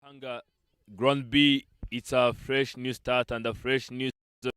Gahanga, Ground B, it's a fresh new start and a fresh new season.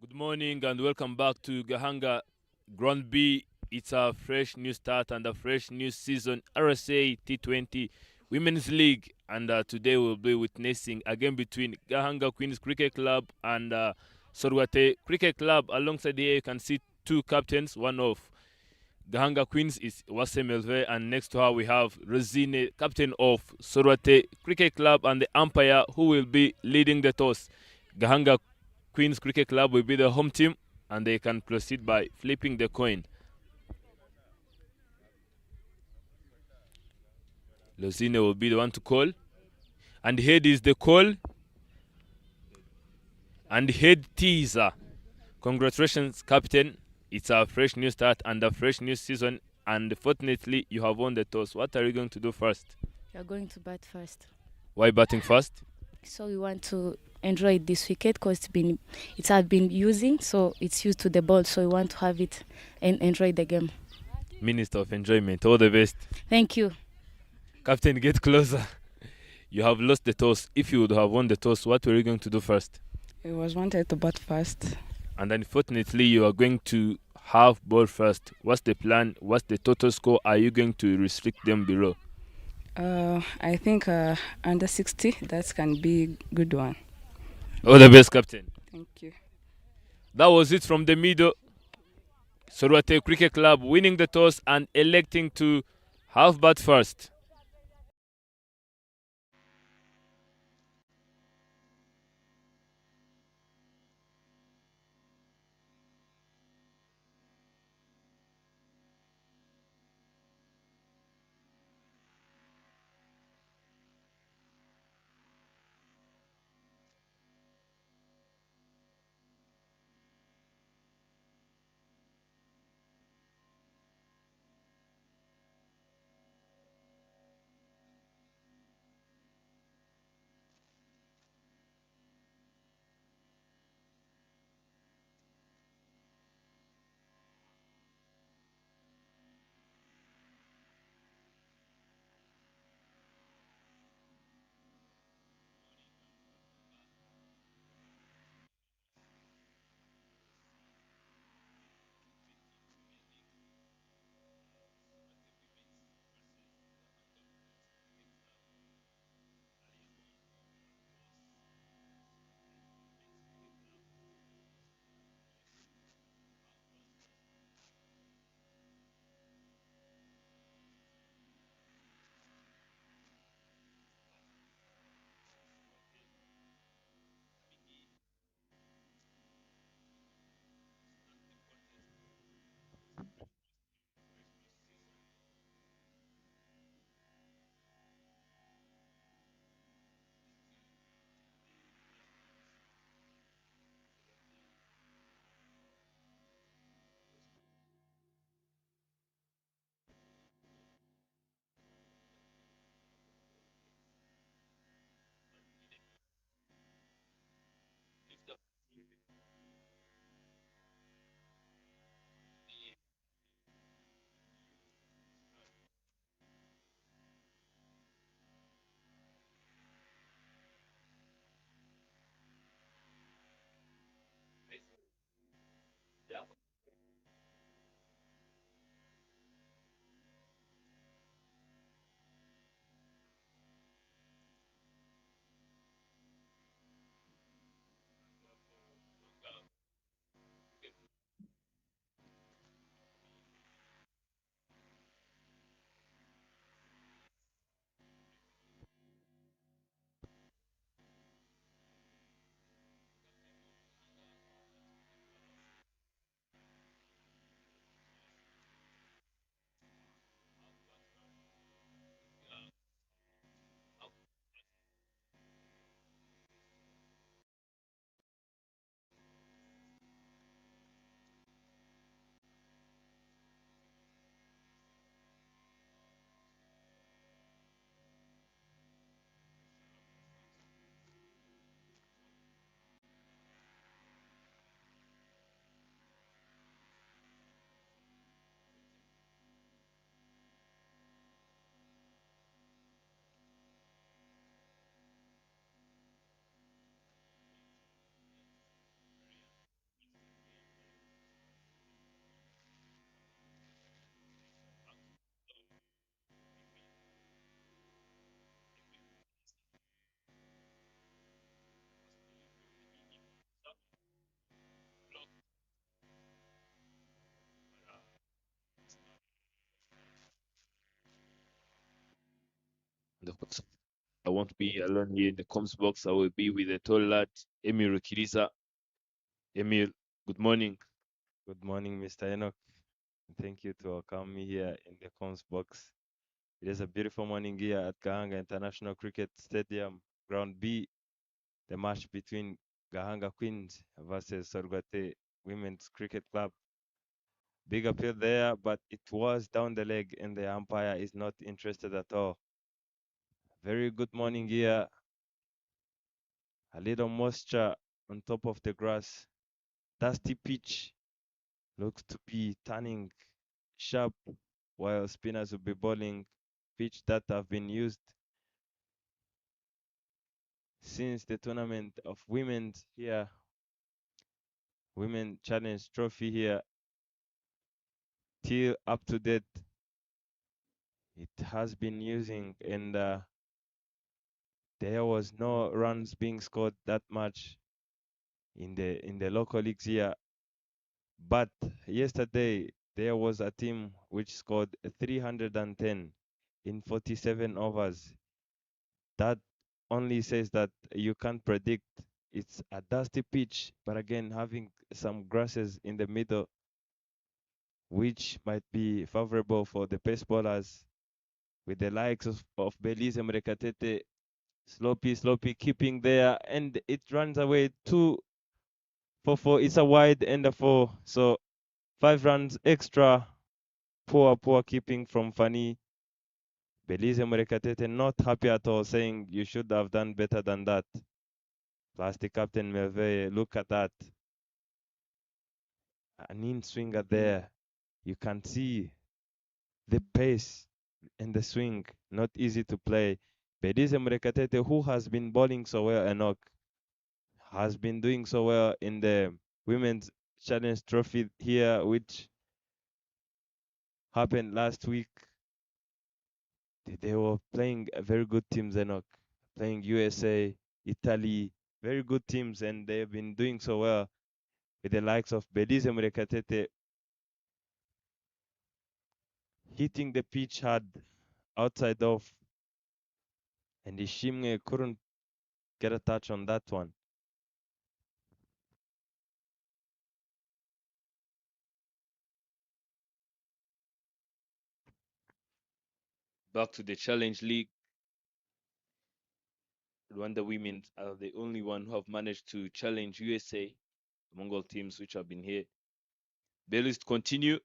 Good morning and welcome back to Gahanga, Ground B, it's a fresh new start and a fresh new season. RCA T20 Women's League, and today we'll be witnessing a game between Gahanga Queens Cricket Club and Sorwate Cricket Club. Alongside here, you can see two captains. One of Gahanga Queens is Wase Melve, and next to her we have Rosine, captain of Sorwate Cricket Club, and the umpire who will be leading the toss. Gahanga Queens Cricket Club will be the home team, and they can proceed by flipping the coin. Rosine will be the one to call, and head is the call, and head teaser. Congratulations, captain. It's a fresh new start and a fresh new season, and fortunately, you have won the toss. What are you going to do first? You're going to bat first. Why batting first? So we want to enjoy this wicket because it has been using, so it's used to the ball. So we want to have it and enjoy the game. Minister of Enjoyment, all the best. Thank you. Captain, get closer. You have lost the toss. If you would have won the toss, what were you going to do first? I was wanted to bat first. And unfortunately, you are going to have ball first. What's the plan? What's the total score? Are you going to restrict them below? I think under 60, that can be a good one. All the best, captain. Thank you. That was it from the middle. Sorwate Cricket Club winning the toss and electing to have bat first. the host. I won't be alone here in the comms box. I will be with the tall lad, Emil Rukiriza. Emil, good morning. Good morning, Mr. Enoch. Thank you to welcome me here in the comms box. It is a beautiful morning here at Gahanga International Cricket Stadium, Ground B, the match between Gahanga Queens versus Sorgate Women's Cricket Club. Big appeal there, but it was down the leg and the umpire is not interested at all. Very good morning here. A little moisture on top of the grass. Dusty pitch looks to be turning sharp while spinners will be bowling pitch that have been used since the tournament of women's here, Women Challenge Trophy here, till up to date. It has been using, and there was no runs being scored that much in the local leagues here. But yesterday there was a team which scored 310 in 47 overs. That only says that you can't predict. It's a dusty pitch, but again, having some grasses in the middle, which might be favorable for the pace bowlers, with the likes of Belize Mrekatete, sloppy keeping there, and it runs away 2 for 4. It's a wide and a 4, so 5 runs extra. Poor keeping from Fani. Belize Mrekatete not happy at all, saying you should have done better than that. Plus the captain Melvey, look at that. An in swinger there. You can see the pace and the swing, not easy to play. Belize Mrekatete, who has been bowling so well, Enoch, has been doing so well in the Women's Challenge Trophy here, which happened last week. They were playing very good teams, Enoch, playing USA, Italy, very good teams, and they've been doing so well with the likes of Belize Mrekatete hitting the pitch hard outside off, and Ishimwe couldn't get a touch on that one. Back to the Challenge League. Rwanda women are the only one who have managed to challenge USA among all teams which have been here. Baileys continue.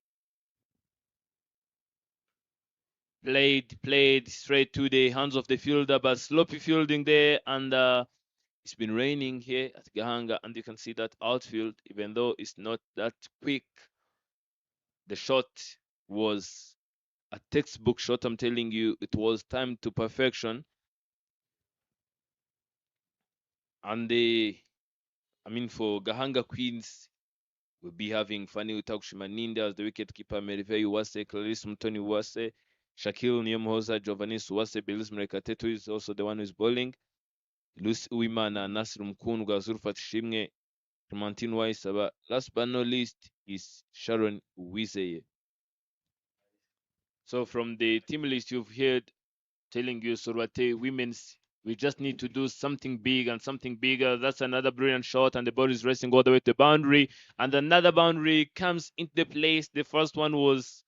Played straight to the hands of the fielder, but sloppy fielding there, and it's been raining here at Gahanga, and you can see that outfield, even though it's not that quick, the shot was a textbook shot. I'm telling you, it was timed to perfection. And for Gahanga Queens, we'll be having Fanny Utakushimaninde as the wicketkeeper, Merivei Uwase, Clarice Mutoni Uwase, Shakil Nyomhoza, Giovannis Uwase, Belis Mrekatetu is also the one who's bowling. Lucy Uwimana, Nasir Mkundwa, Zulfat Shimwe, Clementine Waisaba. Last but not least is Sharon Uwizeye. So from the team list you've heard telling you, Sorwate women's, we just need to do something big and something bigger. That's another brilliant shot, and the ball is racing all the way to the boundary. And another boundary comes into the place. The first one was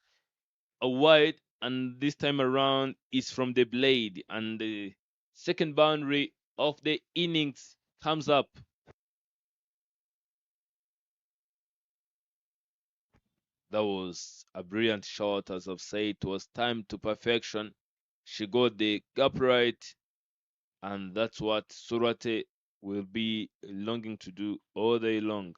a wide, and this time around is from the blade. And the second boundary of the innings comes up. That was a brilliant shot, as I've said. It was timed to perfection. She got the gap right, and that's what Surate will be longing to do all day long.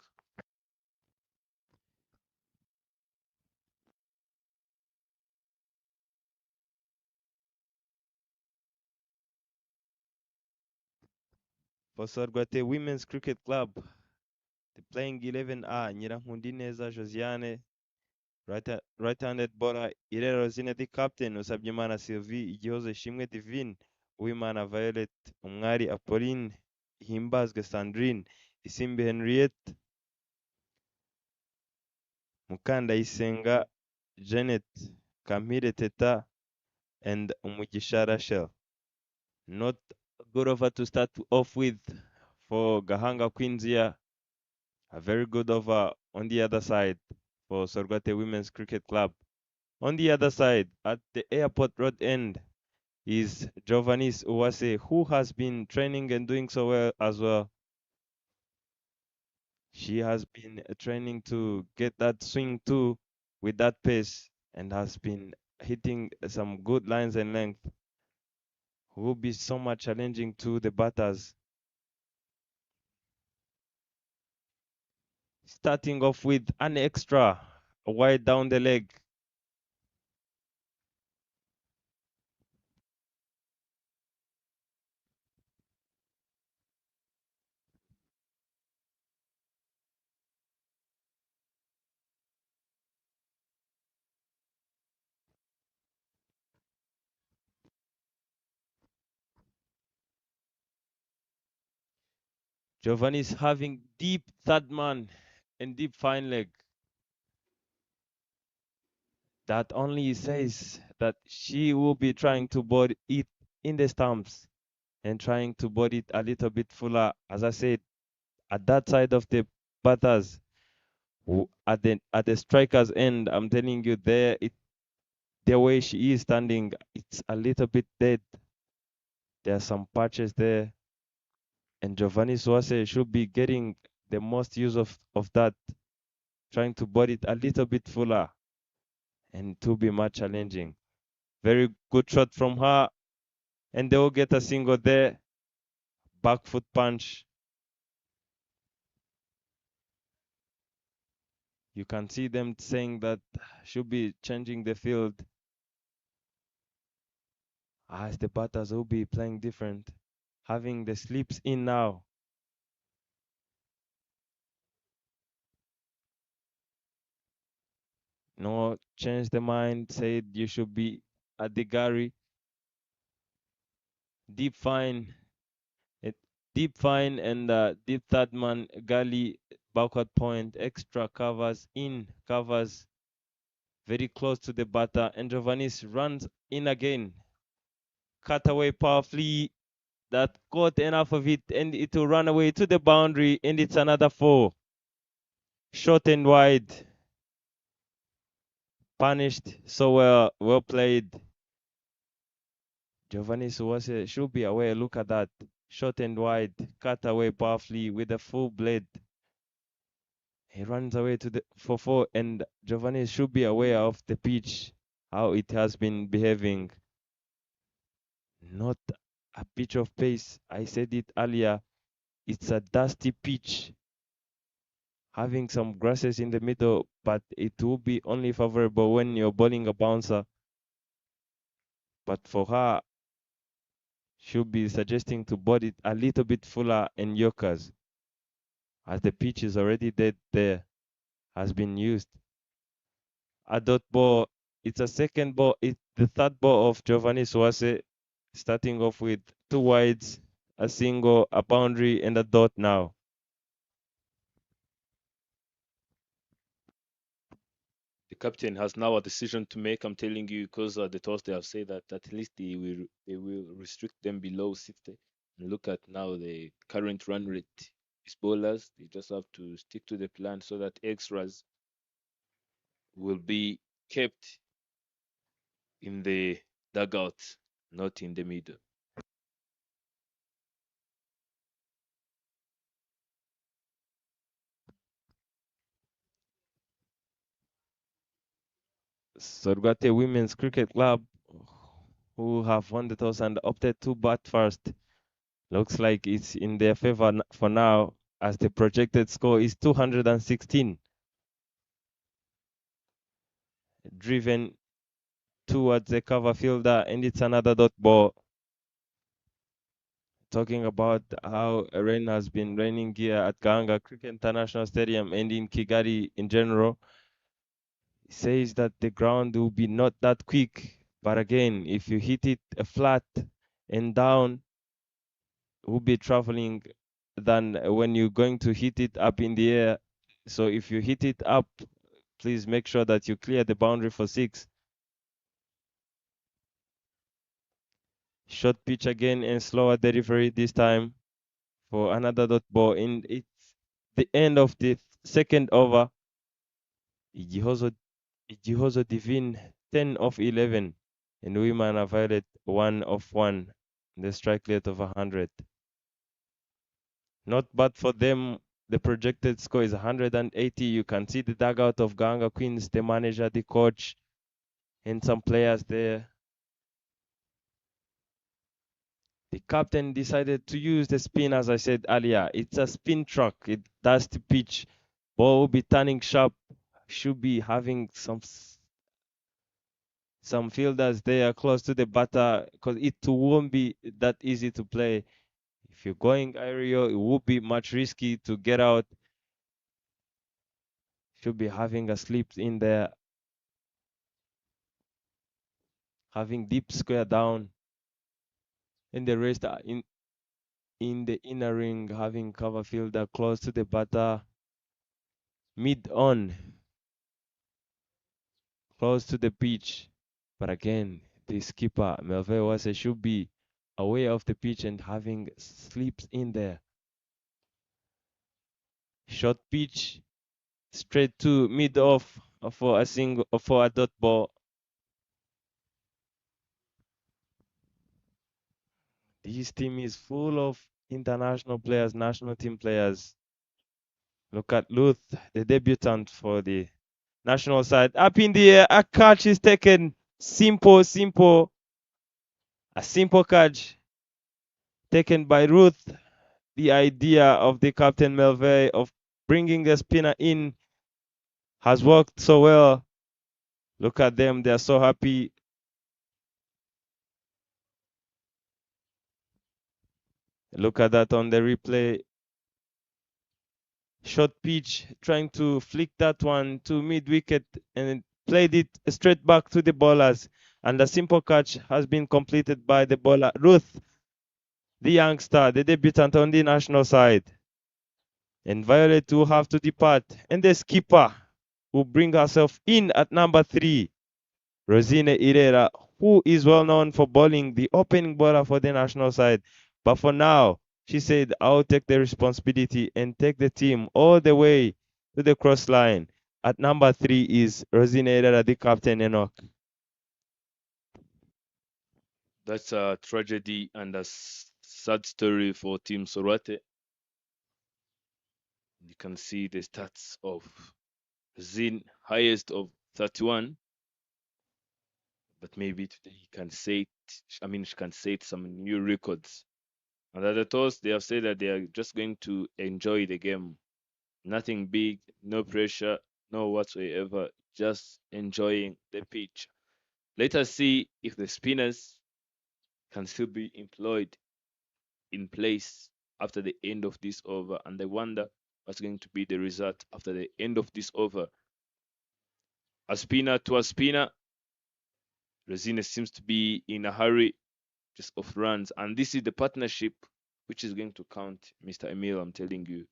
For Sorgate Women's Cricket Club, the playing 11 are Nyirankundineza Josiane, right-handed bowler Irero Zine, the captain Usabyimana Sylvie, Igihozo Shimwe Divine, Uwimana Violet, Umwari Apolline, Himbazwe Sandrine, Isimbi Henriette, Mukandayisenga Janet, Kamire Teta, and Umugisha Rachel. Not a good over to start off with for Gahanga Queens here. A very good over on the other side for Sorgate Women's Cricket Club. On the other side, at the airport road end, is Jovanis Uwase, who has been training and doing so well as well. She has been training to get that swing too with that pace and has been hitting some good lines and length. Will be somewhat challenging to the batters. Starting off with an extra wide down the leg. Giovanni's having deep third man and deep fine leg. That only says that she will be trying to board it in the stumps and trying to board it a little bit fuller. As I said, at that side of the batters, at the striker's end, I'm telling you, the way she is standing, it's a little bit dead. There are some patches there, and Giovanni Suase should be getting the most use of that, trying to board it a little bit fuller, and to be much challenging. Very good shot from her, and they will get a single there. Back foot punch. You can see them saying that should be changing the field as the batters will be playing different, having the slips in now. No, change the mind, said you should be at the Gary. Deep fine, deep fine and deep third man, gully, backward point, extra covers, in covers, very close to the batter, and Giovannis runs in again. Cut away powerfully, that got enough of it, and it will run away to the boundary, and it's another 4. Short and wide. Punished so well played. Giovanni Suwase should be aware. Look at that. Short and wide. Cut away powerfully with a full blade. He runs away to the for 4, and Giovanni should be aware of the pitch, how it has been behaving. Not a pitch of pace. I said it earlier. It's a dusty pitch, having some grasses in the middle, but it will be only favorable when you're bowling a bouncer. But for her, should be suggesting to board it a little bit fuller and Yorkers, as the pitch is already dead there, has been used. A dot ball, it's a second ball, it's the third ball of Giovanni Suase, starting off with 2 wides, a single, a boundary, and a dot now. The captain has now a decision to make. I'm telling you, because the toss they have said that at least they will restrict them below 60. And look at now the current run rate. These bowlers, they just have to stick to the plan so that extras will be kept in the dugout, not in the middle. Sorgate Women's Cricket Club, who have won the toss and opted to bat first. Looks like it's in their favor for now, as the projected score is 216. Driven towards the cover fielder, and it's another dot ball. Talking about how rain has been raining here at Gahanga Cricket International Stadium and in Kigali in general. He says that the ground will be not that quick, but again, if you hit it flat and down, will be traveling than when you're going to hit it up in the air. So if you hit it up, please make sure that you clear the boundary for 6. Short pitch again and slower delivery this time for another dot ball. And it's the end of the second over. Igihozo Divine 10 of 11. And Women are Violet 1 of 1. The strike rate of 100. Not bad for them. The projected score is 180. You can see the dugout of Gahanga Queens, the manager, the coach, and some players there. The captain decided to use the spin, as I said earlier. It's a spin truck. It does the pitch. Ball will be turning sharp. Should be having some fielders there close to the batter because it won't be that easy to play. If you're going aerial, it would be much risky to get out. Should be having a slip in there, having deep square down, and the rest are in the inner ring, having cover fielder close to the batter, mid on, close to the pitch. But again, the skipper Melville Wase should be away of the pitch and having slips in there. Short pitch, straight to mid off for a dot ball. This team is full of international players, national team players. Look at Luth, the debutant for the national side. Up in the air, a catch is taken. Simple. A simple catch taken by Ruth. The idea of the captain Melville of bringing the spinner in has worked so well. Look at them, they're so happy. Look at that on the replay. Short pitch, trying to flick that one to mid wicket and played it straight back to the bowlers. And a simple catch has been completed by the bowler, Ruth, the youngster, the debutant on the national side. And Violet will have to depart. And the skipper will bring herself in at number 3, Rosine Irera, who is well known for bowling, the opening bowler for the national side. But for now, she said, I'll take the responsibility and take the team all the way to the cross line. At number 3 is Rosine Irera, the captain, Enoch. That's a tragedy and a sad story for Team Sorate. You can see the stats of Zin, highest of 31. But maybe today he can set, she can set some new records. And at the toss, they have said that they are just going to enjoy the game. Nothing big, no pressure, no whatsoever, just enjoying the pitch. Let us see if the spinners can still be employed in place after the end of this over. And I wonder what's going to be the result after the end of this over. A spinner to a spinner. Resina seems to be in a hurry, just off runs. And this is the partnership which is going to count, Mr. Emil, I'm telling you.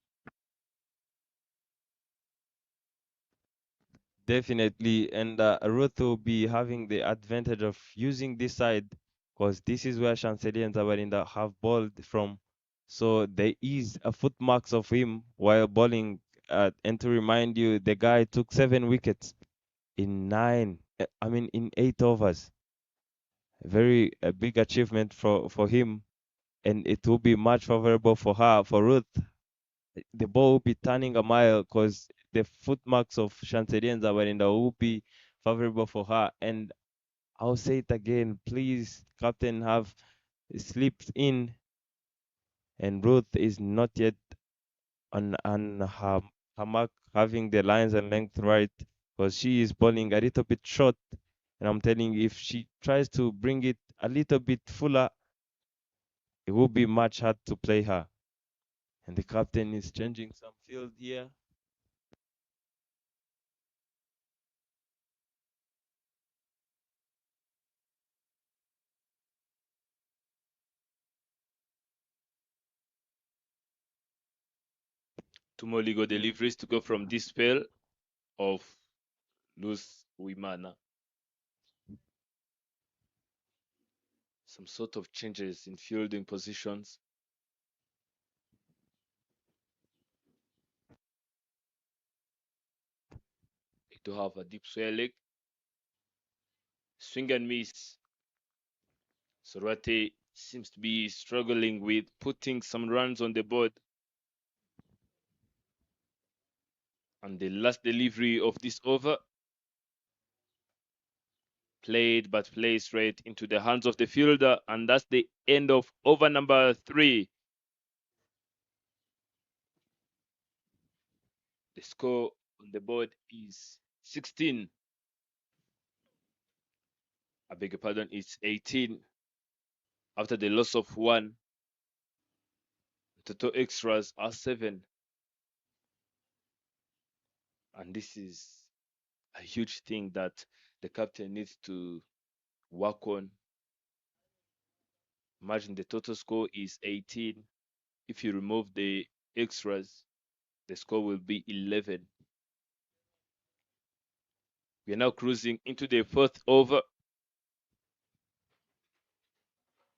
Definitely. And Ruth will be having the advantage of using this side because this is where Chancelier and Zabarinda have bowled from. So there is a footmarks of him while bowling. And to remind you, the guy took 7 wickets in 8 overs. Very a big achievement for him. And it will be much favorable for her, for Ruth. The ball will be turning a mile because the footmarks of Chancelier and Zabarinda will be favorable for her. And I'll say it again, please, captain, have slipped in, and Ruth is not yet on her mark, having the lines and length right, because she is bowling a little bit short. And I'm telling you, if she tries to bring it a little bit fuller, it will be much hard to play her. And the captain is changing some field here. Two more legal deliveries to go from this spell of Luz Wimana. some sort of changes in fielding positions. To have a deep swing leg, swing and miss. Sorate seems to be struggling with putting some runs on the board. And the last delivery of this over, played but played straight into the hands of the fielder, and that's the end of over number 3. The score on the board is 16. I beg your pardon, it's 18. After the loss of 1, total extras are 7. And this is a huge thing that the captain needs to work on. Imagine the total score is 18. If you remove the extras, the score will be 11. We are now cruising into the 4th over.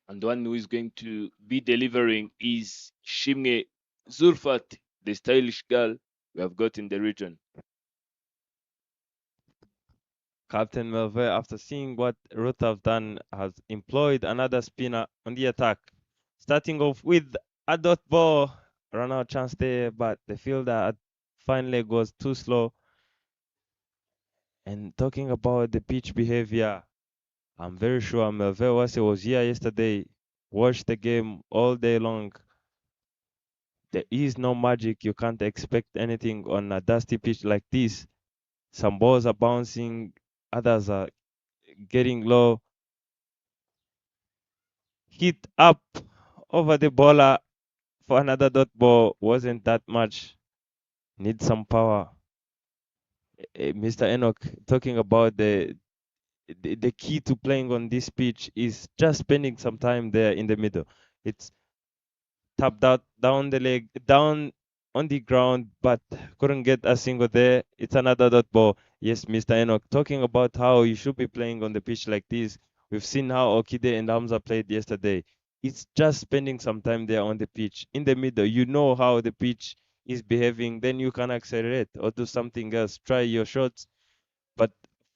And the one who is going to be delivering is Shimge Zulfat, the stylish girl we have got in the region. Captain Melville, after seeing what Ruth have done, has employed another spinner on the attack. Starting off with a dot ball. Run out chance there, but the fielder at fine leg was too slow. And talking about the pitch behavior, I'm very sure Melville was here yesterday, watched the game all day long. There is no magic. You can't expect anything on a dusty pitch like this. Some balls are bouncing, others are getting low. Hit up over the bowler for another dot ball wasn't that much. Need some power. Mr. Enoch talking about the key to playing on this pitch is just spending some time there in the middle. It's tapped out down the leg, down on the ground, but couldn't get a single there. It's another dot ball. Yes, Mr. Enoch, talking about how you should be playing on the pitch like this. We've seen how Okide and Hamza played yesterday. It's just spending some time there on the pitch. In the middle, you know how the pitch is behaving, then you can accelerate or do something else. Try your shots. But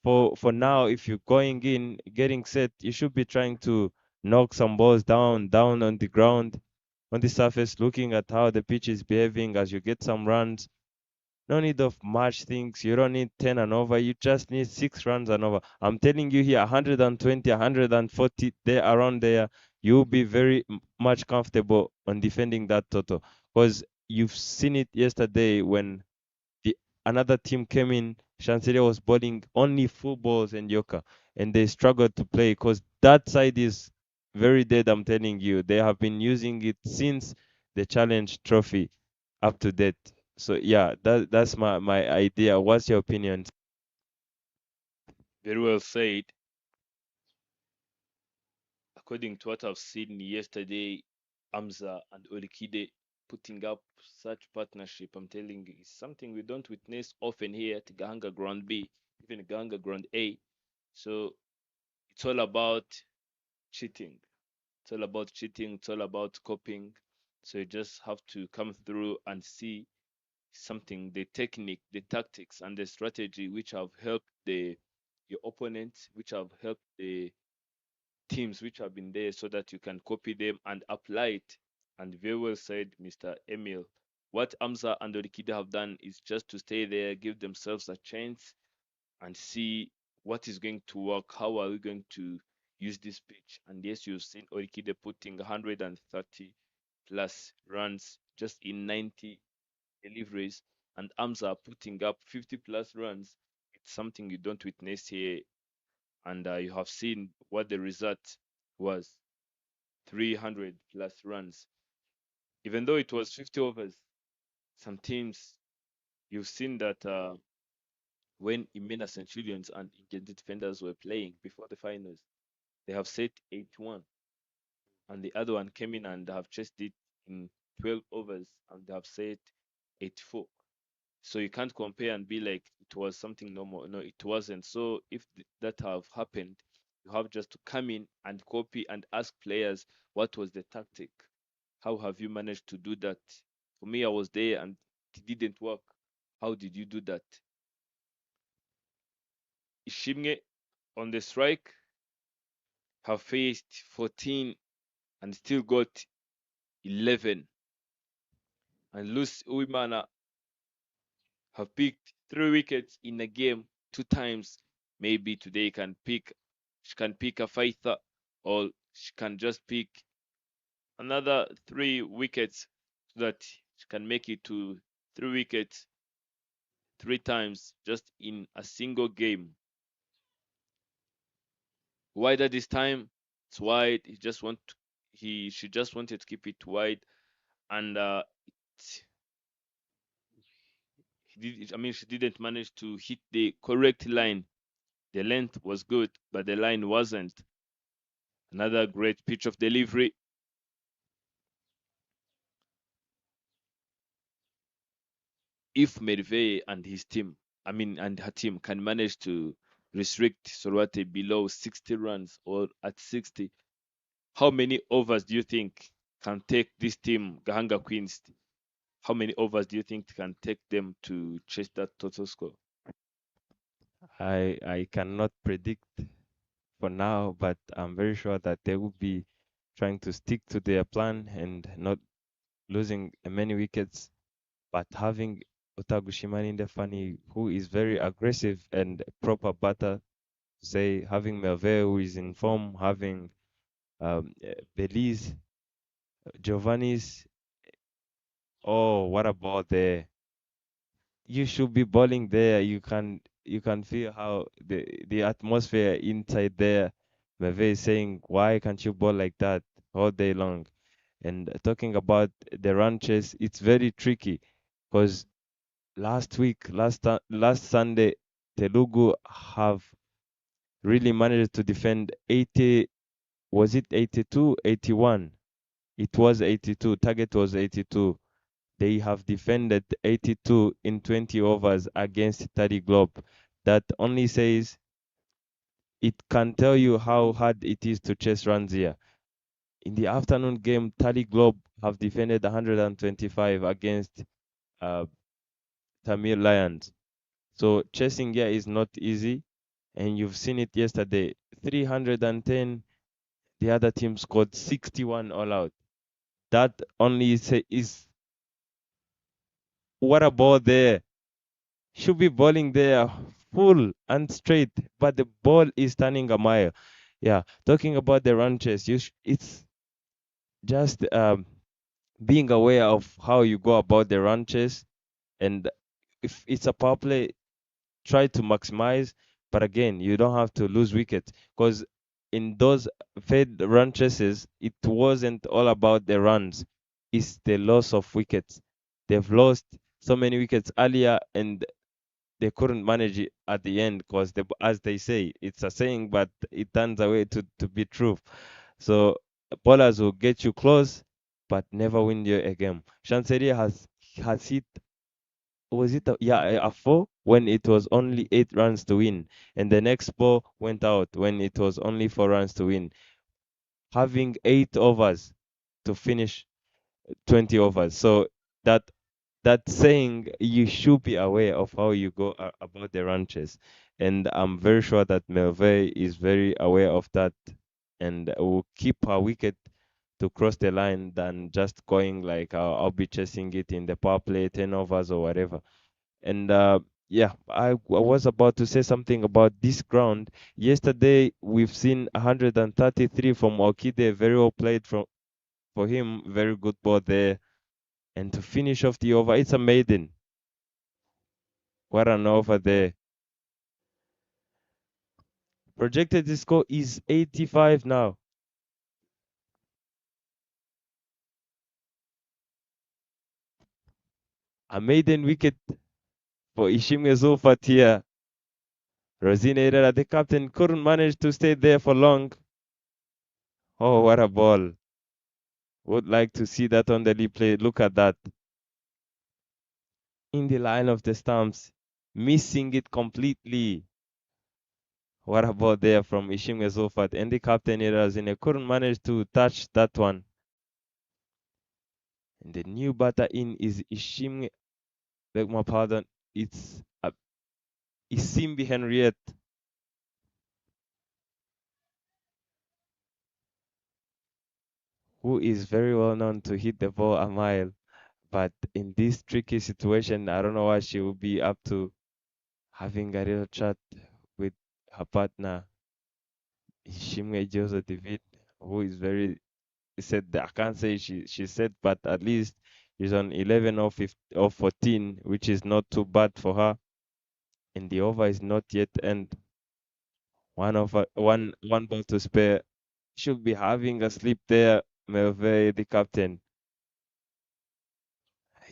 for now, if you're going in, getting set, you should be trying to knock some balls down on the ground, on the surface, looking at how the pitch is behaving as you get some runs. No need of much things. You don't need 10 and over. You just need 6 runs and over. I'm telling you here, 120, 140, there around there, you'll be very much comfortable on defending that total. Because you've seen it yesterday when the another team came in. Chanceria was bowling only full balls and Yoka, and they struggled to play because that side is very dead. I'm telling you, they have been using it since the Challenge Trophy up to date. So yeah, that's my idea. What's your opinion? Very well said. According to what I've seen yesterday, Amza and Olikide putting up such partnership, I'm telling you, it's something we don't witness often here at Gahanga Ground B, even Gahanga Ground A. So it's all about cheating. It's all about cheating. It's all about copying. So you just have to come through and see something, the technique, the tactics, and the strategy which have helped the your opponents, which have helped the teams which have been there, so that you can copy them and apply it. And very well said, Mr. Emil. What Amza and Orikida have done is just to stay there, give themselves a chance, and see what is going to work. How are we going to use this pitch? And yes, you've seen Orikide putting 130 plus runs just in 90 deliveries, and Amza putting up 50 plus runs. It's something you don't witness here, and you have seen what the result was: 300 plus runs. Even though it was 50 overs, some teams, you've seen that when Imena Centurions and Ingente Defenders were playing before the finals, they have set 8-1, and the other one came in and have chased it in 12 overs and they have set 8-4. So you can't compare and be like it was something normal. No, it wasn't. So if that have happened, You have just to come in and copy and ask players what was the tactic. How have you managed to do that? For me, I was there and it didn't work. How did you do that? Ishimwe on the strike have faced 14 and still got 11. And Lucy Uwimana have picked 3 wickets in a game 2 times. Maybe today she can pick a fighter, or she can just pick another 3 wickets so that she can make it to 3 wickets 3 times just in a single game. Wider this time, it's wide. She just wanted to keep it wide, and she didn't manage to hit the correct line. The length was good, but the line wasn't. Another great pitch of delivery. If Merve and her team can manage to restrict Sorwate below 60 runs or at 60, how many overs do you think can take this team, Gahanga Queens? How many overs do you think can take them to chase that total score? I cannot predict for now, but I'm very sure that they will be trying to stick to their plan and not losing many wickets, but having Otagushimani Ndefani, who is very aggressive and proper batter, say having Melville, who is in form, having Belize, Giovanni's. Oh, what about there? You should be bowling there. You can feel how the atmosphere inside there. Merve is saying, why can't you bowl like that all day long? And talking about the run chase, it's very tricky because last Sunday, Telugu have really managed to defend 80. Was it 82, 81? It was 82. Target was 82. They have defended 82 in 20 overs against 30 Globe. That only says it can tell you how hard it is to chase runs here. In the afternoon game, 30 Globe have defended 125 against uh, Tamil Lions. So chasing here is not easy, and you've seen it yesterday. 310, the other team scored 61 all out. That only is what about there? Should be bowling there full and straight, but the ball is turning a mile. Yeah, talking about the run chase, it's just being aware of how you go about the run chase, and if it's a power play, try to maximize. But again, you don't have to lose wickets because in those fed run chases, it wasn't all about the runs; it's the loss of wickets. They've lost so many wickets earlier, and they couldn't manage it at the end because, as they say, it's a saying, but it turns away to be true. So bowlers will get you close, but never win you a game. Chanceria has hit, was it a four when it was only 8 runs to win, and the next ball went out when it was only 4 runs to win, having 8 overs to finish 20 overs. So that that saying, you should be aware of how you go about the ranches, and I'm very sure that Melve is very aware of that, and will keep her wicket to cross the line than just going like, I'll be chasing it in the power play 10 overs or whatever. And yeah, I was about to say something about this ground. Yesterday we've seen 133 from Okide, very well played from for him, very good ball there. And to finish off the over, it's a maiden. What an over there. Projected score is 85 now. A maiden wicket for Ishimwe Zulfat here. Rosina Herrera, the captain, couldn't manage to stay there for long. Oh, what a ball. Would like to see that on the replay. Look at that. In the line of the stumps. Missing it completely. What about there from Ishimwe Zulfat? And the captain Irazine couldn't manage to touch that one. And the new batter in is Ishimwe, beg my pardon, it's Isimbi Henriette, who is very well known to hit the ball a mile. But in this tricky situation, I don't know what she will be up to, having a little chat with her partner, Ishimwe Joseph David, who is very said that I can't say she said, but at least she's on 11 or 15 or 14, which is not too bad for her. And the over is not yet end. One ball to spare. Should be having a sleep there, Melve, the captain.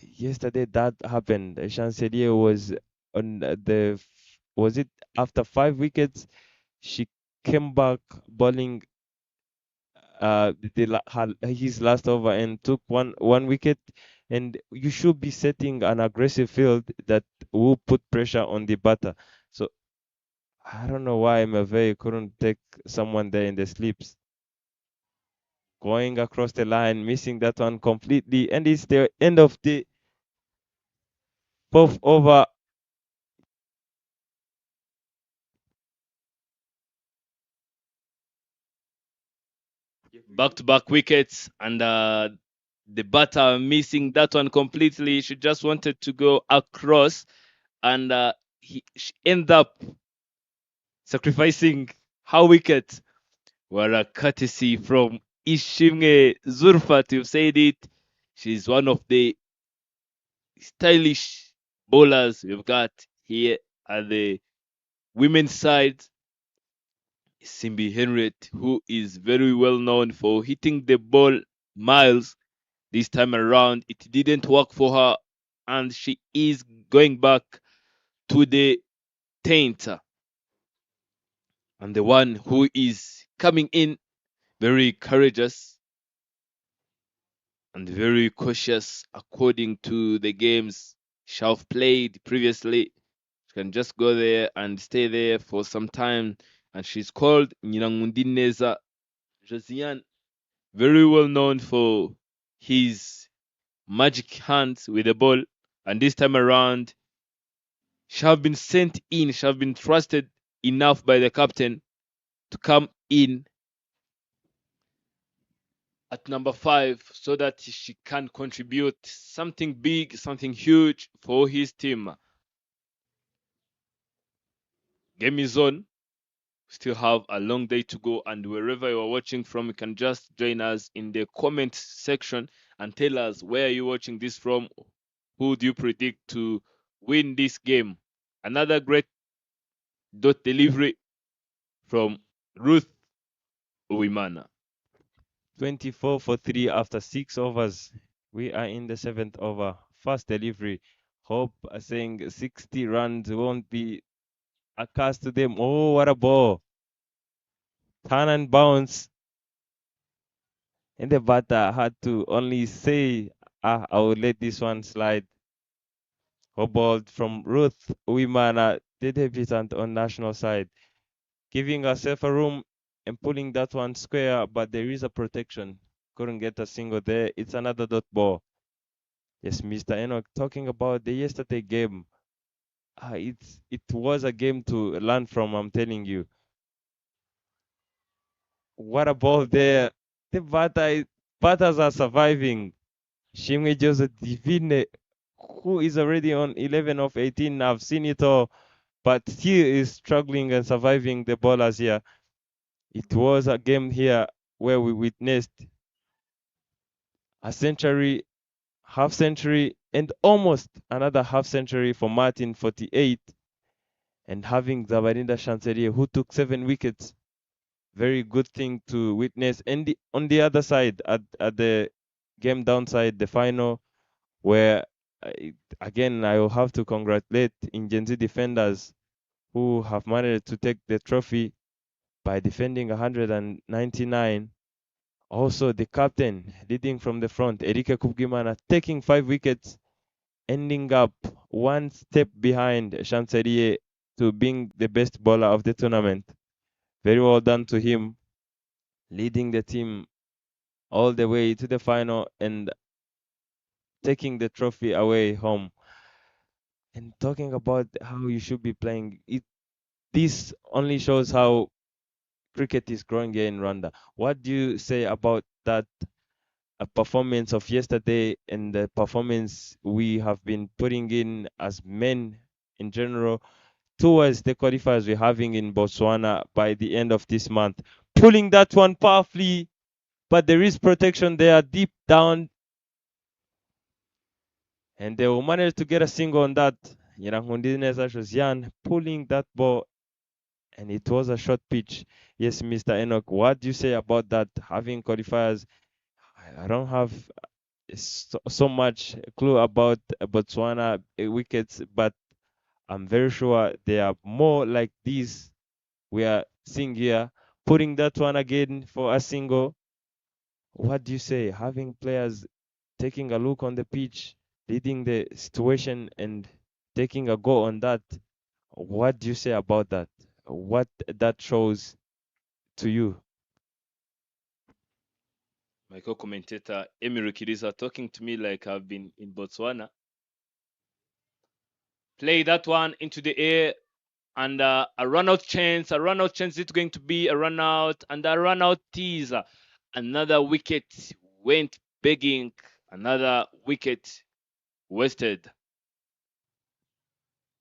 Yesterday that happened. Chancelier was on was it after 5 wickets? She came back bowling his last over and took one wicket. And you should be setting an aggressive field that will put pressure on the batter. So I don't know why Melve couldn't take someone there in the sleeps. Going across the line, missing that one completely, and it's the end of the fourth over. Back-to-back wickets, and the batter missing that one completely. She just wanted to go across, and she ended up sacrificing her wicket. Were a courtesy from Ishimge Zurfat. You've said it. She's one of the stylish bowlers we've got here at the women's side. Simbi Henriette, who is very well known for hitting the ball miles. This time around, it didn't work for her, and she is going back to the tainter. And the one who is coming in very courageous and very cautious according to the games she have played previously. She can just go there and stay there for some time. And she's called Nyinangundineza Josiane, very well known for his magic hands with the ball. And this time around, she have been sent in, she have been trusted enough by the captain to come in at number 5 so that she can contribute something big, something huge for his team. Game is on. Still have a long day to go, and wherever you are watching from, you can just join us in the comment section and tell us where you're watching this from. Who do you predict to win this game? Another great dot delivery from Ruth Uwimana. 24 for 3 after 6 overs. We are in the 7th over. First delivery. Hope saying 60 runs won't be a cast to them. Oh, what a ball. Turn and bounce. And the batter had to only say, I will let this one slide. Ball from Ruth Uwimana, the debutant on national side, giving herself a room and pulling that one square, but there is a protection. Couldn't get a single there. It's another dot ball. Yes, Mr. Enoch, talking about the yesterday game. It was a game to learn from, I'm telling you. What a ball there. The batters are surviving. Shimwe Joseph Divine, who is already on 11 of 18. I've seen it all, but he is struggling and surviving the ballers here. It was a game here where we witnessed a century, half century, and almost another half century for Martin, 48, and having Zabarinda Chancelier, who took 7 wickets. Very good thing to witness. And on the other side, at the game downside, the final, where again I will have to congratulate Ingenzi defenders who have managed to take the trophy by defending 199. Also, the captain leading from the front, Erike Kubgimana, taking 5 wickets, ending up one step behind Chancelier to being the best bowler of the tournament. Very well done to him, leading the team all the way to the final and taking the trophy away home. And talking about how you should be playing, this only shows how cricket is growing here in Rwanda. What do you say about that performance of yesterday and the performance we have been putting in as men in general towards the qualifiers we're having in Botswana by the end of this month? Pulling that one powerfully, but there is protection there deep down, and they will manage to get a single on that. Nyirankundineza Josiane pulling that ball, and it was a short pitch. Yes, Mr. Enoch, what do you say about that? Having qualifiers, I don't have so much clue about Botswana wickets, but I'm very sure they are more like these we are seeing here. Putting that one again for a single. What do you say? Having players taking a look on the pitch, reading the situation, and taking a go on that. What do you say about that? What that shows to you? My co-commentator Emiri Kiriza talking to me like I've been in Botswana. Play that one into the air, and a run out chance. A run out chance is going to be a run out, and a run out teaser. Another wicket went begging. Another wicket wasted.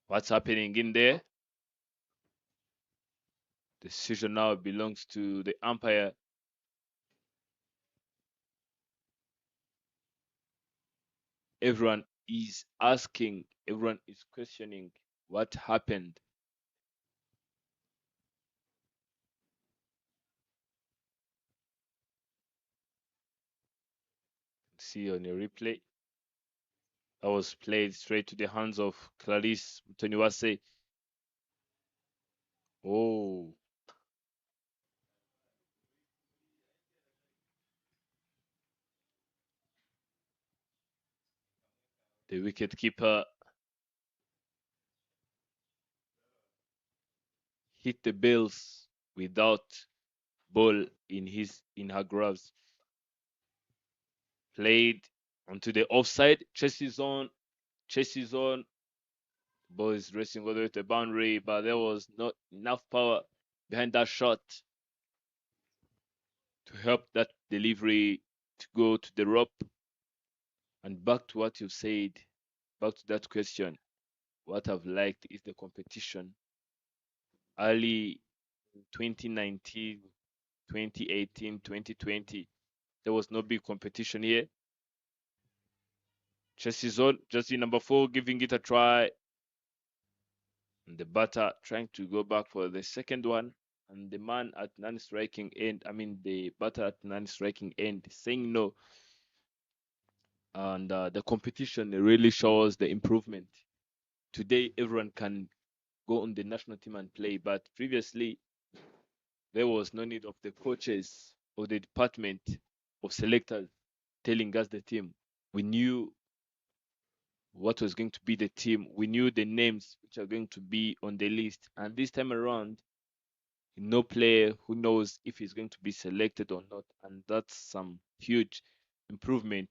What's happening in there? The decision now belongs to the umpire. Everyone is asking, everyone is questioning what happened. See on your replay. That was played straight to the hands of Clarisse Mutoniwase. Oh, the wicket keeper hit the bills without ball in her gloves. Played onto the offside. Chases on. Ball is racing all the way to the boundary, but there was not enough power behind that shot to help that delivery to go to the rope. And back to what you said, back to that question, what I've liked is the competition. Early 2019, 2018, 2020, there was no big competition here. Chelsea zone, Chelsea number 4 giving it a try. And the batter trying to go back for the second one. And the man at non-striking end, the batter at non-striking end saying no. And the competition really shows the improvement. Today, everyone can go on the national team and play, but previously, there was no need of the coaches or the department of selectors telling us the team. We knew what was going to be the team. We knew the names which are going to be on the list. And this time around, no player who knows if he's going to be selected or not. And that's some huge improvement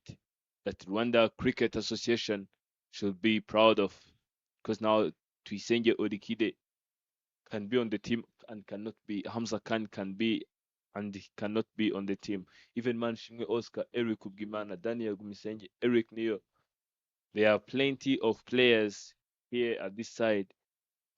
that Rwanda Cricket Association should be proud of. Because now Tuisenge Odikide can be on the team and cannot be. Hamza Khan can be and he cannot be on the team. Even Manshimwe Oscar, Eric Ugimana, Daniel Gumisenge, Eric Neo. There are plenty of players here at this side,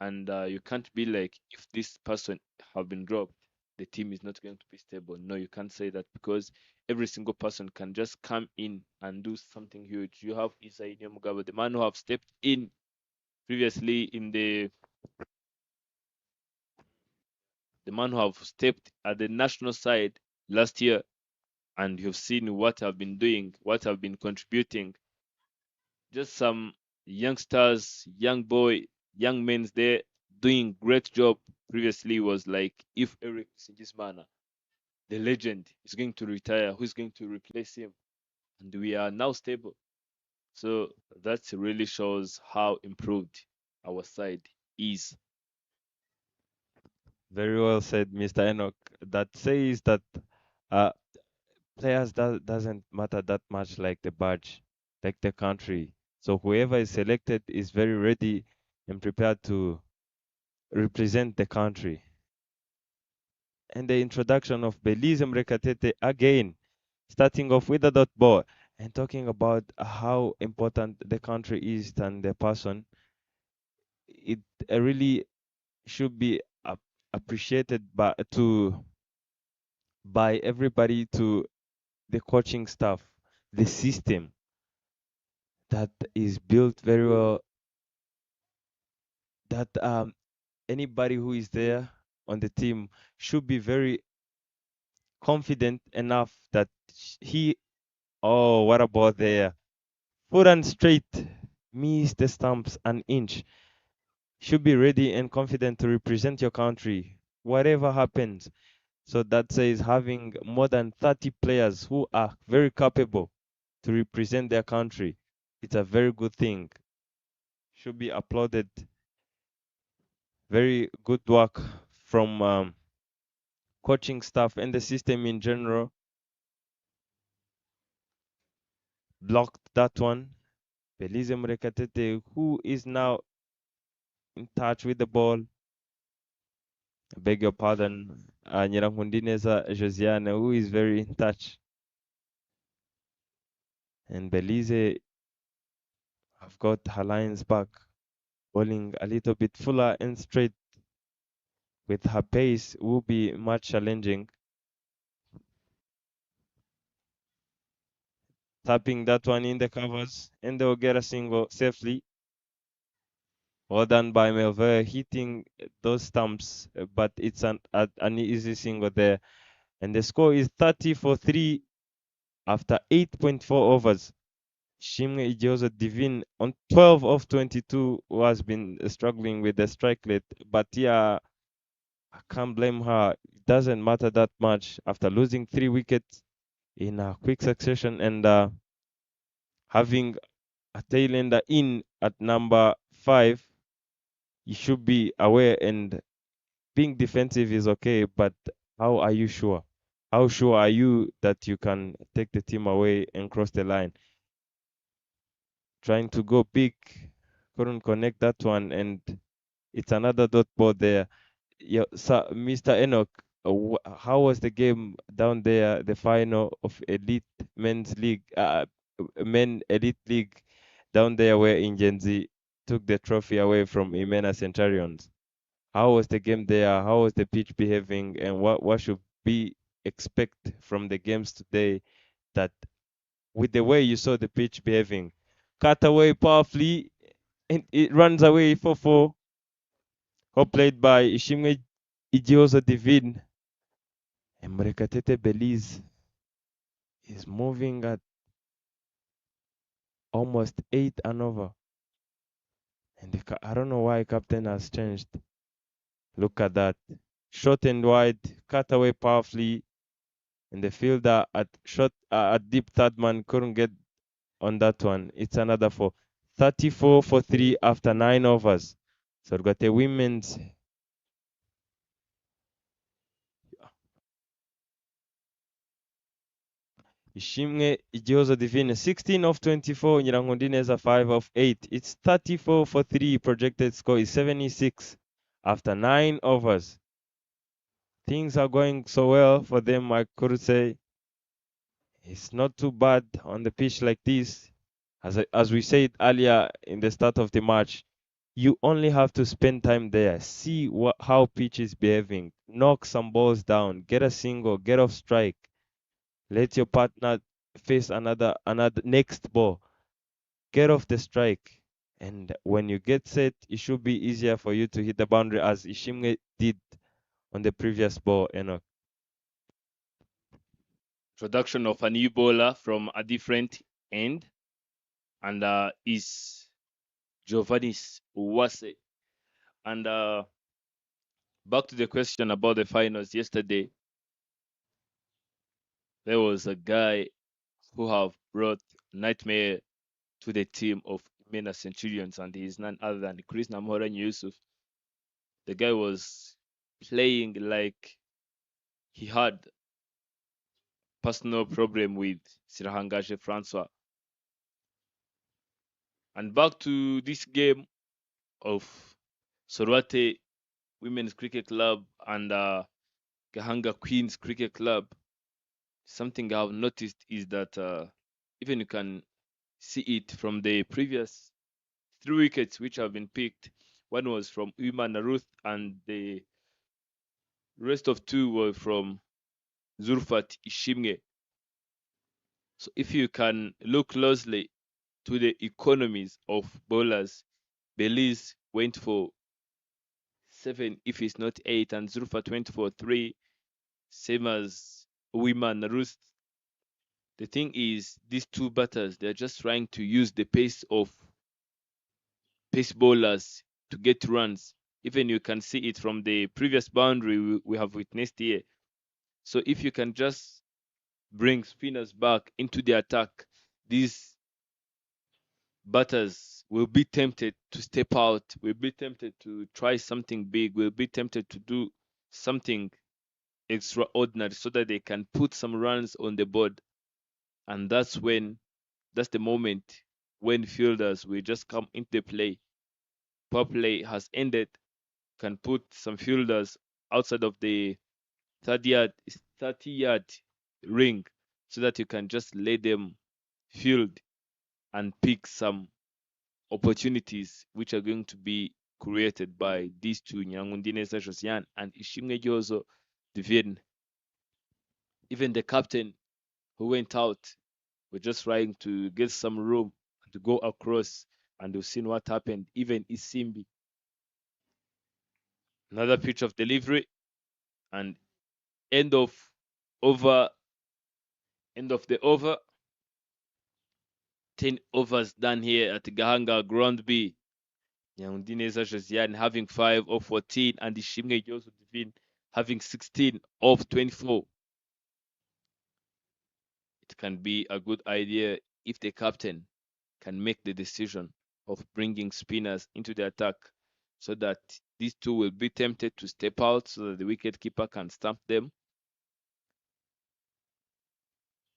and you can't be like, if this person have been dropped, the team is not going to be stable. No, you can't say that because every single person can just come in and do something huge. You have Isaiah Mugabe, the man who have stepped in previously in the man who have stepped at the national side last year, and you've seen what I've been doing, what I've been contributing. Just some youngsters, young men there doing great job. Previously was like, if Eric Sigismana, the legend, is going to retire, who's going to replace him? And we are now stable. So that really shows how improved our side is. Very well said, Mr. Enoch. That says that uh, players doesn't matter that much like the badge, like the country. So whoever is selected is very ready and prepared to represent the country. And the introduction of Belize Mrekatete again, starting off with the dot ball and talking about how important the country is than the person. It really should be appreciated by everybody, to the coaching staff, the system that is built very well, that anybody who is there on the team should be very confident enough that he, oh, what about there? Foot and straight, miss the stumps an inch. Should be ready and confident to represent your country, whatever happens. So that says having more than 30 players who are very capable to represent their country, it's a very good thing. Should be applauded. Very good work from coaching staff and the system in general. Blocked that one. Belize Mrekatete, who is now in touch with the ball. I beg your pardon. Nyirahundineza Josiane, who is very in touch. And Belize have got her lines back, bowling a little bit fuller and straight. With her pace, will be much challenging. Tapping that one in the covers, and they'll get a single safely. Well done by Melville, hitting those stumps, but it's an easy single there. And the score is 30 for 3 after 8.4 overs. Shimwe Ijozo Divine on 12 of 22 who has been struggling with the strike rate, but yeah, I can't blame her. It doesn't matter that much after losing 3 wickets in a quick succession, and having a tail ender in at number 5. You should be aware, and being defensive is okay, but how are you sure? How sure are you that you can take the team away and cross the line? Trying to go big, couldn't connect that one, and it's another dot ball there. Yeah, so Mr. Enoch, how was the game down there, the final of Elite Men's League, Men Elite League down there, where Ingenzi took the trophy away from Imena Centurions? How was the game there? How was the pitch behaving? And what should we expect from the games today, that with the way you saw the pitch behaving? Cut away powerfully, and it runs away for 4. Hope played by Ishimwe Ijiozo Divine. And Mrekatete Belize is moving at almost 8 and over. And I don't know why captain has changed. Look at that. Short and wide, cut away powerfully. And the fielder at deep third man couldn't get on that one. It's another 4. 34 for 3 after 9 overs. So we've got a women's Ishimwe Ijiozo Divine, 16 of 24. Nyirangondineza, 5 of 8. It's 34 for 3. Projected score is 76 after 9 overs. Things are going so well for them, I could say. It's not too bad on the pitch like this. As we said earlier in the start of the match, you only have to spend time there, see how pitch is behaving, knock some balls down, get a single, get off strike, let your partner face another next ball, get off the strike, and when you get set, it should be easier for you to hit the boundary, as Ishimwe did on the previous ball. Enoch. Introduction of a new bowler from a different end, and is Giovannis Uwase. And back to the question about the finals yesterday, there was a guy who have brought nightmare to the team of Mena Centurions, and he is none other than Chris Namoran Yusuf. The guy was playing like he had personal problem with Sirahangaje Francois. And back to this game of Sorwate Women's Cricket Club and Gahanga Queens Cricket Club. Something I've noticed is that even you can see it from the previous 3 wickets which have been picked. One was from Uma Naruth and the rest of 2 were from Zulfat Ishimge. So if you can look closely to the economies of bowlers, Belize went for 7 if it's not 8 and Zulfat went for 3, same as Uma Naruth. The thing is, these 2 batters, they're just trying to use the pace of pace bowlers to get runs. Even you can see it from the previous boundary we have witnessed here. So if you can just bring spinners back into the attack, these batters will be tempted to step out, will be tempted to try something big, will be tempted to do something extraordinary so that they can put some runs on the board. And that's the moment when fielders will just come into the play. Power play has ended, can put some fielders outside of the 30-yard ring so that you can just let them field and pick some opportunities which are going to be created by these 2, Nyangundinesa Josiane and Ishimwe Jozo Divine. Even the captain who went out were just trying to get some room to go across, and you've seen what happened. Even Isimbi, another pitch of delivery, and end of the over. 10 overs done here at Gahanga Ground B. Nyangundinesa Josiane having 5 of 14 and Ishimwe Joseph Divine having 16 of 24. It can be a good idea if the captain can make the decision of bringing spinners into the attack so that these 2 will be tempted to step out so that the wicketkeeper can stamp them,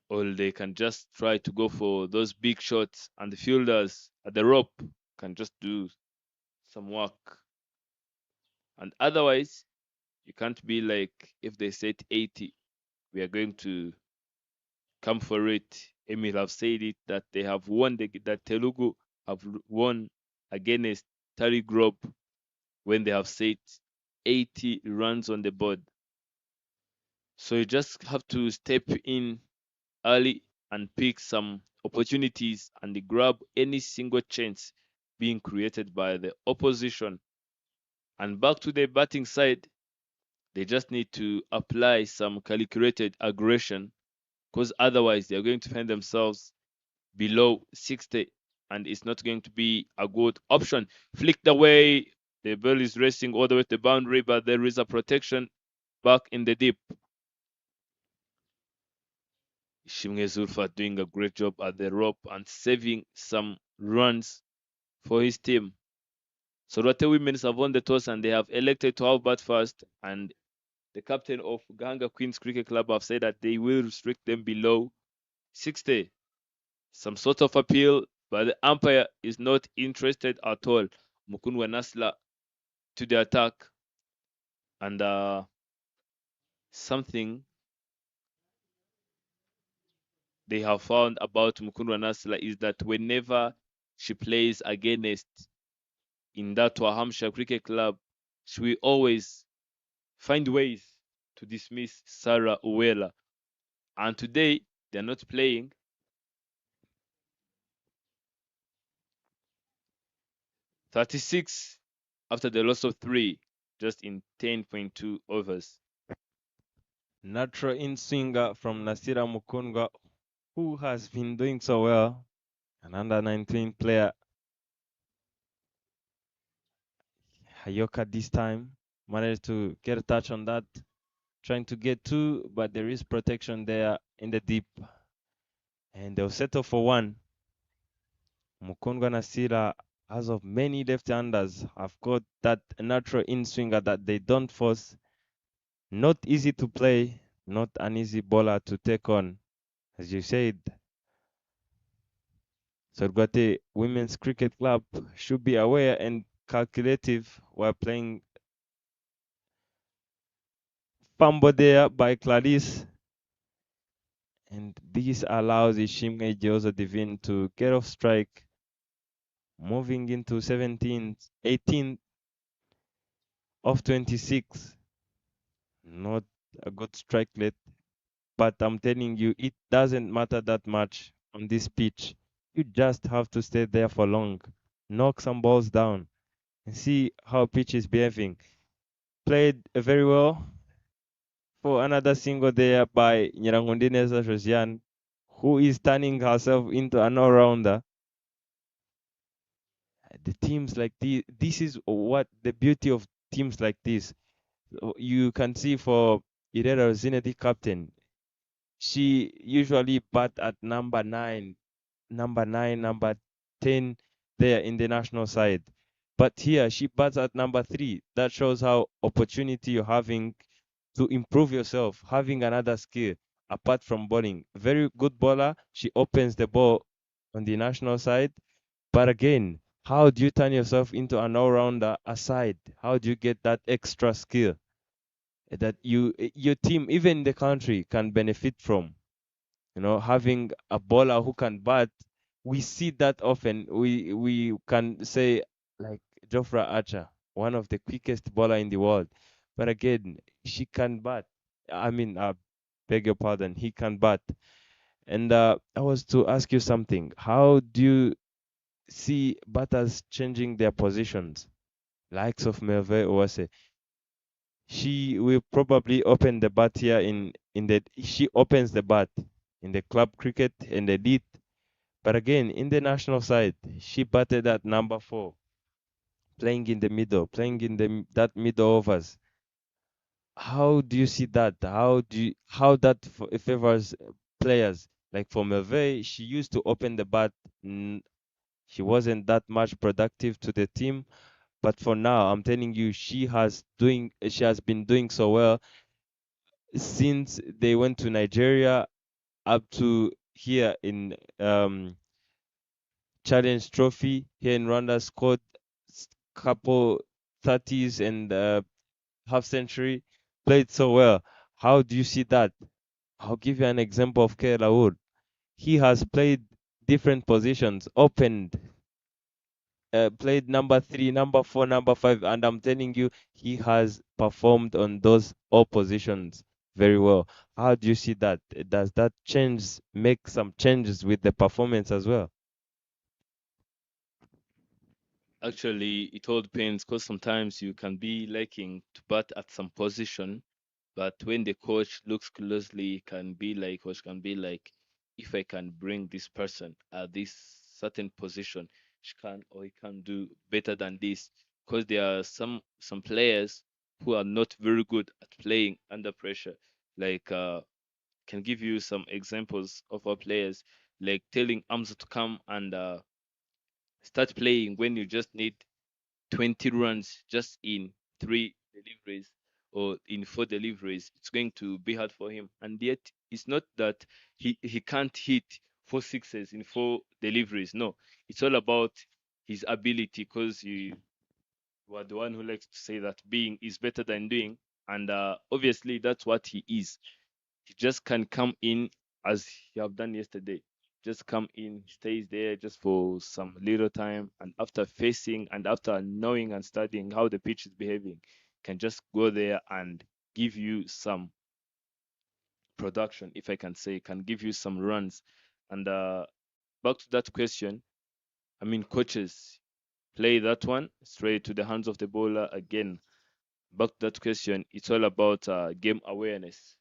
or they can just try to go for those big shots and the fielders at the rope can just do some work. And otherwise, you can't be like, if they set 80, we are going to come for it. Emil have said it that they have won, that Telugu have won against Tari Grob when they have set 80 runs on the board. So you just have to step in early and pick some opportunities and grab any single chance being created by the opposition. And back to the batting side, they just need to apply some calculated aggression, because otherwise they are going to find themselves below 60 and it's not going to be a good option. Flicked away, the ball is racing all the way to the boundary, but there is a protection back in the deep. Ishimwe Zulfa doing a great job at the rope and saving some runs for his team. So Sorwate Women have won the toss and they have elected to have bat first, and the captain of Gahanga Queens Cricket Club have said that they will restrict them below 60. Some sort of appeal, but the umpire is not interested at all. Mukunwa Nasla to the attack, and something they have found about Mukunwa Nasla is that whenever she plays against in that Hampshire Cricket Club, she will always find ways to dismiss Sarah Uwela. And today they're not playing. 36 after the loss of 3, just in 10.2 overs. Natural in-swinger from Nasira Mukungwa, who has been doing so well. An under-19 player. Hayoka this time managed to get a touch on that. Trying to get 2, but there is protection there in the deep. And they'll settle for 1. Mukungwa Nasira, as of many left-handers, have got that natural in-swinger that they don't force. Not easy to play, not an easy bowler to take on. As you said, Sorgate Women's Cricket Club should be aware and calculative while playing Fambo there by Clarice. And this allows Ishimwe Jozo Divine to get off strike, moving into 17, 18 of 26. Not a good strike rate, but I'm telling you, it doesn't matter that much on this pitch. You just have to stay there for long, knock some balls down, and see how pitch is behaving. Played very well for another single there by Nyirangundineza Josiane, who is turning herself into an all-rounder. The teams like this is what the beauty of teams like this. You can see for Irera Zinedi captain, she usually bat at number 10 there in the national side. But here she bats at number 3. That shows how opportunity you're having to improve yourself, having another skill apart from bowling. Very good bowler. She opens the ball on the national side. But again, how do you turn yourself into an all-rounder aside? How do you get that extra skill that your team, even the country, can benefit from? Having a bowler who can bat, we see that often. We can say like Jofra Archer, one of the quickest bowler in the world, but again, she can bat. I mean, beg your pardon, he can bat. And I was to ask you something. How do you see batters changing their positions? Likes of Melve Owase, she will probably open the bat here in the she opens the bat in the club cricket and the elite. But again, in the national side, she batted at number 4, playing in the middle, playing in that middle overs. How do you see that? How that favors players? Like for Merveille, she used to open the bat. She wasn't that much productive to the team, but for now, I'm telling you, she has been doing so well since they went to Nigeria up to here in Challenge Trophy here in Rwanda, scored couple 30s and half century, played so well. How do you see that? I'll give you an example of K. Laoud. He has played different positions, opened, played number 3, number 4, number 5, and I'm telling you, he has performed on those all positions very well. How do you see that? Does that make some changes with the performance as well? Actually, it all depends because sometimes you can be liking to bat at some position, but when the coach looks closely, coach can be like, if I can bring this person at this certain position, she can or he can do better than this. Because there are some players who are not very good at playing under pressure. Like can give you some examples of our players, like telling Amza to come and start playing when you just need 20 runs just in 3 deliveries or in 4 deliveries. It's going to be hard for him. And yet, it's not that he can't hit 4 sixes in 4 deliveries. No, it's all about his ability because you were the one who likes to say that being is better than doing. And obviously, that's what he is. He just can come in as he have done yesterday. Just come in, stays there just for some little time, and after facing and after knowing and studying how the pitch is behaving, can just go there and give you some production, if I can say, can give you some runs. And back to that question, I mean, coaches play that one straight to the hands of the bowler again. Back to that question, it's all about game awareness,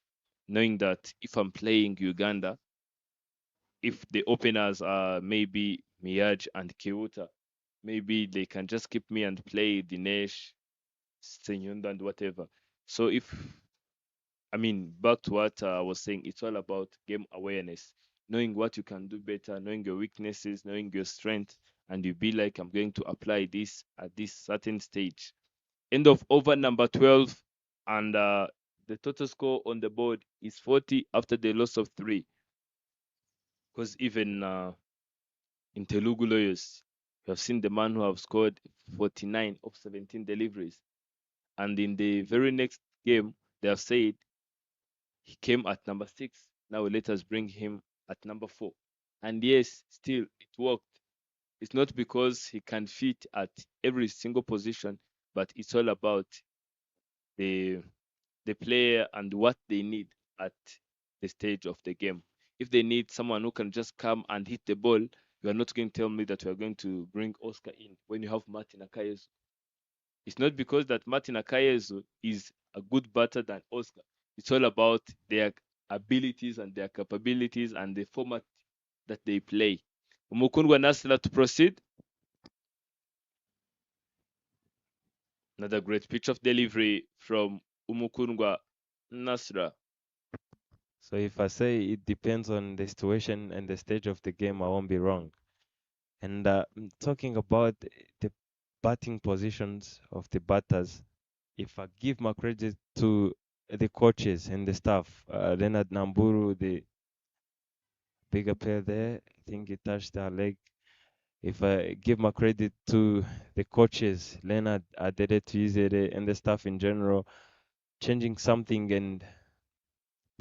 knowing that if I'm playing Uganda, if the openers are maybe Miyaj and Kiuta, maybe they can just keep me and play Dinesh, Senyunda, and whatever. So back to what I was saying, it's all about game awareness, knowing what you can do better, knowing your weaknesses, knowing your strength, and you be like, I'm going to apply this at this certain stage. End of over number 12, and the total score on the board is 40 after the loss of 3. Because even in Telugu lawyers, you have seen the man who have scored 49 of 17 deliveries. And in the very next game, they have said he came at number 6. Now let us bring him at number 4. And yes, still it worked. It's not because he can fit at every single position, but it's all about the the player and what they need at the stage of the game. If they need someone who can just come and hit the ball, you are not going to tell me that we are going to bring Oscar in when you have Martin Akayesu. It's not because that Martin Akayesu is a good batter than Oscar. It's all about their abilities and their capabilities and the format that they play. Mukundwa Nasla to proceed. Another great pitch of delivery from Umukundwa Nasra. So if I say it depends on the situation and the stage of the game, I won't be wrong. And talking about the batting positions of the batters, if I give my credit to the coaches and the staff, Leonard Namburu, the bigger player there, I think he touched our leg. If I give my credit to the coaches, Leonard Adede and the staff in general, changing something and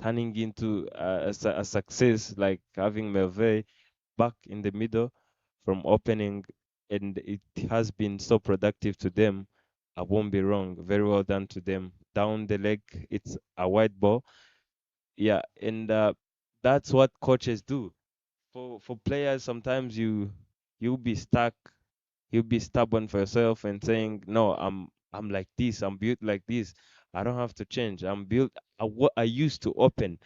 turning into a success, like having Melvey back in the middle from opening, and it has been so productive to them. I won't be wrong. Very well done to them. Down the leg, it's a wide ball. Yeah, and that's what coaches do. For players, sometimes you'll be stuck. You'll be stubborn for yourself and saying, "No, I'm like this. I'm built like this. I don't have to change. I'm built. I used to open."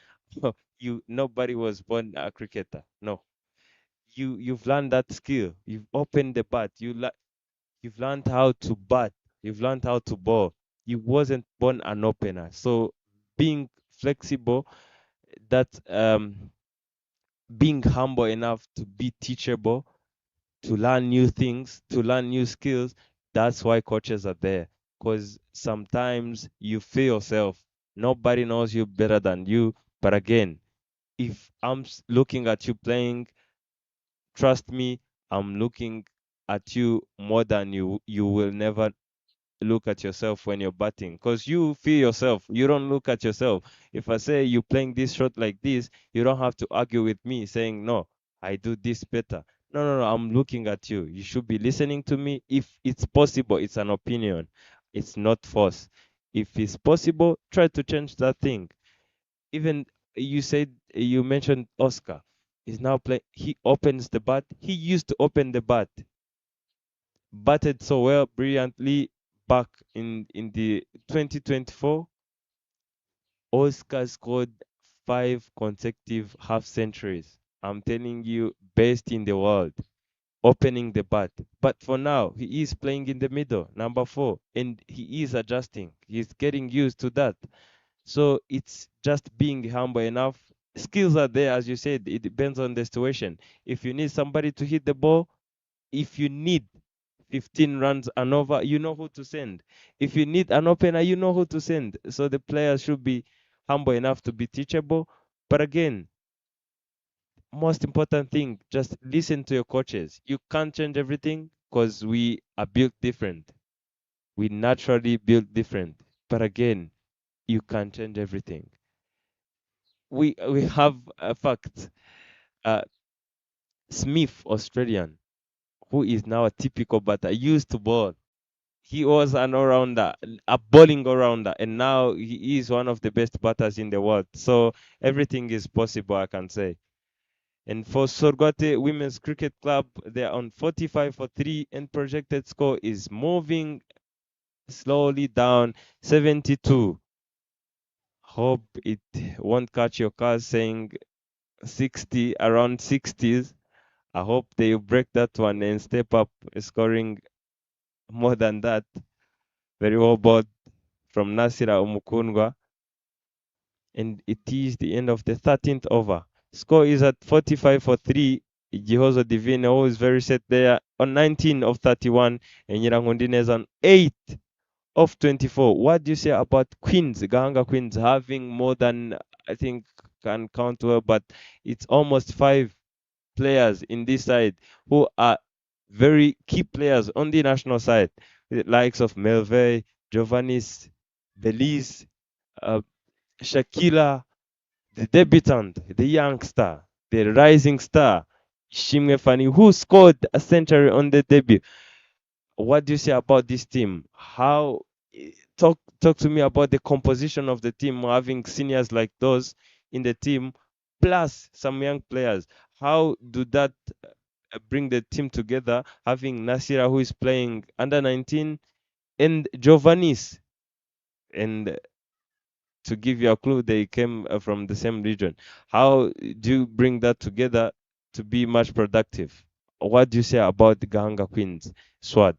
Nobody was born a cricketer. No, you've learned that skill. You've opened the bat. You've learned how to bat. You've learned how to bowl. You wasn't born an opener. So being flexible, that being humble enough to be teachable, to learn new things, to learn new skills, that's why coaches are there. Because sometimes you feel yourself. Nobody knows you better than you. But again, if I'm looking at you playing, trust me, I'm looking at you more than you will never look at yourself when you're batting, because you feel yourself. You don't look at yourself. If I say you playing this shot like this, you don't have to argue with me saying, no, I do this better. No, no, no, I'm looking at you. You should be listening to me. If it's possible, it's an opinion, it's not force. If it's possible, try to change that thing. Even you mentioned Oscar is now playing. He opens the bat. He used to open the bat, batted so well, brilliantly back in the 2024. Oscar scored 5 consecutive half centuries. I'm telling you, best in the world, opening the bat. But for now, he is playing in the middle, number 4, and he is adjusting. He's getting used to that. So it's just being humble enough. Skills are there, as you said. It depends on the situation. If you need somebody to hit the ball, if you need 15 runs and over, you know who to send. If you need an opener, you know who to send. So the players should be humble enough to be teachable. But again, most important thing, just listen to your coaches. You can't change everything because we are built different. We naturally built different. But again, you can't change everything. We have a fact. Uh, Smith, Australian, who is now a typical batter, used to bowl. He was an all-rounder, a bowling all-rounder, and now he is one of the best batters in the world. So everything is possible, I can say. And for Sorgote Women's Cricket Club, they're on 45 for 3, and projected score is moving slowly down, 72. Hope it won't catch your car saying 60, around 60s. I hope they break that one and step up, scoring more than that. Very well bowled from Nasira Umukundwa. And it is the end of the 13th over. Score is at 45 for 3. Jihozo Divino is very set there on 19 of 31. And Nyirangundine is on 8 of 24. What do you say about Queens, Gahanga Queens, having more than, I think, can count well, but it's almost 5 players in this side who are very key players on the national side, the likes of Melvey, Giovannis, Belize, uh, Shakila, the debutant, the youngster, the rising star, Shimwe Fani, who scored a century on the debut. What do you say about this team? How talk to me about the composition of the team, having seniors like those in the team, plus some young players. How do that bring the team together? Having Nasira, who is playing under 19, and Giovannis, and to give you a clue, they came from the same region. How do you bring that together to be much productive? What do you say about the Gahanga Queens, Swad?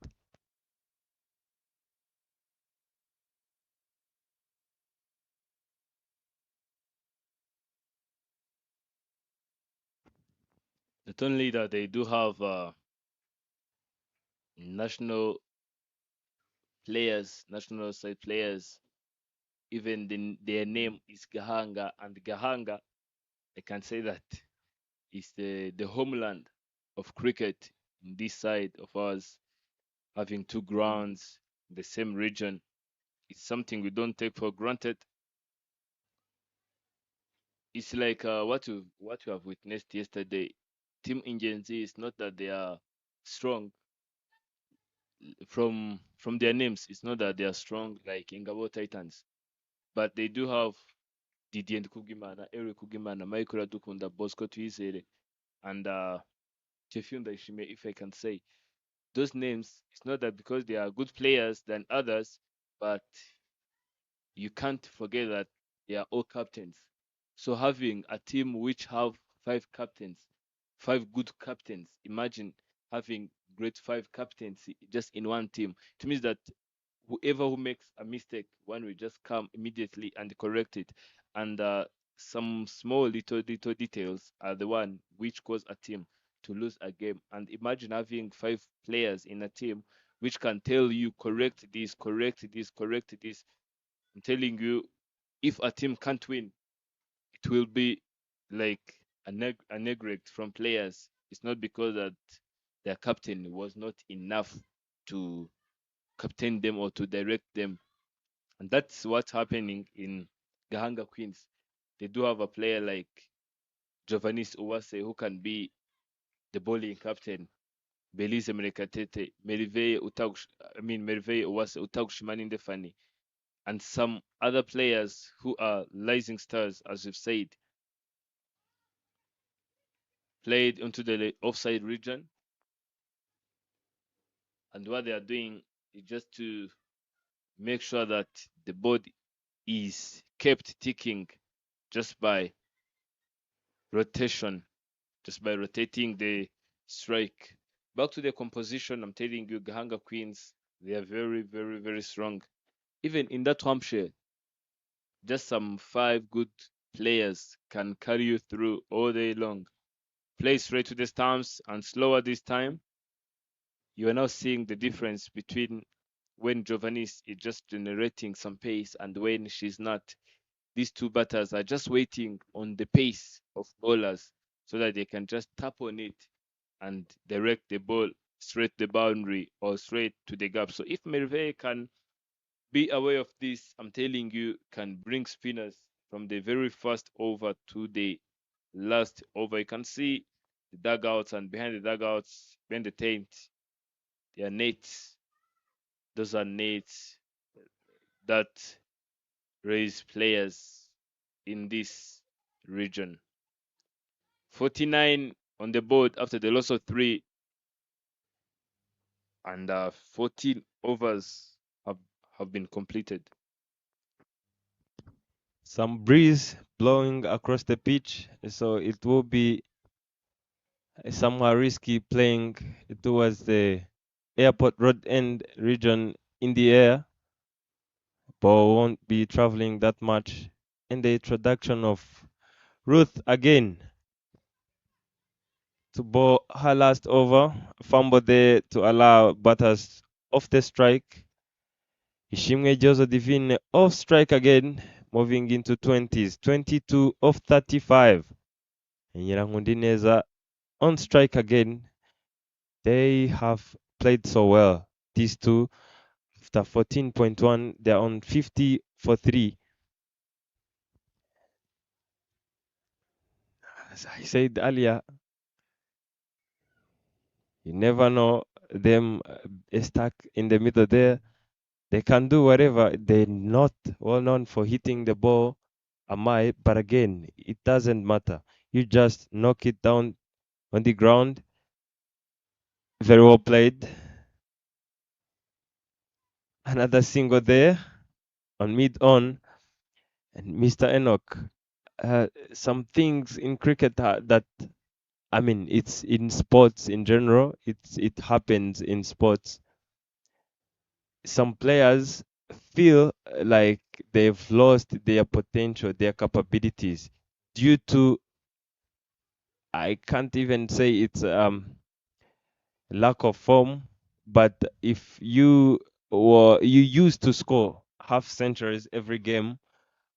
Not only that, they do have national players, national side players. Even their name is Gahanga, and Gahanga, I can say that is the homeland of cricket in this side of us, having two grounds in the same region. It's something we don't take for granted. It's like what you have witnessed yesterday. Team Ingenzi is not that they are strong from their names. It's not that they are strong like Ingabo Titans, but they do have Didier Kugimana, Eric Kugimana, Michael Adukunda, Bosco Tuizere, and Chefiunda Ishime, if I can say. Those names, it's not that because they are good players than others, but you can't forget that they are all captains. So having a team which have 5 captains, 5 good captains, imagine having great 5 captains just in one team. It means that whoever who makes a mistake, one will just come immediately and correct it. And some small little details are the one which cause a team to lose a game. And imagine having 5 players in a team which can tell you correct this, correct this, correct this. I'm telling you, if a team can't win, it will be like a neglect from players. It's not because that their captain was not enough to captain them or to direct them. And that's what's happening in Gahanga Queens. They do have a player like Giovannis Uwase who can be the bowling captain. Belize Mrekatete, Merveille Uwase Utagushimani Ndefani, and some other players who are rising stars, as you've said, played into the offside region. And what they are doing is just to make sure that the board is kept ticking just by rotation, just by rotating the strike. Back to the composition, I'm telling you, Gahanga Queens, they are very, very, very strong. Even in that Hampshire, just some 5 good players can carry you through all day long. Play straight to the stumps and slower this time. You are now seeing the difference between when Giovannis is just generating some pace and when she's not. These two batters are just waiting on the pace of bowlers so that they can just tap on it and direct the ball straight the boundary or straight to the gap. So if Merveille can be aware of this, I'm telling you, can bring spinners from the very first over to the last over. You can see the dugouts, and behind the dugouts, behind the tent, there are nets. Those are nets that raise players in this region. 49 on the board after the loss of 3, and 14 overs have, have been completed. Some breeze blowing across the pitch, so it will be somewhat risky playing towards the airport road end region in the air, but won't be traveling that much. In the introduction of Ruth again to bowl her last over, fumble there to allow batters off the strike. Ishimwe Josephine off strike again, moving into 20s. 22 of 35. And Nyirankundineza on strike again. They have played so well. These two, after 14.1, they're on 50 for 3. As I said earlier, you never know them stuck in the middle there. They can do whatever. They're not well known for hitting the ball a mile, but again, it doesn't matter. You just knock it down on the ground. Very well played. Another single there on mid on, and Mr. Enoch. Some things in cricket that I mean, it's in sports in general. It happens in sports. Some players feel like they've lost their potential, their capabilities due to, I can't even say it's lack of form, but if you used to score half centuries every game,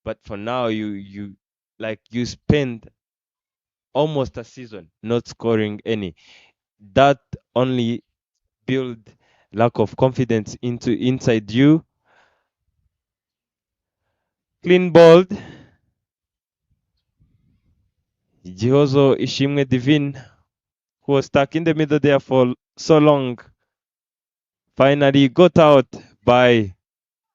but for now you spend almost a season not scoring any. That only build lack of confidence into inside you. Clean balled. Jihozo Ishimwe Divine, who was stuck in the middle there for so long, finally got out by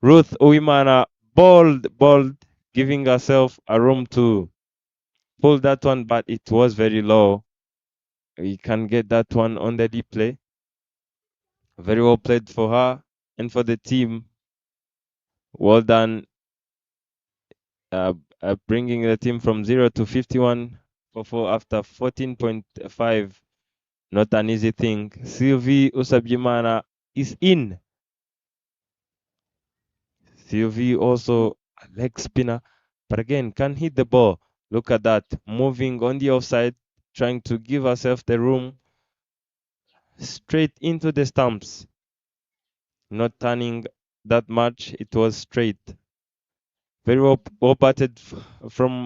Ruth Uwimana. Balled, giving herself a room to pull that one, but it was very low. You can get that one on the replay. Very well played for her and for the team. Well done, bringing the team from 0 to 51 for 4 after 14.5. Not an easy thing. Sylvie Usabjimana is in. Sylvie also a leg spinner, but again can hit the ball. Look at that, moving on the offside, trying to give herself the room straight into the stumps. Not turning that much, it was straight. Very well batted from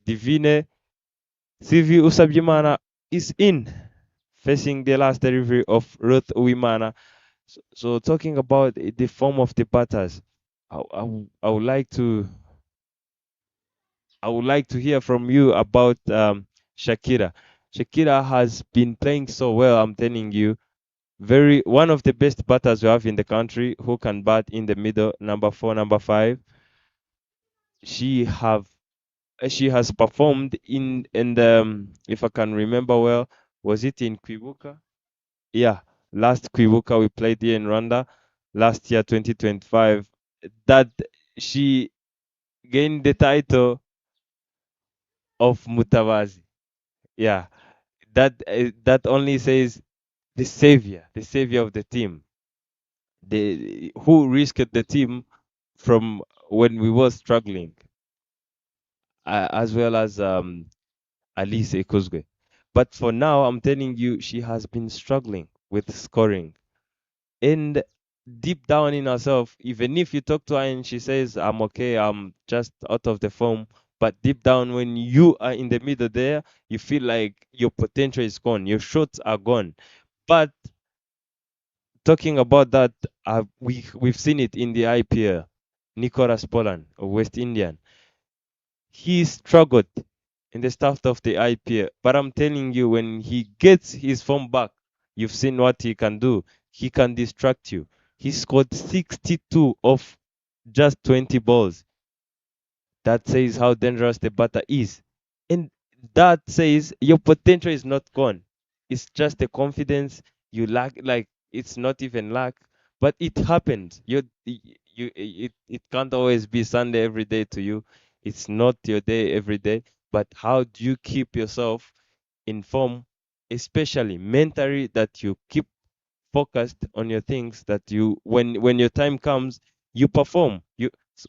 Divine. Sylvie Usabjimana is in, facing the last delivery of Ruth Uwimana. So talking about the form of the batters, I would like to hear from you about Shakira. Shakira has been playing so well. I'm telling you, very one of the best batters we have in the country who can bat in the middle, number 4, number 5. She has performed in the if I can remember well, was it in Kwibuka? Yeah, last Kwibuka we played here in Rwanda last year, 2025. That she gained the title of Mutawazi. Yeah, that only says the savior of the team, the who risked the team from when we were struggling, as well as Alice Ekozwe. But for now, I'm telling you, she has been struggling with scoring. And deep down in herself, even if you talk to her and she says, I'm okay, I'm just out of the form, but deep down, when you are in the middle there, you feel like your potential is gone, your shots are gone. But talking about that, we've seen it in the IPL. Nicholas Polan of West Indian, he struggled in the start of the IPL, but I'm telling you, when he gets his form back, you've seen what he can do. He can distract you. He scored 62 of just 20 balls. That says how dangerous the batter is. And that says your potential is not gone. It's just the confidence you lack. Like, it's not even lack, but it happens. It can't always be Sunday every day to you. It's not your day every day. But how do you keep yourself in form, especially mentally, that you keep focused on your things, that you when your time comes, you perform.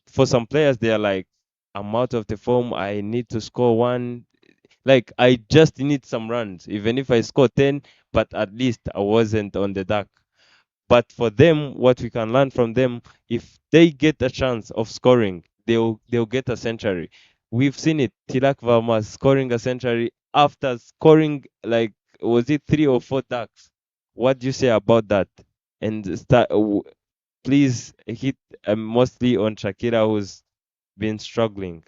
For some players, they are like, I'm out of the form, I need to score one, like I just need some runs, even if I score 10, but at least I wasn't on the dark. But for them, what we can learn from them, if they get a chance of scoring, they'll get a century. We've seen it. Tilak Varma scoring a century after scoring, like, was it 3 or 4 ducks? What do you say about that? And please hit mostly on Shakira, who's been struggling.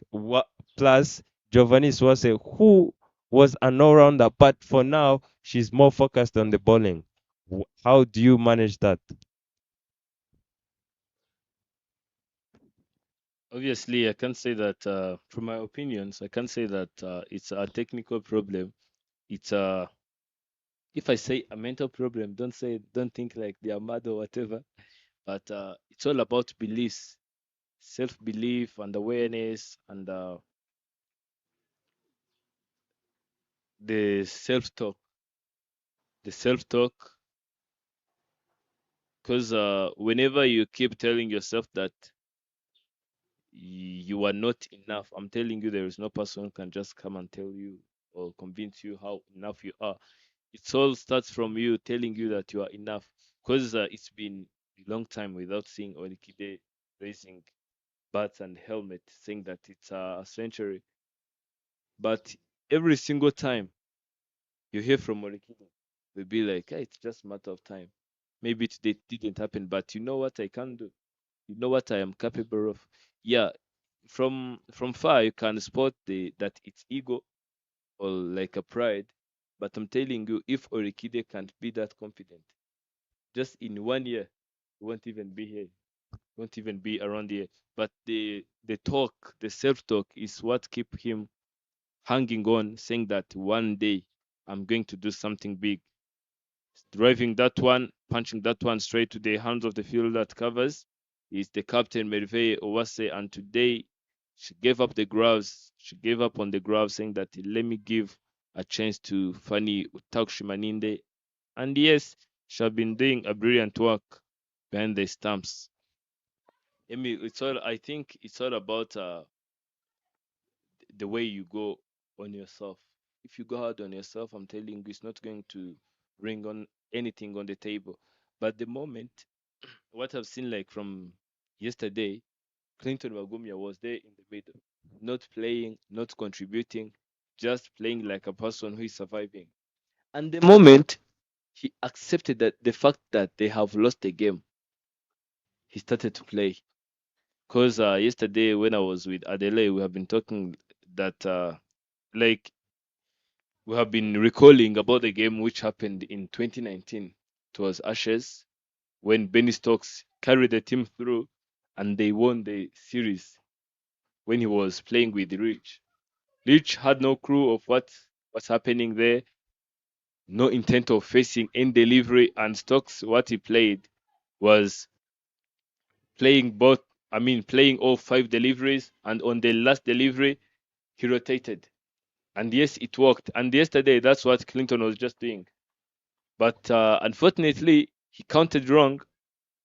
Plus Giovanni Swase, who was an all-rounder, but for now she's more focused on the bowling. How do you manage that? Obviously, I can't say that. From my opinions, I can't say that it's a technical problem. It's a if I say a mental problem, don't think like they are mad or whatever. But it's all about beliefs, self-belief, and awareness, and the self-talk. The self-talk, because whenever you keep telling yourself that you are not enough, I'm telling you, there is no person who can just come and tell you or convince you how enough you are. It all starts from you telling you that you are enough. Because it's been a long time without seeing Olikide raising bats and helmet, saying that it's a century. But every single time you hear from Olikide, we'll be like, hey, it's just a matter of time. Maybe today it didn't happen, but you know what I can do. You know what I am capable of. Yeah, from far you can spot the that it's ego or like a pride. But I'm telling you, if Orikide can't be that confident, just in 1 year, he won't even be here, won't even be around here. But the talk, the self-talk is what keep him hanging on, saying that one day I'm going to do something big. Driving that one, punching that one straight to the hands of the field that covers is the captain Merveille Owase, and today she gave up the gloves. She gave up on the gloves, saying that let me give a chance to Fanny Utakshimaninde. And yes, she has been doing a brilliant work behind the stumps. I mean, I think it's all about the way you go on yourself. If you go hard on yourself, I'm telling you, it's not going to bring on anything on the table. But the moment, what I've seen like from yesterday, Clinton Wagumia was there in the middle, not playing, not contributing, just playing like a person who is surviving. And the moment he accepted that the fact that they have lost the game, he started to play. Because yesterday when I was with Adelaide, we have been talking that like we have been recalling about the game which happened in 2019. It was Ashes when Benny Stokes carried the team through and they won the series when he was playing with Rich. Rich had no clue of what's happening there, no intent of facing any delivery, and Stokes what he played was playing both playing all 5 deliveries, and on the last delivery he rotated. And yes, it worked. And yesterday that's what Clinton was just doing. But unfortunately, he counted wrong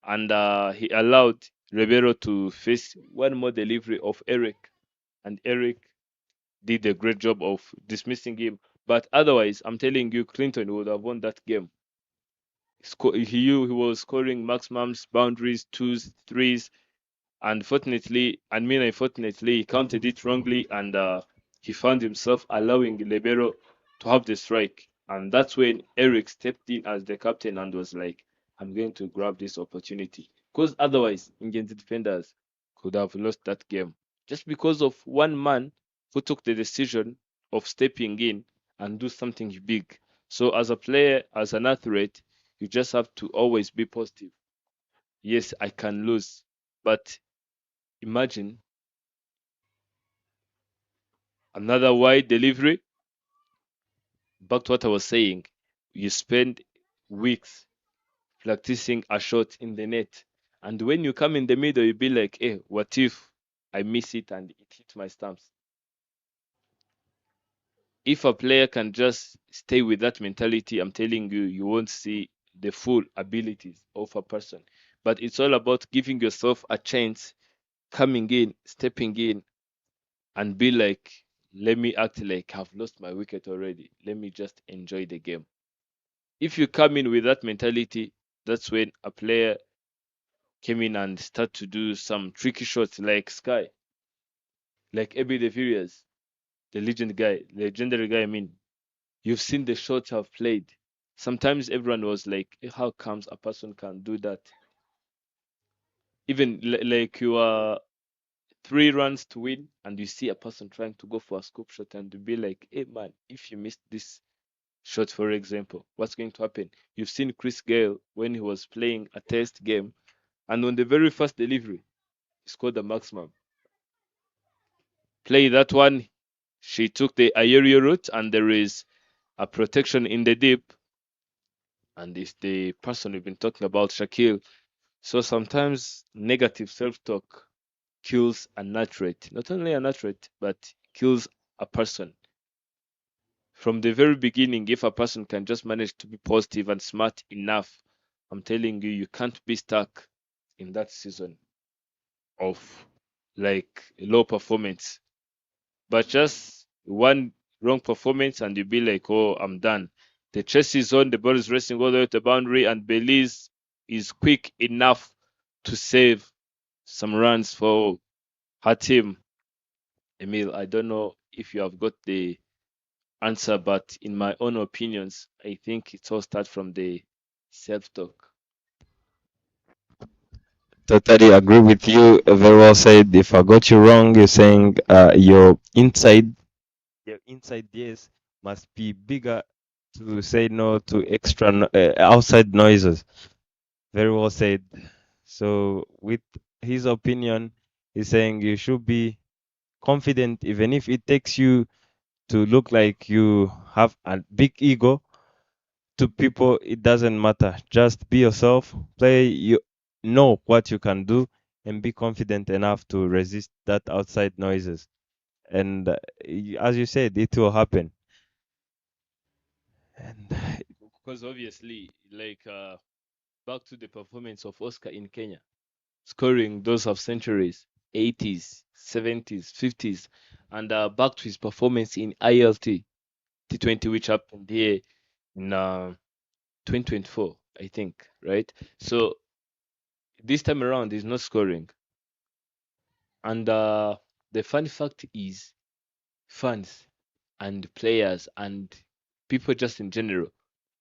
and he allowed Ribeiro to face one more delivery of Eric. And Eric did a great job of dismissing him. But otherwise, I'm telling you, Clinton would have won that game. He was scoring maximums, boundaries, twos, threes. Unfortunately, he counted it wrongly and he found himself allowing Libero to have the strike. And that's when Eric stepped in as the captain and was like, I'm going to grab this opportunity. Because otherwise, Indian defenders could have lost that game. Just because of one man who took the decision of stepping in and do something big. So as a player, as an athlete, you just have to always be positive. Yes, I can lose, but imagine another wide delivery. Back to what I was saying. You spend weeks practicing a shot in the net. And when you come in the middle, you be like, hey, what if I miss it and it hits my stumps? If a player can just stay with that mentality, I'm telling you, you won't see the full abilities of a person. But it's all about giving yourself a chance, coming in, stepping in, and be like, let me act like I've lost my wicket already. Let me just enjoy the game. If you come in with that mentality, that's when a player came in and started to do some tricky shots like Sky, like Ebi the Furious, the legendary guy. I mean, you've seen the shots I've played. Sometimes everyone was like, how comes a person can do that? Even like you are 3 runs to win and you see a person trying to go for a scoop shot and to be like, hey man, if you missed this shot, for example, what's going to happen? You've seen Chris Gale when he was playing a test game and on the very first delivery, he scored the maximum. Play that one, she took the aerial route and there is a protection in the deep. And it's the person we've been talking about, Shaquille. So sometimes negative self talk kills a nut rate. Not only a nut rate, but kills a person. From the very beginning, if a person can just manage to be positive and smart enough, I'm telling you, you can't be stuck in that season of like low performance. But just one wrong performance and you be like, oh, I'm done. The chase is on, the ball is racing all the way to the boundary, and Belize is quick enough to save some runs for her team. Emil, I don't know if you have got the answer, but in my own opinions, I think it all starts from the self-talk. Totally agree with you. Very well said. If I got you wrong, you're saying your inside yes must be bigger to say no to extra outside noises. Very well said. So with his opinion, he's saying you should be confident even if it takes you to look like you have a big ego. To people, it doesn't matter. Just be yourself, play, you know what you can do, and be confident enough to resist that outside noises. And as you said, it will happen. And Because obviously, like back to the performance of Oscar in Kenya, scoring those of centuries, 80s, 70s, 50s, and back to his performance in ILT T20, which happened here in 2024, I think, right? So this time around, he's not scoring. And the funny fact is, fans and players and people just in general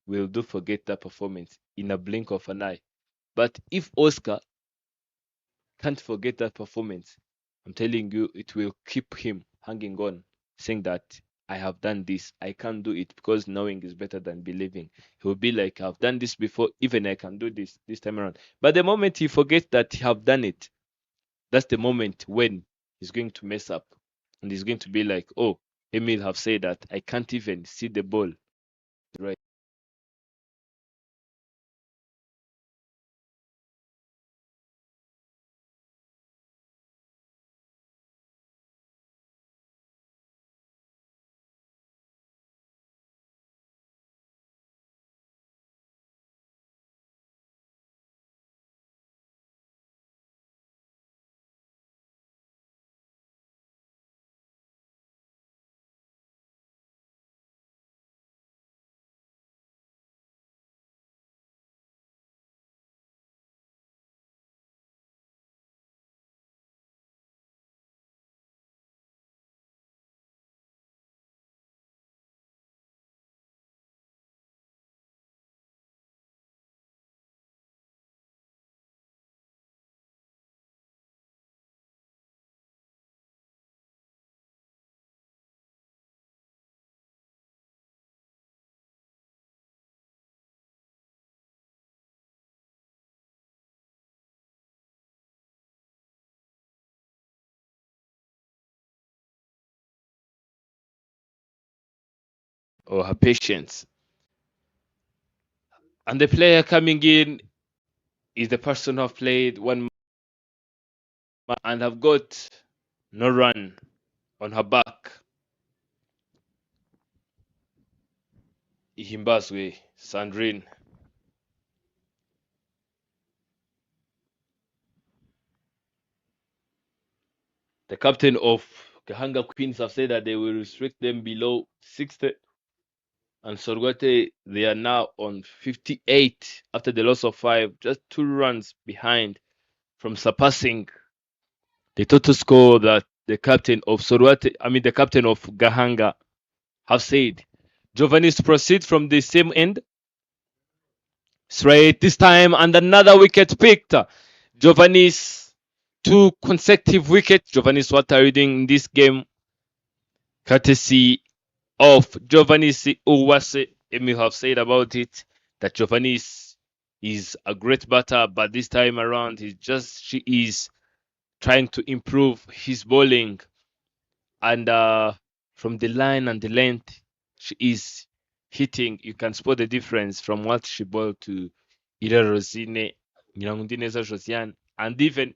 will do forget that performance in a blink of an eye. But if Oscar can't forget that performance, I'm telling you, it will keep him hanging on, saying that I have done this. I can't do it because knowing is better than believing. He will be like, I've done this before, even I can do this time around. But the moment he forgets that he have done it, that's the moment when he's going to mess up. And he's going to be like, oh, Emil have said that I can't even see the ball. Right. Or her patience. And the player coming in is the person who have played one and have got no run on her back. Ihimbazwe, Sandrine. The captain of Gahanga Queens have said that they will restrict them below 60. And Sorwate, they are now on 58 after the loss of 5, just 2 runs behind from surpassing the total score that the captain of the captain of Gahanga have said. Giovanni to proceed from the same end. Straight this time, and another wicket picked. Giovanni's 2 consecutive wickets. Giovanni's what are reading in this game, courtesy of Giovanni Uwase. Emi have said about it that Giovanni is a great batter, but this time around she is trying to improve his bowling, and from the line and the length she is hitting, you can spot the difference from what she bowled to Ira Rosine, Nyangundineza Josiane, and even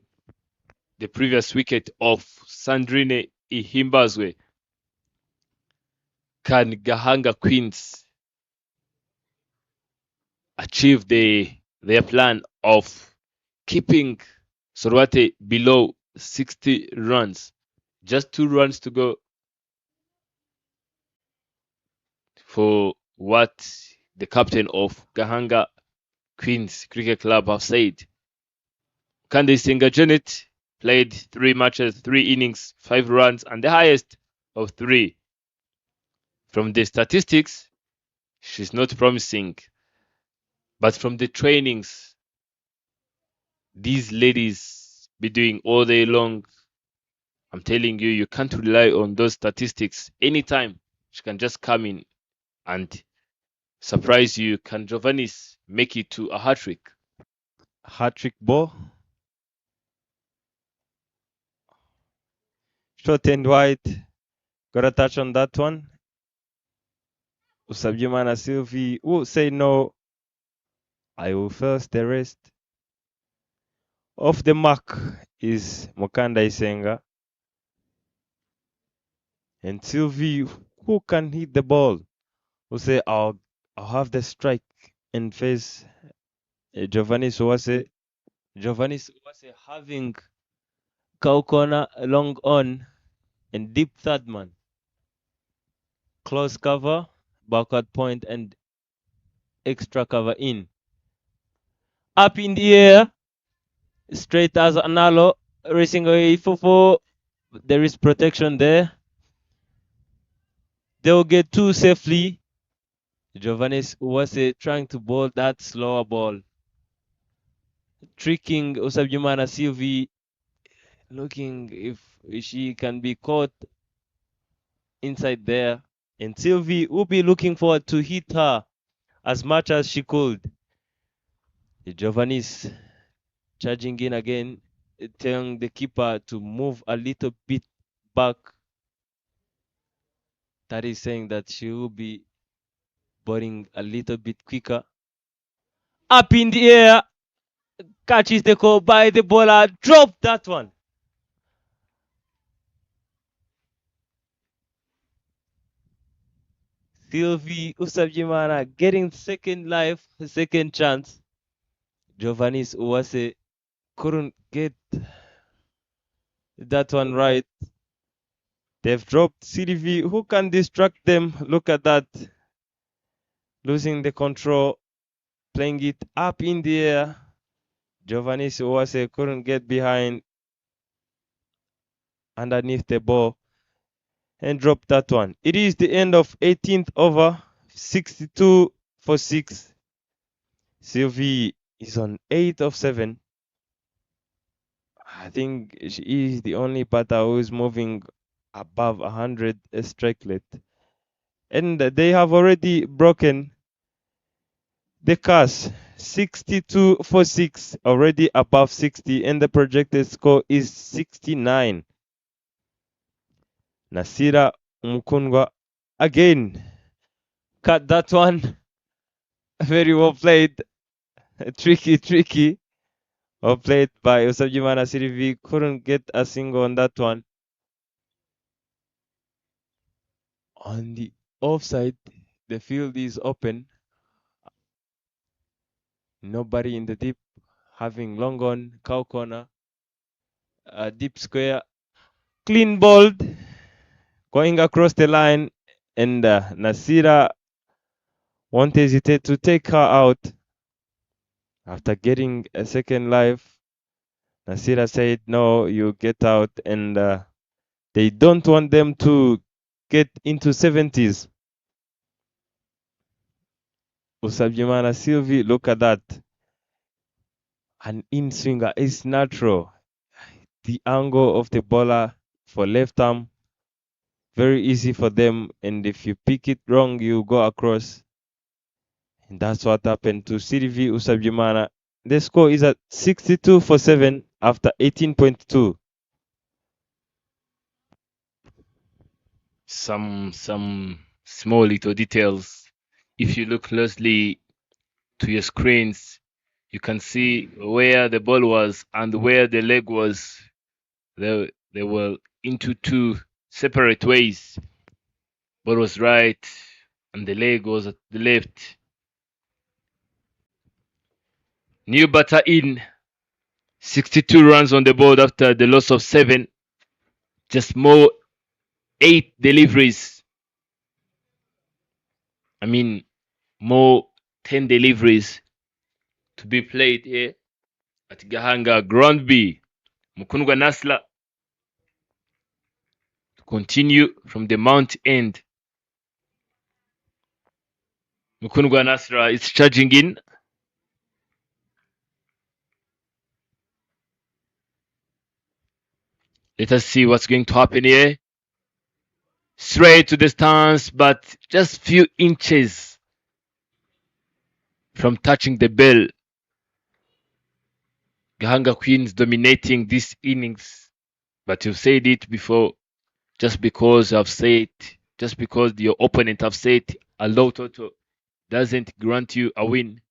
the previous wicket of Sandrine Ihimbazwe. Can Gahanga Queens achieve their plan of keeping Sorwate below 60 runs? Just 2 runs to go for what the captain of Gahanga Queens Cricket Club have said. Candy Singer Janet played 3 matches, 3 innings, 5 runs, and the highest of 3. From the statistics, she's not promising. But from the trainings, these ladies be doing all day long. I'm telling you, you can't rely on those statistics. Anytime she can just come in and surprise you. Can Giovannis make it to a hat-trick? Hat-trick ball. Short and wide. Got a touch on that one. Usabyimana Sylvie will say no. I will first the rest. Off the mark is Mokanda Isenga. And Sylvie, who can hit the ball, will say, I'll have the strike and face Giovanni Suwase. Giovanni Suwase having cow corner long on and deep third man. Close cover, backward point, and extra cover in. Up in the air, straight as Analo, racing away Fofo. There is protection there. They'll get 2 safely. Giovanni was trying to bowl that slower ball, tricking Usabyimana Sylvie, looking if she can be caught inside there. And Sylvie will be looking forward to hit her as much as she could. Giovanni's charging in again, telling the keeper to move a little bit back. That is saying that she will be bowling a little bit quicker. Up in the air, catches the call by the bowler, drop that one. Sylvie Usabyimana getting second life, second chance. Giovannis Uwase couldn't get that one right. They've dropped CDV. Who can distract them? Look at that. Losing the control, playing it up in the air. Giovannis Uwase couldn't get behind underneath the ball and dropped that one. It is the end of 18th over, 62 for 6. Sylvie is on 8 of 7. I think she is the only batter who is moving above 100 strikelet. And they have already broken the curse. 62 for 6, already above 60, and the projected score is 69. Nasira Mukungwa again cut that one. Very well played. Tricky. Well played by Usabyimana Sylvie. Couldn't get a single on that one. On the offside, the field is open. Nobody in the deep, having long on, cow corner, deep square, clean bowled, going across the line, and Nasira won't hesitate to take her out after getting a second life. Nasira said, no, you get out, and they don't want them to get into 70s. Usabyimana Sylvie, look at that. An in-swinger is natural. The angle of the bowler for left arm, very easy for them, and if you pick it wrong, you go across. And that's what happened to Sylvie Usabyimana. The score is at 62 for 7 after 18.2. Some small little details. If you look closely to your screens, you can see where the ball was and where the leg was. They were into two separate ways. Ball was right and the leg was at the left. New batter in. 62 runs on the board after the loss of 7. Just more 8 deliveries. I mean, more 10 deliveries to be played here at Gahanga Ground B. Mukundwa Nasla to continue from the mount end. Mukundwa Nasra is charging in. Let us see what's going to happen here. Straight to the stance, but just few inches from touching the bell. Gahanga Queens dominating this innings. But you've said it before. Just because your opponent have said a low total doesn't grant you a win.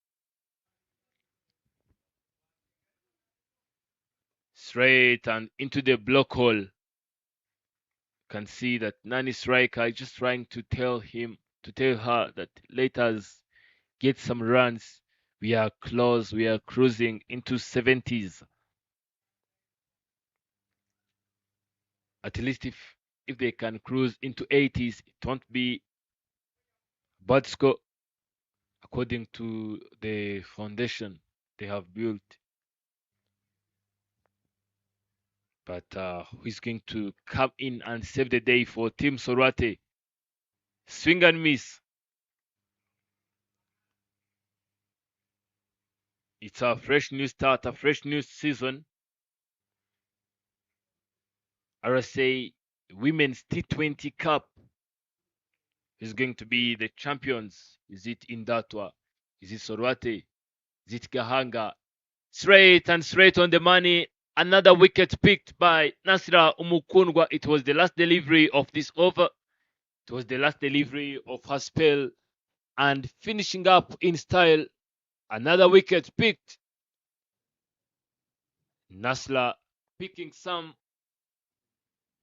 Straight and into the block hole. You can see that Nani striker is just trying to tell her that let us get some runs. We are close, we are cruising into 70s. At least if they can cruise into 80s, it won't be bad score according to the foundation they have built. But who's going to come in and save the day for Team Sorate? Swing and miss. It's a fresh new start, a fresh new season. RCA Women's T20 Cup is going to be the champions. Is it Indatwa? Is it Sorate? Is it Gahanga? Straight on the money. Another wicket picked by Nasira Umukungwa. It was the last delivery of this over. It was the last delivery of her spell. And finishing up in style, another wicket picked. Nasla picking some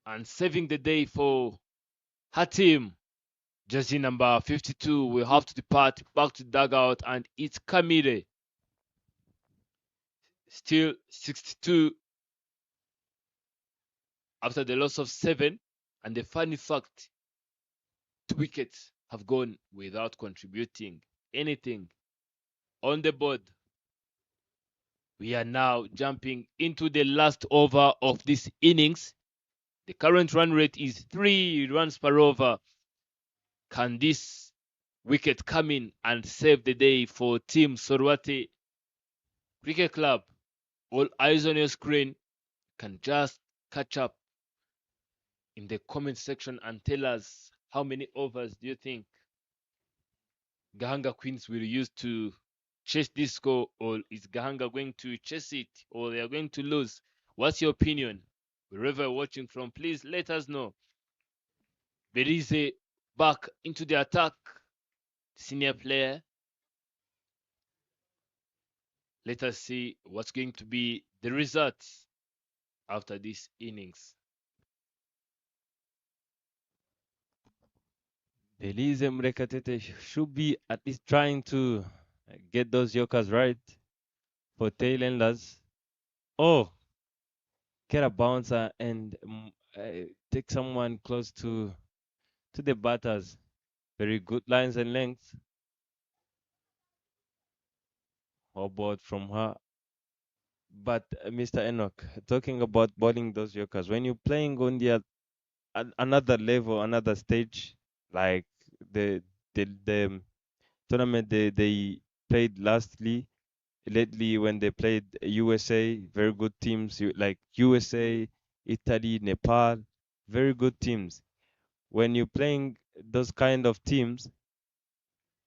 and saving the day for her team. Jersey number 52 will have to depart back to dugout, and it's Kamire. Still 62 after the loss of 7. And the funny fact, 2 wickets have gone without contributing anything on the board. We are now jumping into the last over of this innings. The current run rate is 3 runs per over. Can this wicket come in and save the day for Team Sorwate Cricket Club? All eyes on your screen. Can just catch up in the comment section and tell us how many overs do you think Gahanga Queens will use to chase this score, or is Gahanga going to chase it, or they are going to lose? What's your opinion? Wherever you're watching from, please let us know. Berize back into the attack. Senior player. Let us see what's going to be the results after this innings. Belize Mrekatete should be at least trying to get those yokers right for tailenders. Oh, get a bouncer and take someone close to the batters. Very good lines and lengths. or bowled from her. But Mr. Enoch, talking about bowling those Yorkers, when you're playing on another level, another stage, like the tournament they played lately when they played USA, very good teams like USA, Italy, Nepal, very good teams. When you're playing those kind of teams,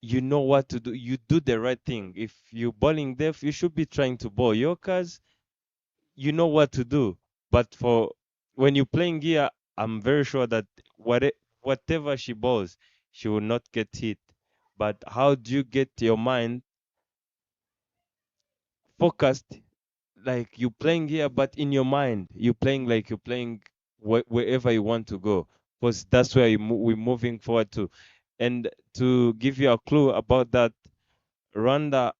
you know what to do. You do the right thing. If you're bowling deaf, you should be trying to bowl Yorkers. You know what to do. But for when you're playing here, I'm very sure that whatever she bowls, she will not get hit. But how do you get your mind focused, like you playing here, but in your mind you're playing like you're playing wherever you want to go, because that's where we're moving forward to. And to give you a clue about that, Rwanda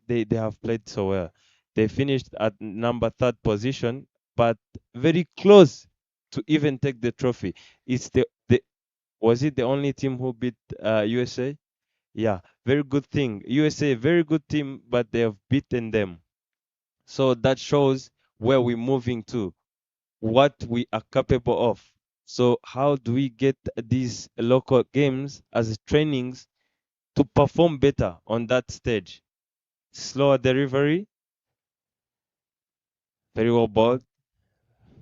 they have played so well. They finished at number third position, but very close to even take the trophy. It's the Was it the only team who beat USA? Yeah, very good thing. USA, very good team, but they have beaten them. So that shows where we're moving to, what we are capable of. So how do we get these local games as trainings to perform better on that stage? Slower delivery, very well bowled.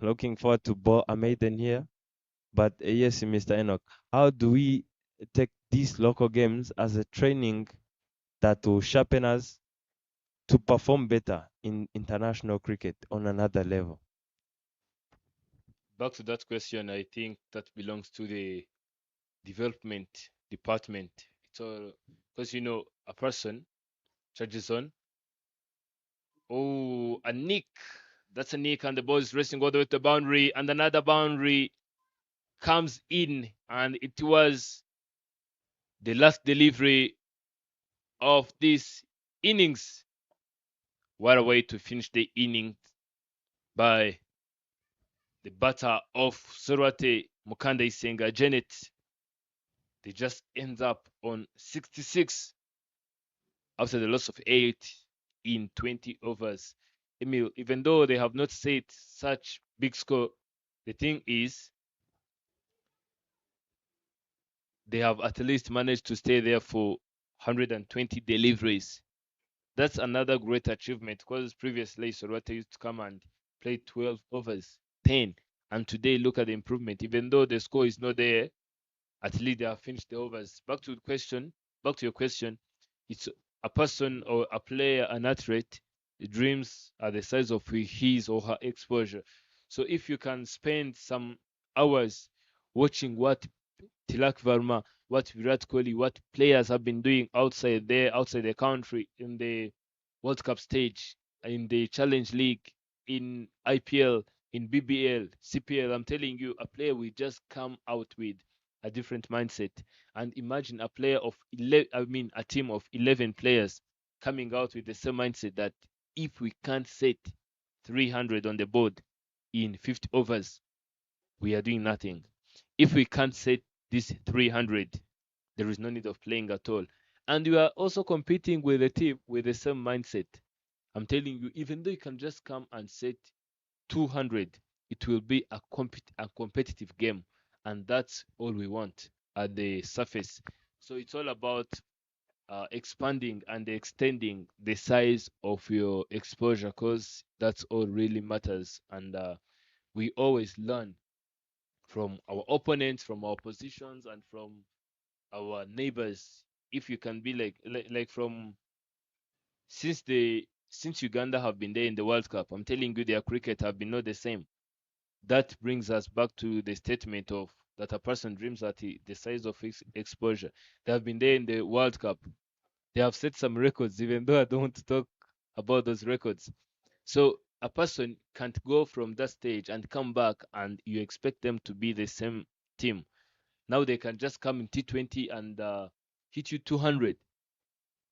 Looking forward to ball a maiden here. But yes, Mr. Enoch, how do we take these local games as a training that will sharpen us to perform better in international cricket on another level? Back to that question, I think that belongs to the development department. It's all because a person charges on. Oh, a nick. That's a nick, and the ball is racing all the way to the boundary, and another boundary comes in, and it was the last delivery of this innings. What a way to finish the inning by the batter of Sorwate Mukanda Isenga Janet. They just end up on 66 after the loss of 8 in 20 overs. Emil, even though they have not set such big score, the thing is they have at least managed to stay there for 120 deliveries. That's another great achievement because previously Sorwate used to come and play 12 overs, 10. And today, look at the improvement. Even though the score is not there, at least they have finished the overs. Back to your question, it's a person or a player, an athlete, the dreams are the size of his or her exposure. So if you can spend some hours watching what Tilak Verma, what Virat Kohli, what players have been doing outside the country, in the World Cup stage, in the Challenge League, in IPL, in BBL, CPL. I'm telling you, a player will just come out with a different mindset. And imagine a player of 11, a team of 11 players coming out with the same mindset that if we can't set 300 on the board in 50 overs, we are doing nothing. If we can't set this 300, there is no need of playing at all. And you are also competing with a team with the same mindset. I'm telling you, even though you can just come and set 200, it will be a competitive game. And that's all we want at the surface. So it's all about expanding and extending the size of your exposure because that's all really matters. And we always learn from our opponents, from our positions, and from our neighbors. If you can be like from since Uganda have been there in the World Cup, I'm telling you, their cricket have been not the same. That brings us back to the statement of that a person dreams at the size of exposure. They have been there in the World Cup. They have set some records, even though I don't want to talk about those records. So a person can't go from that stage and come back, and you expect them to be the same team. Now they can just come in T20 and hit you 200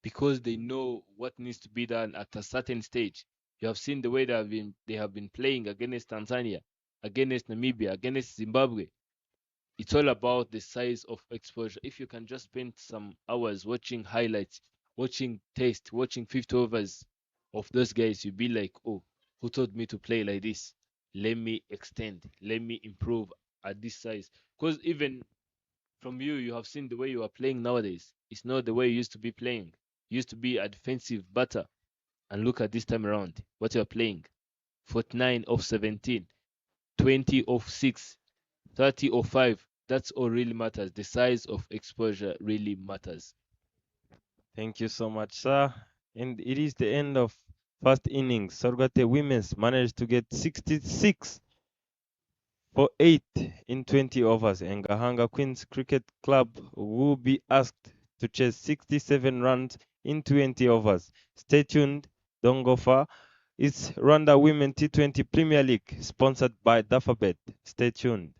because they know what needs to be done at a certain stage. You have seen the way they have been playing against Tanzania, against Namibia, against Zimbabwe. It's all about the size of exposure. If you can just spend some hours watching highlights watching 50 overs of those guys, you'll be like, oh, who told me to play like this? Let me extend, let me improve at this size. Because even from you, you have seen the way you are playing nowadays. It's not the way you used to be playing. You used to be a defensive batter. And look at this time around, what you're playing. 49 of 17, 20 of 6, 30 of 5. That's all really matters. The size of exposure really matters. Thank you so much, sir. And it is the end of first innings. Sorgate Women's managed to get 66 for 8 in 20 overs, and Gahanga Queens Cricket Club will be asked to chase 67 runs in 20 overs. Stay tuned, don't go far. It's Rwanda Women T20 Premier League, sponsored by Dafabet. Stay tuned.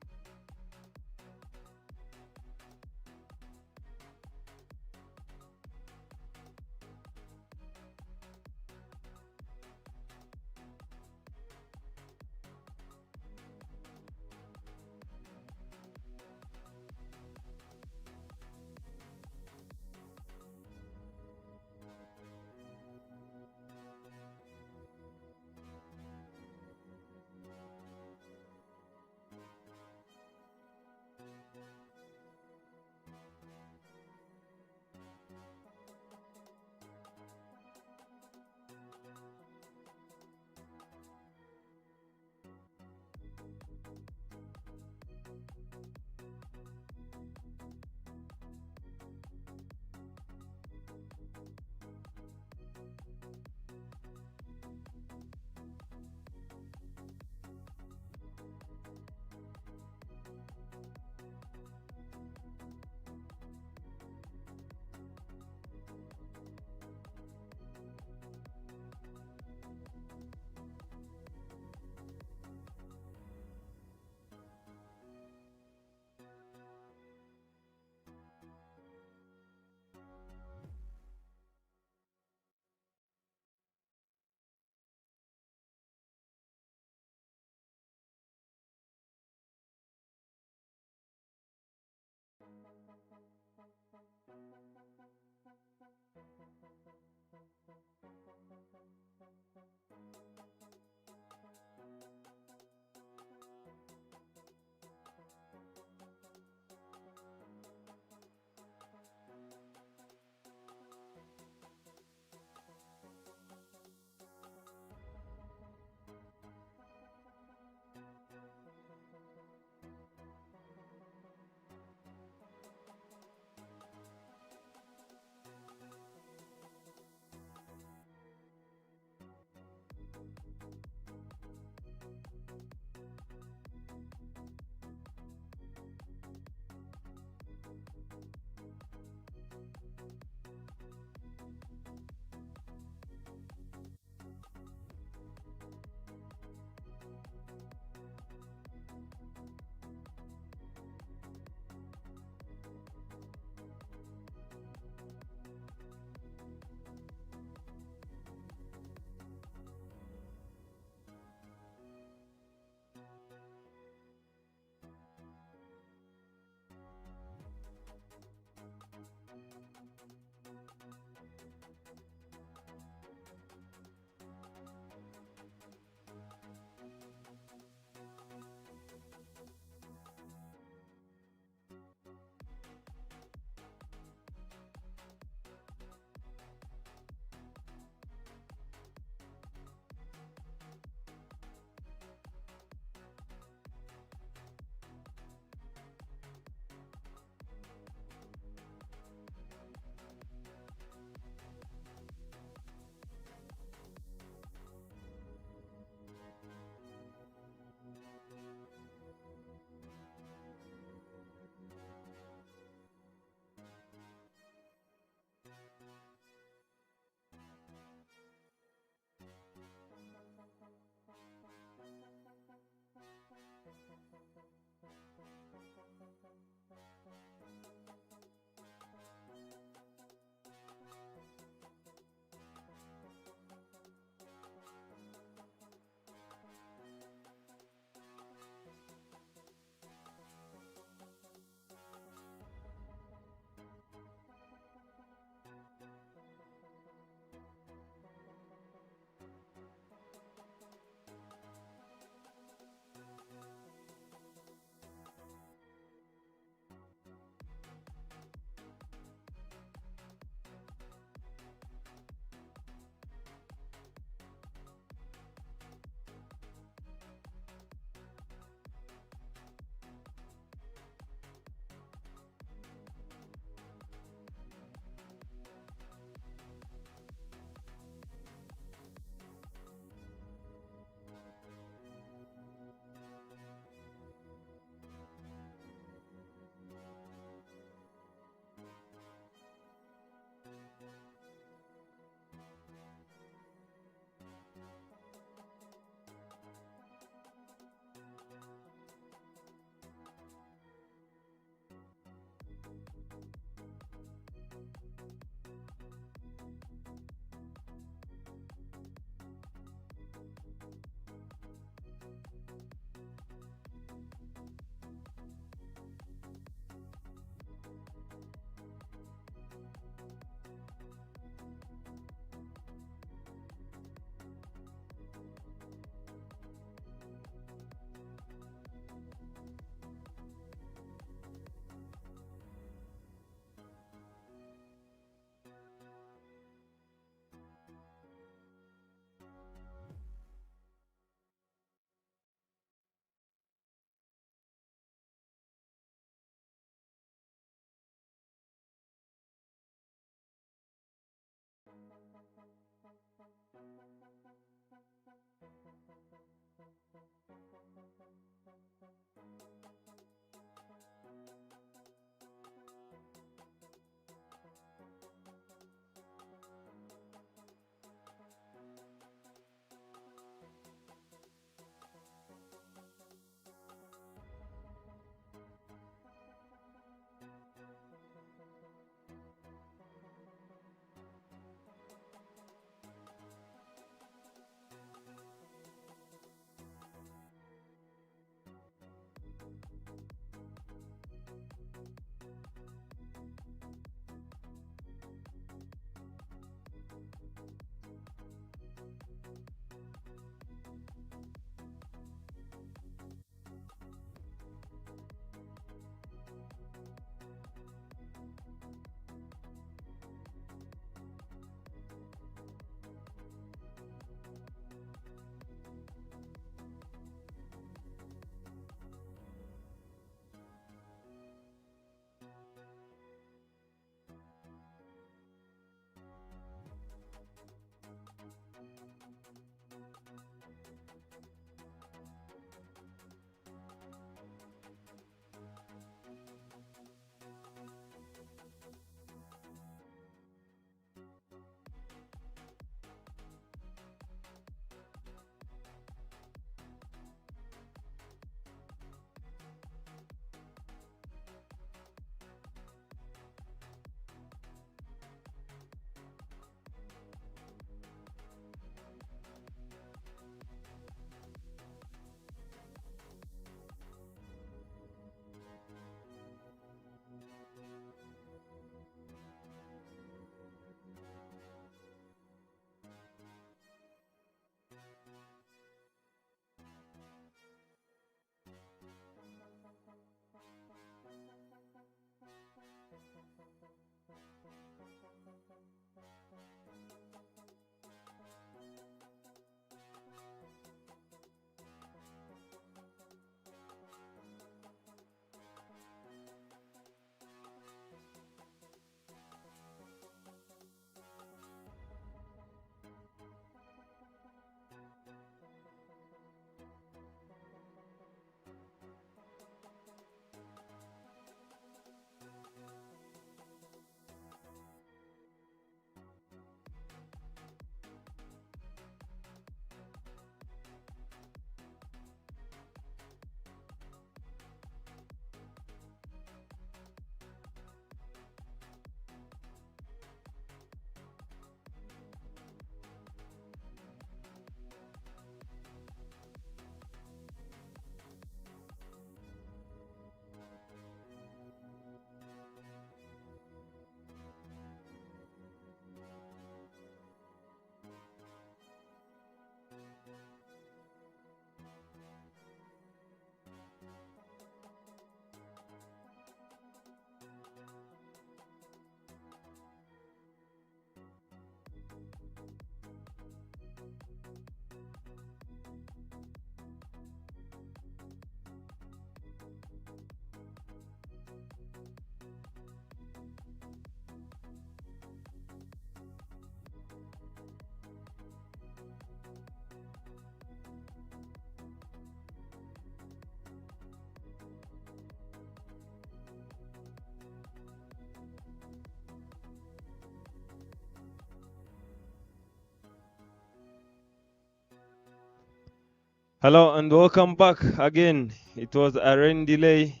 Hello and welcome back again. It was a rain delay.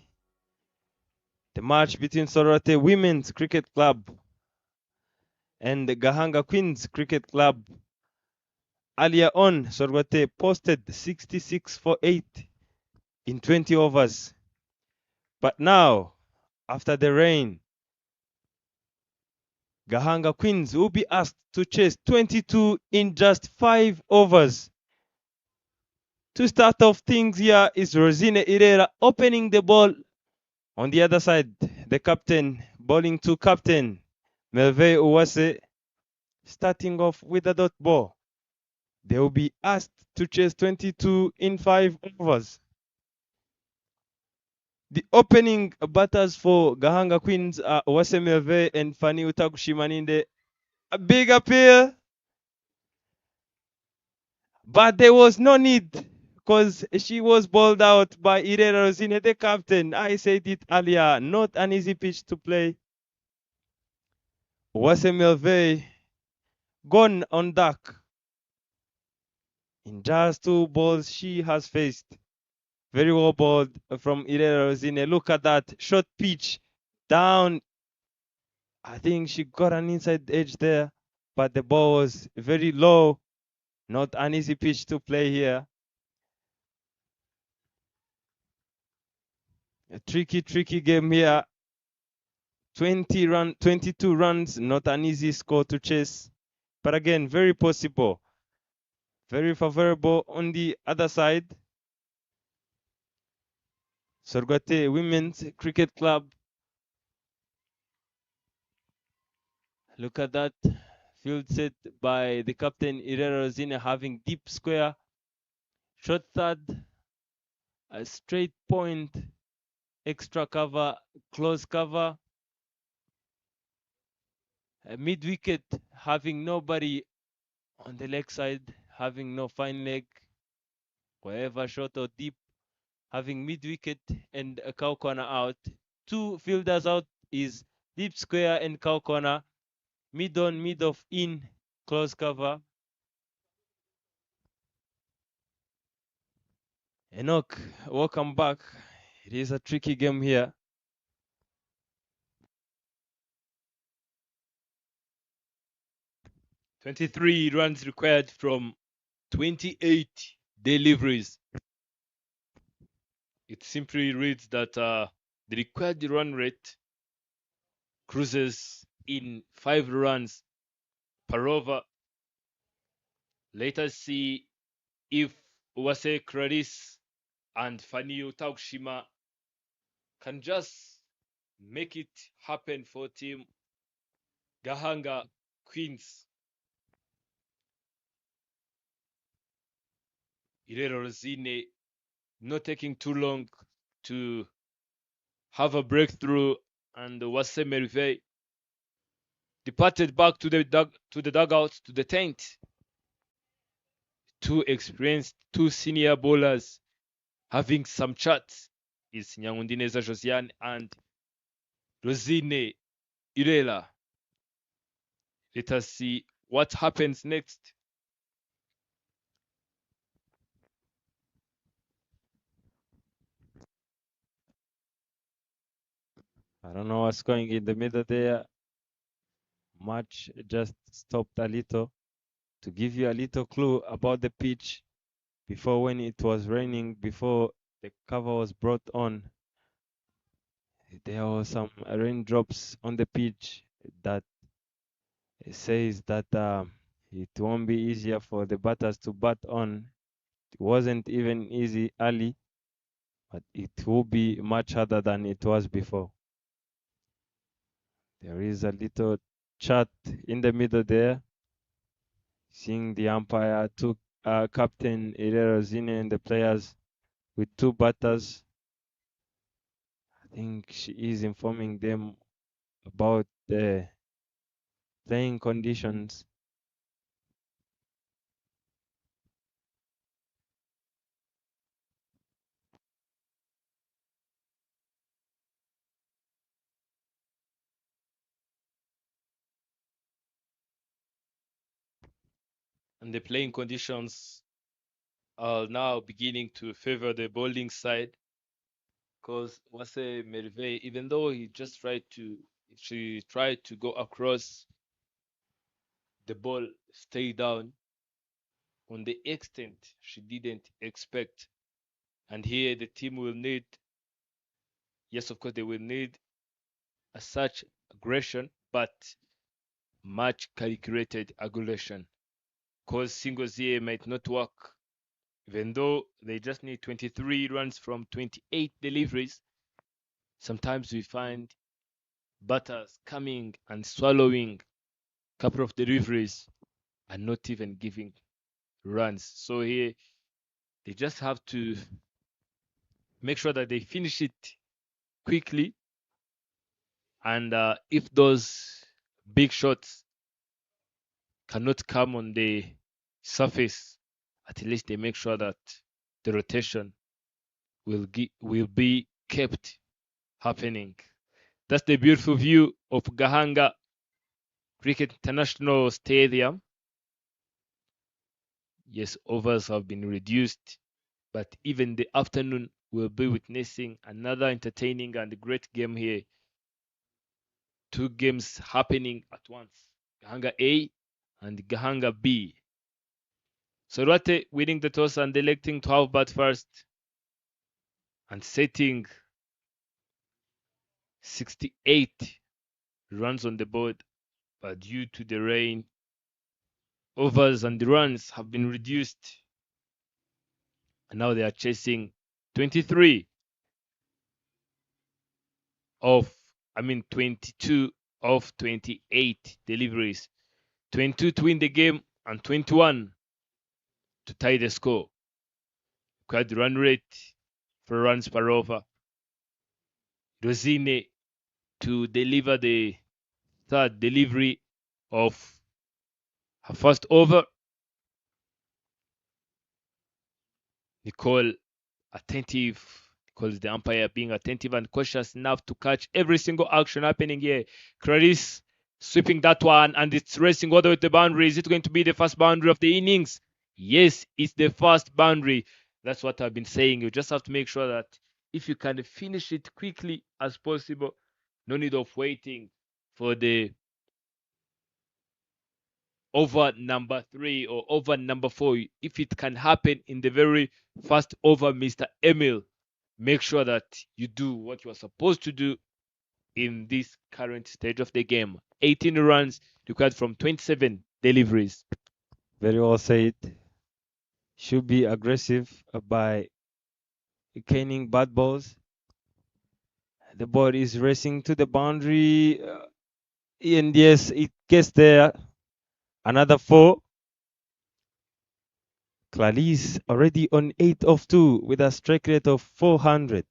The match between Sorate Women's Cricket Club and the Gahanga Queens Cricket Club. Earlier on, Sorate posted 66 for 8 in 20 overs. But now, after the rain, Gahanga Queens will be asked to chase 22 in just 5 overs. To start off things here is Rosine Irera opening the ball. On the other side, the captain bowling to captain Melve Uwase, starting off with a dot ball. They will be asked to chase 22 in 5 overs. The opening batters for Gahanga Queens are Uwase Melve and Fani Utakushimaninde. A big appeal, but there was no need because she was bowled out by Irera Rosine, the captain. I said it earlier, not an easy pitch to play. Uwase Melve gone on deck. In just 2 balls she has faced. Very well bowled from Irera Rosine. Look at that short pitch down. I think she got an inside edge there, but the ball was very low. Not an easy pitch to play here. A tricky game here. 22 runs, not an easy score to chase. But again, very possible. Very favorable on the other side. Sorgate Women's Cricket Club. Look at that. Field set by the captain Irera Rosine, having deep square. Short third. A straight point. Extra cover. Close cover. A mid wicket, having nobody on the leg side, having no fine leg. Wherever short or deep, having mid wicket and a cow corner out. 2 fielders out is deep square and cow corner. Mid on, mid off, in, close cover. Enoch, welcome back. It is a tricky game here. "23 runs required from 28 deliveries." It simply reads that the required run rate cruises in 5 runs per over. Let us see if Uwase Clarice and Fanio Takushima can just make it happen for team Gahanga Queens. Irero Rosine not taking too long to have a breakthrough, and Uwase Merive departed back to the dugout, to the tent. 2 experienced, 2 senior bowlers having some chats is Nyangundineza Josiane and Rosine Irela. Let us see what happens next. I don't know what's going in the middle there. Match just stopped a little to give you a little clue about the pitch before, when it was raining, before the cover was brought on. There were some raindrops on the pitch that says that it won't be easier for the batters to bat on. It wasn't even easy early, but it will be much harder than it was before. There is a little chat in the middle there, seeing the umpire took Captain Irero Zine and the players with 2 batters. I think she is informing them about the playing conditions. And the playing conditions are now beginning to favor the bowling side. Because Wase Merve, even though she tried to go across, the ball stayed down on the extent she didn't expect. And here the team will need, yes, of course, they will need such aggression, but much calculated aggression. Because singles here might not work. Even though they just need 23 runs from 28 deliveries, sometimes we find batters coming and swallowing a couple of deliveries and not even giving runs. So here they just have to make sure that they finish it quickly. And if those big shots cannot come on the surface, at least they make sure that the rotation will be kept happening. That's the beautiful view of Gahanga Cricket International Stadium. Yes, overs have been reduced, but even the afternoon will be witnessing another entertaining and great game here. Two games happening at once. Gahanga A and Gahanga B. Sorwate winning the toss and electing to have bat first and setting 68 runs on the board, but due to the rain, overs and the runs have been reduced. And now they are chasing 22 of 28 deliveries. 22 to win the game and 21 to tie the score. Required run rate for runs per over. Rosine to deliver the third delivery of her first over. Nicole attentive. Nicole is the umpire being attentive and cautious enough to catch every single action happening here. Clarice sweeping that one and it's racing all the way to the boundary. Is it going to be the first boundary of the innings? Yes, it's the first boundary. That's what I've been saying. You just have to make sure that if you can finish it quickly as possible, no need of waiting for the over number 3 or over number 4. If it can happen in the very first over, Mr. Emil, make sure that you do what you are supposed to do in this current stage of the game. 18 runs required from 27 deliveries. Very well said. Should be aggressive by caning bad balls. The ball is racing to the boundary. And yes, it gets there. Another 4. Clarice already on 8 of 2 with a strike rate of 400.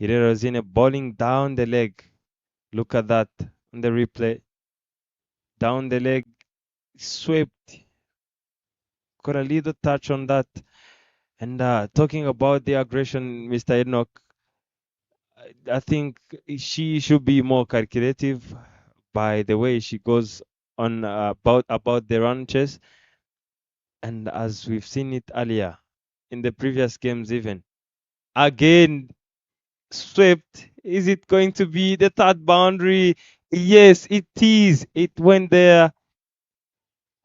Rosine bowling down the leg. Look at that on the replay. Down the leg, swept. Got a little touch on that. And talking about the aggression, Mr. Enoch, I think she should be more calculative by the way she goes on about the run chase. And as we've seen it earlier in the previous games, even again swept. Is it going to be the third boundary? Yes, it is. It went there.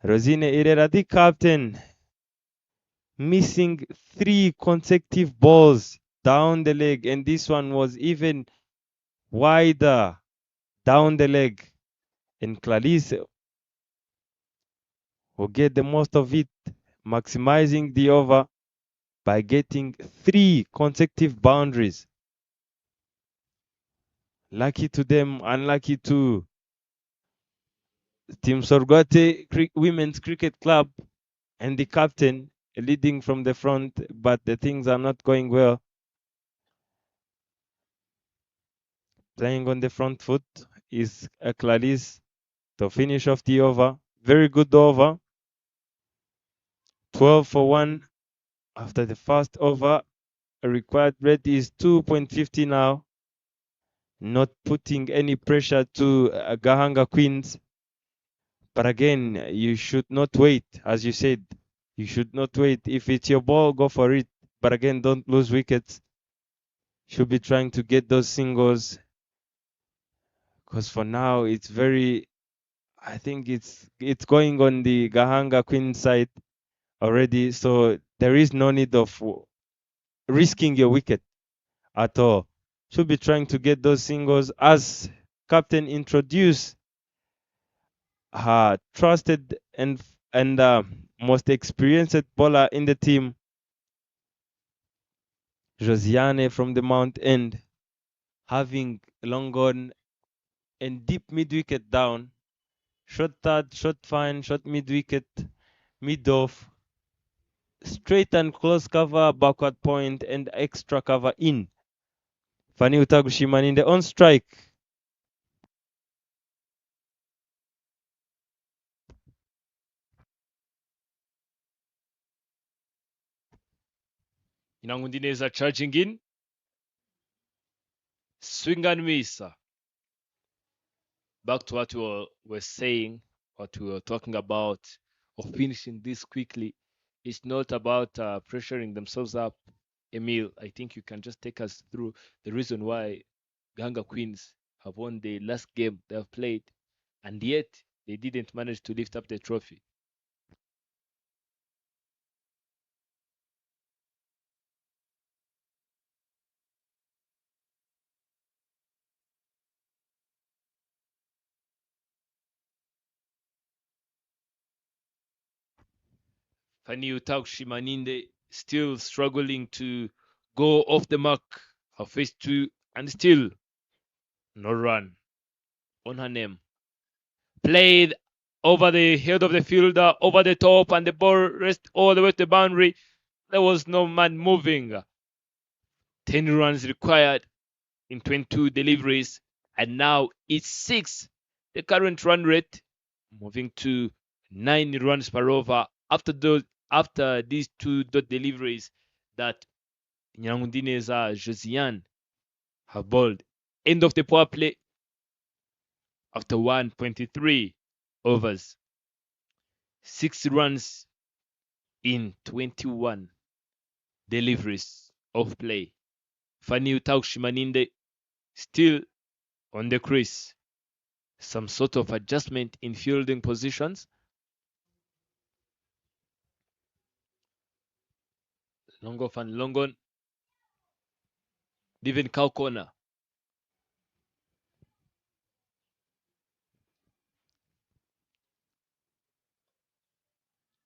Rosine Herrera, the captain, missing 3 consecutive balls down the leg, and this one was even wider down the leg. And Clarice will get the most of it, maximizing the over by getting 3 consecutive boundaries. Lucky to them, unlucky to Team Sorgote Women's Cricket Club and the captain leading from the front, but the things are not going well. Playing on the front foot is Clarice to finish off the over. Very good over. 12 for 1 after the first over. A required rate is 2.50 now. Not putting any pressure to Gahanga Queens. But again, you should not wait, as you said. You should not wait. If it's your ball, go for it. But again, don't lose wickets. Should be trying to get those singles. Because for now, it's very. I think it's going on the Gahanga Queen side already. So there is no need of risking your wicket at all. Should be trying to get those singles as captain introduced her trusted and most experienced bowler in the team, Josiane from the Mount End, having long on and deep mid wicket down. Shot third, shot fine, shot mid wicket, mid off, straight and close cover, backward point, and extra cover in. Fani Utagushima in the on strike. Inangundineza charging in. Swing and miss. Back to what we were saying, what we were talking about, of finishing this quickly. It's not about pressuring themselves up. Emil, I think you can just take us through the reason why Gahanga Queens have won the last game they have played, and yet they didn't manage to lift up the trophy. Fani Shimaninde still struggling to go off the mark. Her face two, and still no run on her name. Played over the head of the fielder, over the top, and the ball rest all the way to the boundary. There was no man moving. 10 runs required in 22 deliveries, and now it's 6. The current run rate moving to 9 runs per over after these 2 dot deliveries that Nyangundinez Josiane have bowled. End of the power play after 123 overs. 6 runs in 21 deliveries of play. Fani Shimaninde still on the crease. Some sort of adjustment in fielding positions. Long off and long on. Divin cow corner.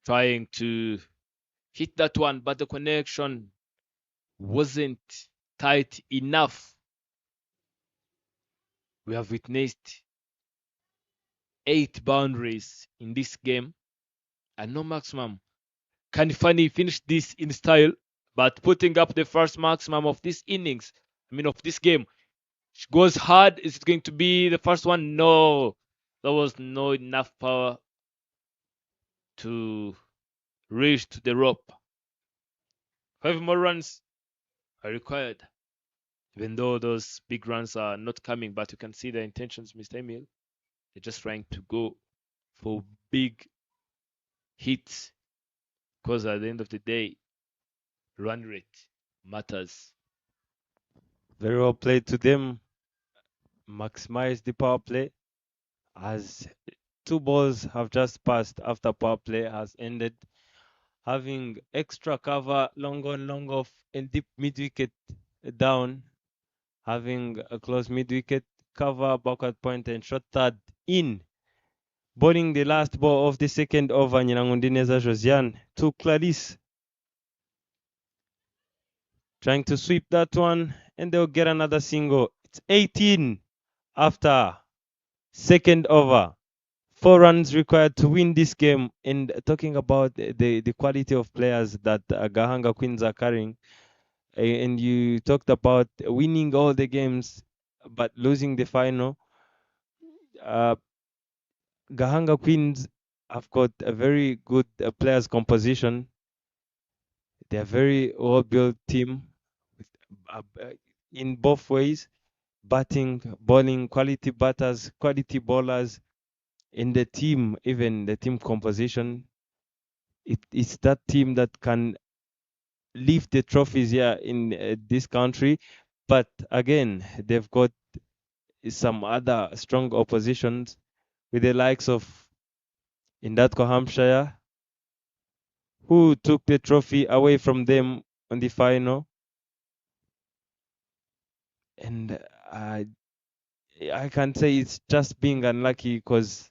Trying to hit that one, but the connection wasn't tight enough. We have witnessed 8 boundaries in this game and no maximum. Can Fani finish this in style? But putting up the first maximum of this innings, of this game, she goes hard. Is it going to be the first one? No. There was no enough power to reach to the rope. 5 more runs are required. Even though those big runs are not coming, but you can see the intentions, Mr. Emil. They're just trying to go for big hits because at the end of the day, run rate matters. Very well played to them. Maximize the power play as 2 balls have just passed after power play has ended. Having extra cover, long on, long off, and deep mid wicket down. Having a close mid wicket cover, backward point, and shot third in. Bowling the last ball of the second over, Nyinangundineza Josiane to Clarisse. Trying to sweep that one, and they'll get another single. It's 18 after second over. 4 runs required to win this game. And talking about the quality of players that Gahanga Queens are carrying, and you talked about winning all the games but losing the final. Gahanga Queens have got a very good players composition. They're a very well-built team with, in both ways, batting, bowling, quality batters, quality bowlers. In the team, even the team composition it's that team that can lift the trophies here in this country. But again, they've got some other strong oppositions with the likes of Indatko Hampshire, who took the trophy away from them on the final. And I can say it's just being unlucky because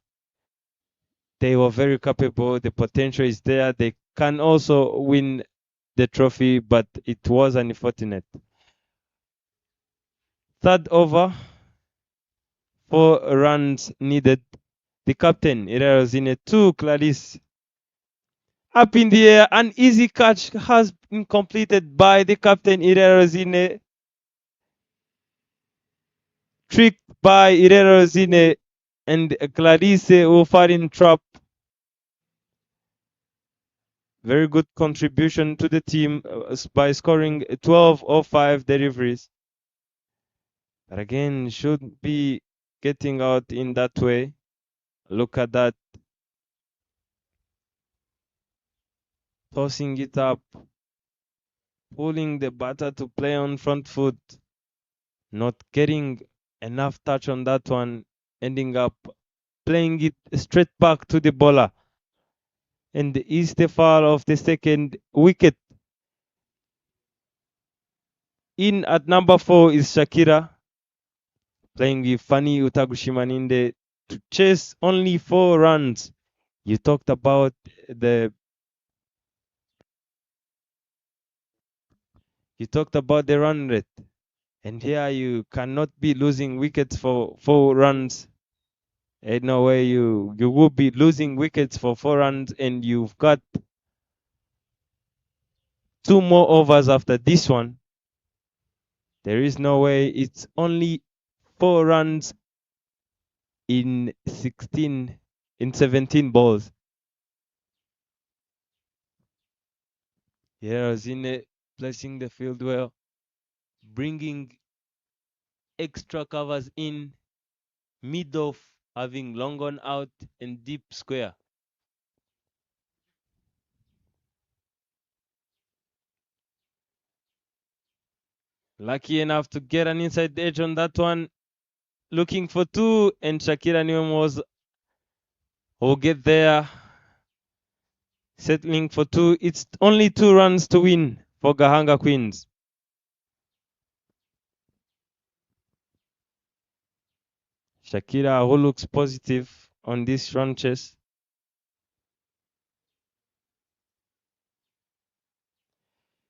they were very capable. The potential is there. They can also win the trophy, but it was unfortunate. Third over, 4 runs needed. The captain, Irerozine, took Clarice up in the air. An easy catch has been completed by the captain, Irerozine. Tricked by Irerozine, and Clarice will fall in trap. Very good contribution to the team by scoring 12 or 5 deliveries. But again, should be getting out in that way. Look at that. Tossing it up. Pulling the batter to play on front foot. Not getting enough touch on that one. Ending up playing it straight back to the bowler. And is the foul of the second wicket. In at number 4 is Shakira, playing with Fanny Utagushimaninde to chase only 4 runs. You talked about the run rate, and here you cannot be losing wickets for 4 runs. Ain't no way you will be losing wickets for 4 runs, and you've got 2 more overs after this one. There is no way. It's only 4 runs in 17 balls. Yeah, Zine placing the field well, bringing extra covers in, mid off, having long on out and deep square. Lucky enough to get an inside edge on that one. Looking for 2, and Shakira Newem will get there. Settling for 2. It's only 2 runs to win for Gahanga Queens. Shakira, who looks positive on this run chase.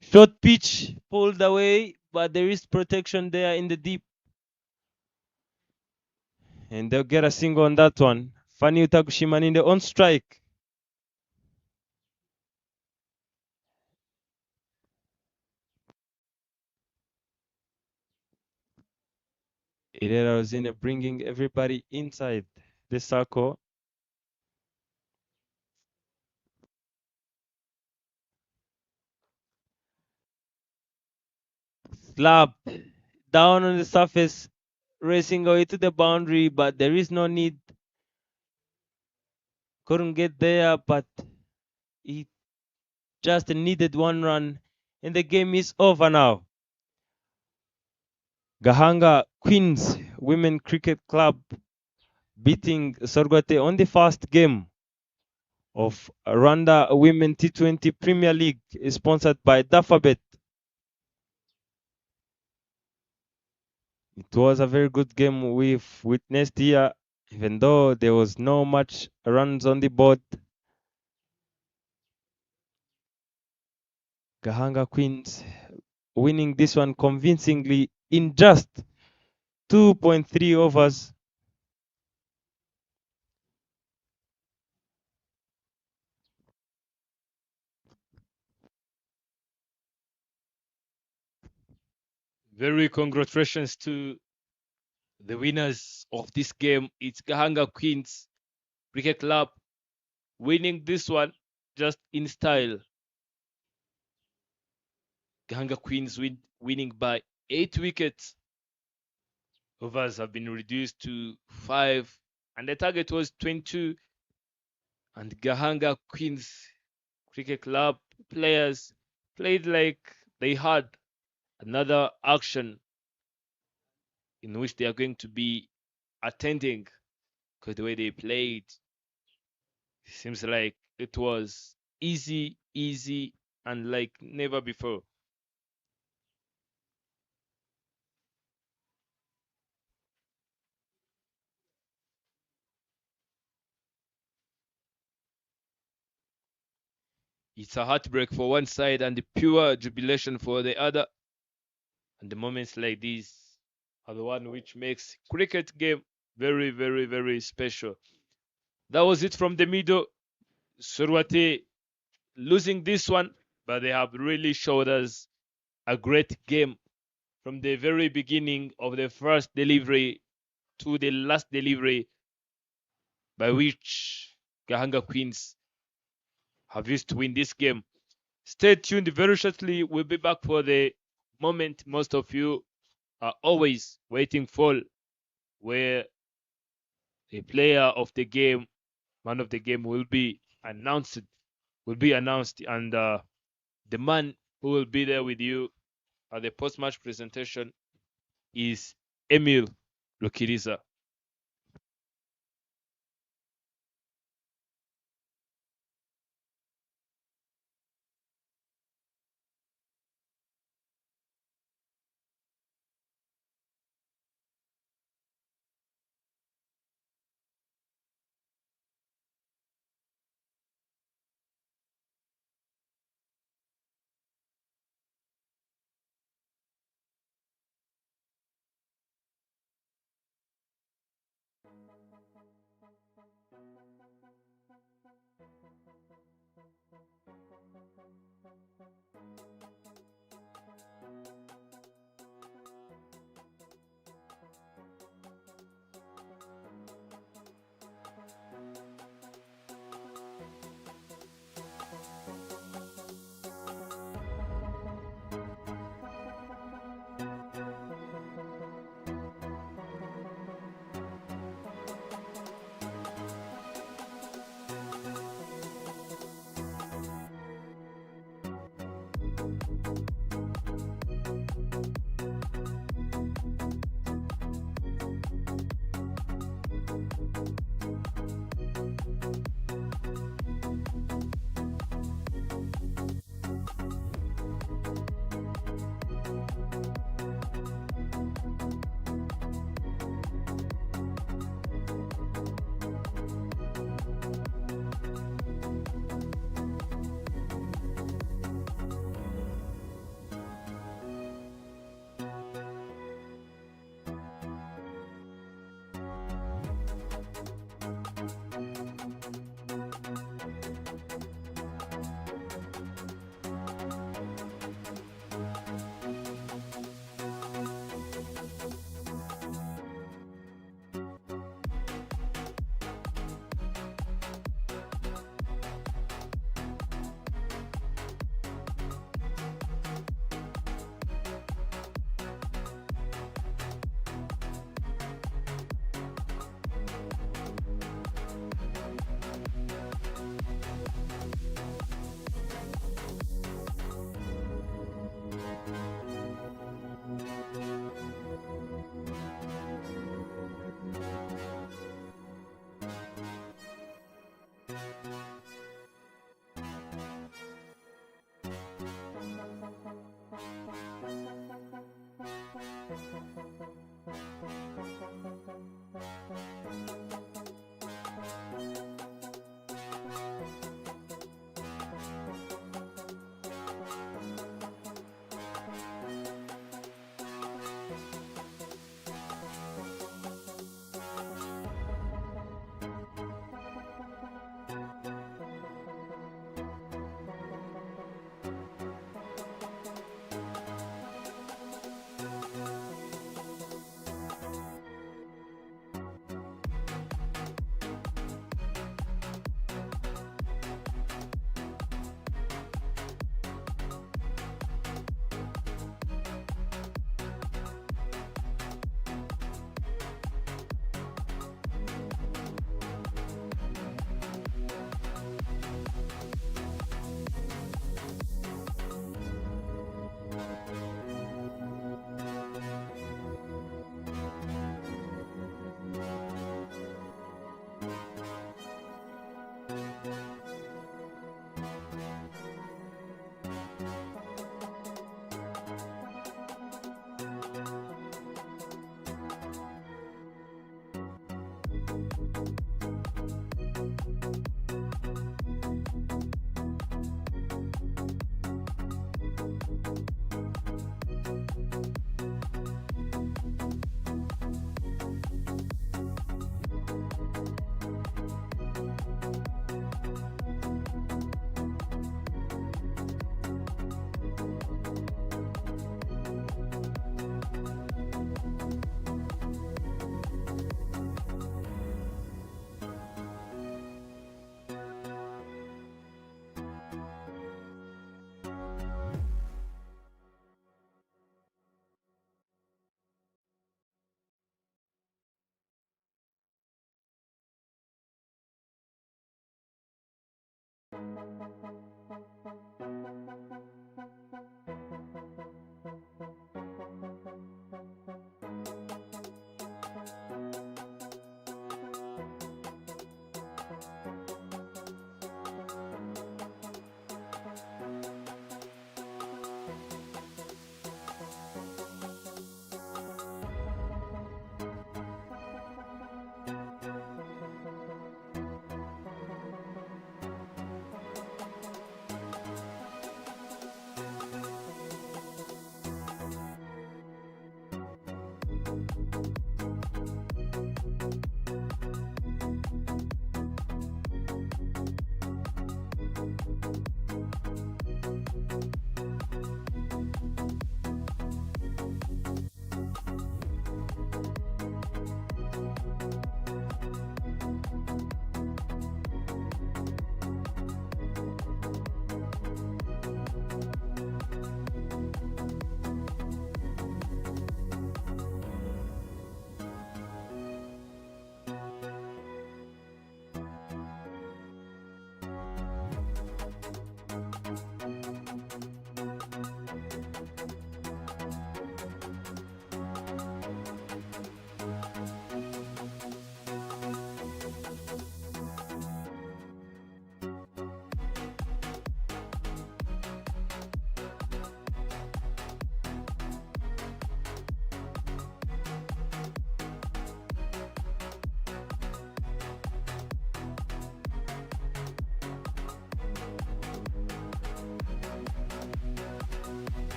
Short pitch pulled away, but there is protection there in the deep. And they'll get a single on that one. Fanny Utakushimaninde on strike. Irera was in bringing everybody inside the circle. Slap down on the surface, racing away to the boundary, but there is no need. Couldn't get there, but he just needed 1 run, and the game is over now. Gahanga Queens Women Cricket Club beating Sorgote on the first game of Rwanda Women T20 Premier League, sponsored by Dafabet. It was a very good game we've witnessed here, even though there was no much runs on the board. Gahanga Queens winning this one convincingly in just 2.3 overs. Very congratulations to the winners of this game. It's Gahanga Queens Cricket Club winning this one just in style. Gahanga Queens winning by 8 wickets. Overs have been reduced to 5, and the target was 22. And Gahanga Queens Cricket Club players played like they had another action in which they are going to be attending, because the way they played seems like it was easy, easy, and like never before. It's a heartbreak for one side and the pure jubilation for the other. And the moments like these are the one which makes cricket game very, very, very special. That was it from the middle. Surwate losing this one, but they have really showed us a great game from the very beginning of the first delivery to the last delivery, by which Gahanga Queens have used to win this game. Stay tuned very shortly. We'll be back for the moment most of you are always waiting for, where a player of the game, man of the game, will be announced, and the man who will be there with you at the post-match presentation is Emil Lokiriza.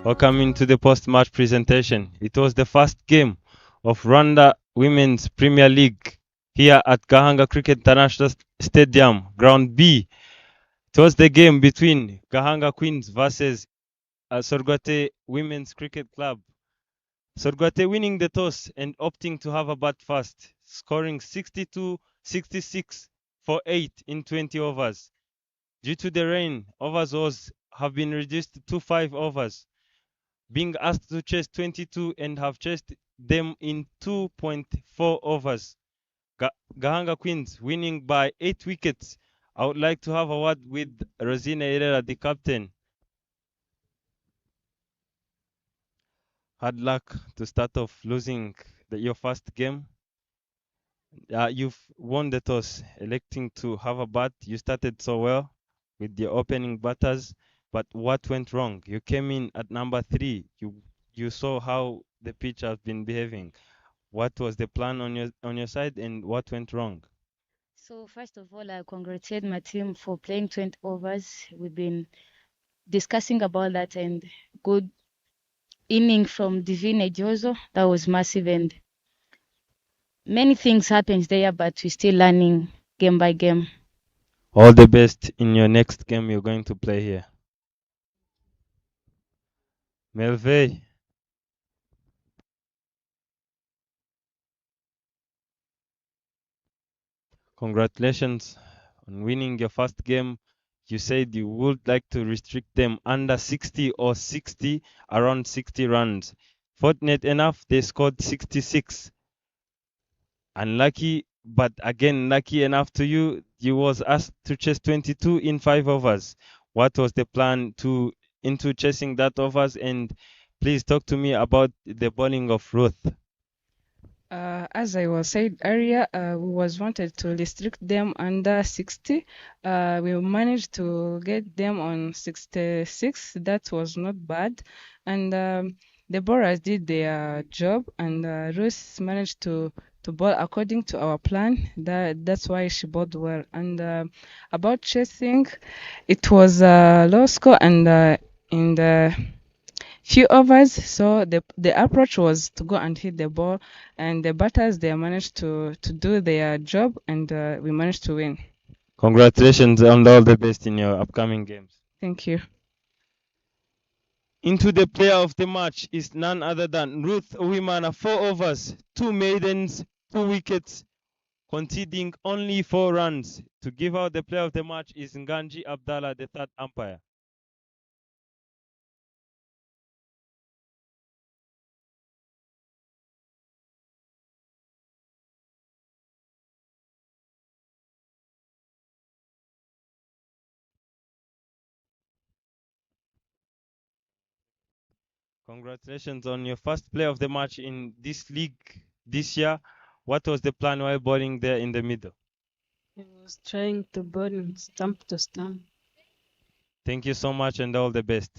Welcome into the post-match presentation. It was the first game of Rwanda Women's Premier League here at Gahanga Cricket International Stadium, Ground B. It was the game between Gahanga Queens versus Sorgote Women's Cricket Club. Sorgote winning the toss and opting to have a bat first, scoring 62-66 for 8 in 20 overs. Due to the rain, overs have been reduced to 5 overs, being asked to chase 22 and have chased them in 2.4 overs. Gahanga Queens winning by 8 wickets. I would like to have a word with Rosina Herrera, the captain. Hard luck to start off losing your first game. You've won the toss, electing to have a bat. You started so well with your opening batters, but what went wrong? You came in at number 3. You saw how the pitch has been behaving. What was the plan on your side, and what went wrong? So first of all, I congratulate my team for playing 20 overs. We've been discussing about that, and good inning from Divine Jozo. That was massive, and many things happened there, but we're still learning game by game. All the best in your next game you're going to play here. Melvey. Congratulations on winning your first game. You said you would like to restrict them under 60 or 60, around 60 runs. Fortunate enough, they scored 66. Unlucky, but again, lucky enough to you, you was asked to chase 22 in 5 overs. What was the plan into chasing that overs? And please talk to me about the bowling of Ruth. As I was said earlier, we was wanted to restrict them under 60. We managed to get them on 66. That was not bad. And the bowlers did their job, and Ruth managed to bowl according to our plan. That's why she bowled well. And about chasing, it was a low score, and in the few overs, so the approach was to go and hit the ball, and the batters, they managed to do their job, and we managed to win. Congratulations and all the best in your upcoming games. Thank you. Into the player of the match is none other than Ruth Uwimana. 4 overs, 2 maidens, 2 wickets, conceding only 4 runs. To give out the player of the match is Nganji Abdallah, the third umpire. Congratulations on your first play of the match in this league this year. What was the plan while bowling there in the middle? He was trying to bowl stump to stump. Thank you so much and all the best.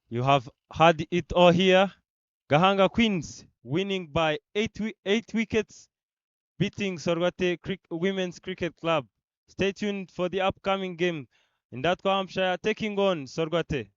You have had it all here. Gahanga Queens winning by 8 wickets, beating Sorgote Women's Cricket Club. Stay tuned for the upcoming game in that Hampshire taking on Sorgote.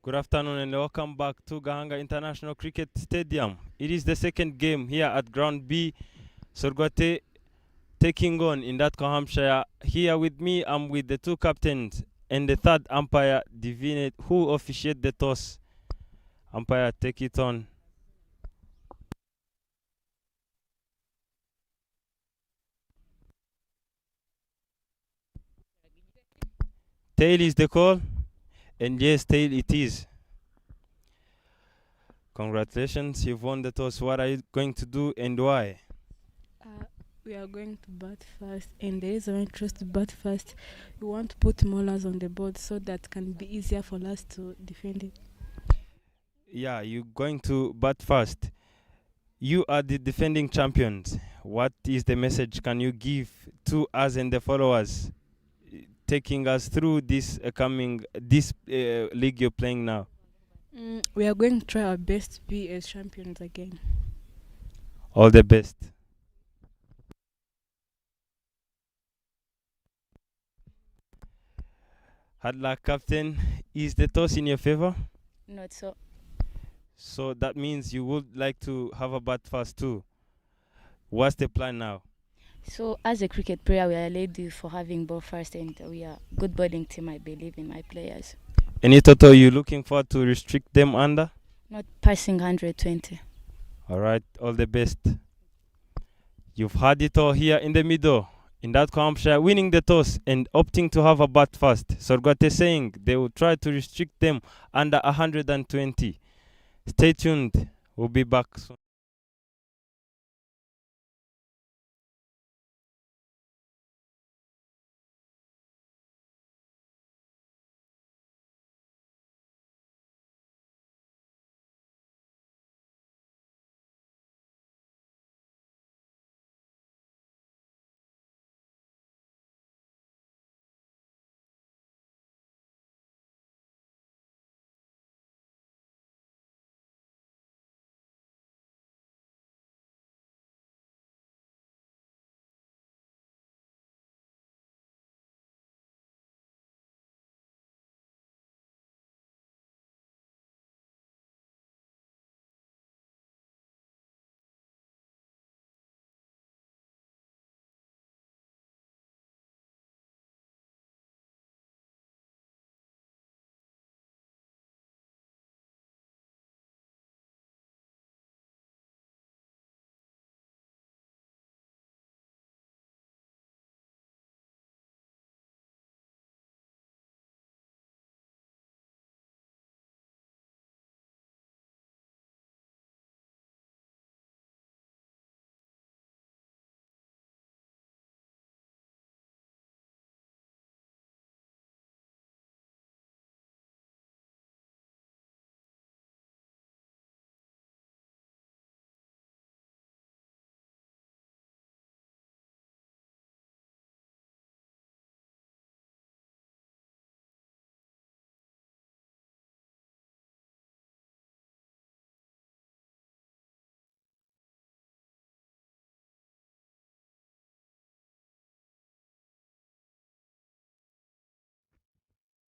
Good afternoon and welcome back to Gahanga International Cricket Stadium. It is the second game here at Ground B. Sorgote taking on in that Hampshire. Here with me, I'm with the two captains and the third umpire, Divine, who officiate the toss. Umpire, take it on. Tail is the call, and yes, tail it is. Congratulations, you've won the toss. What are you going to do and why? We are going to bat first, and there is an interest to bat first. We want to put molars on the board so that can be easier for us to defend it. Yeah, you're going to bat first. You are the defending champions. What is the message can you give to us and the followers, taking us through this league you're playing now? We are going to try our best to be as champions again. All the best. Hard luck, captain. Is the toss in your favor? Not so. So that means you would like to have a bat first too. What's the plan now? So as a cricket player, we are ready for having ball first, and we are good bowling team. I believe in my players. Any total you looking for to restrict them under? Not passing 120. All right, all the best. You've had it all here in the middle. In that Hampshire, winning the toss and opting to have a bat first. Sorgote saying they will try to restrict them under 120. Stay tuned. We'll be back soon.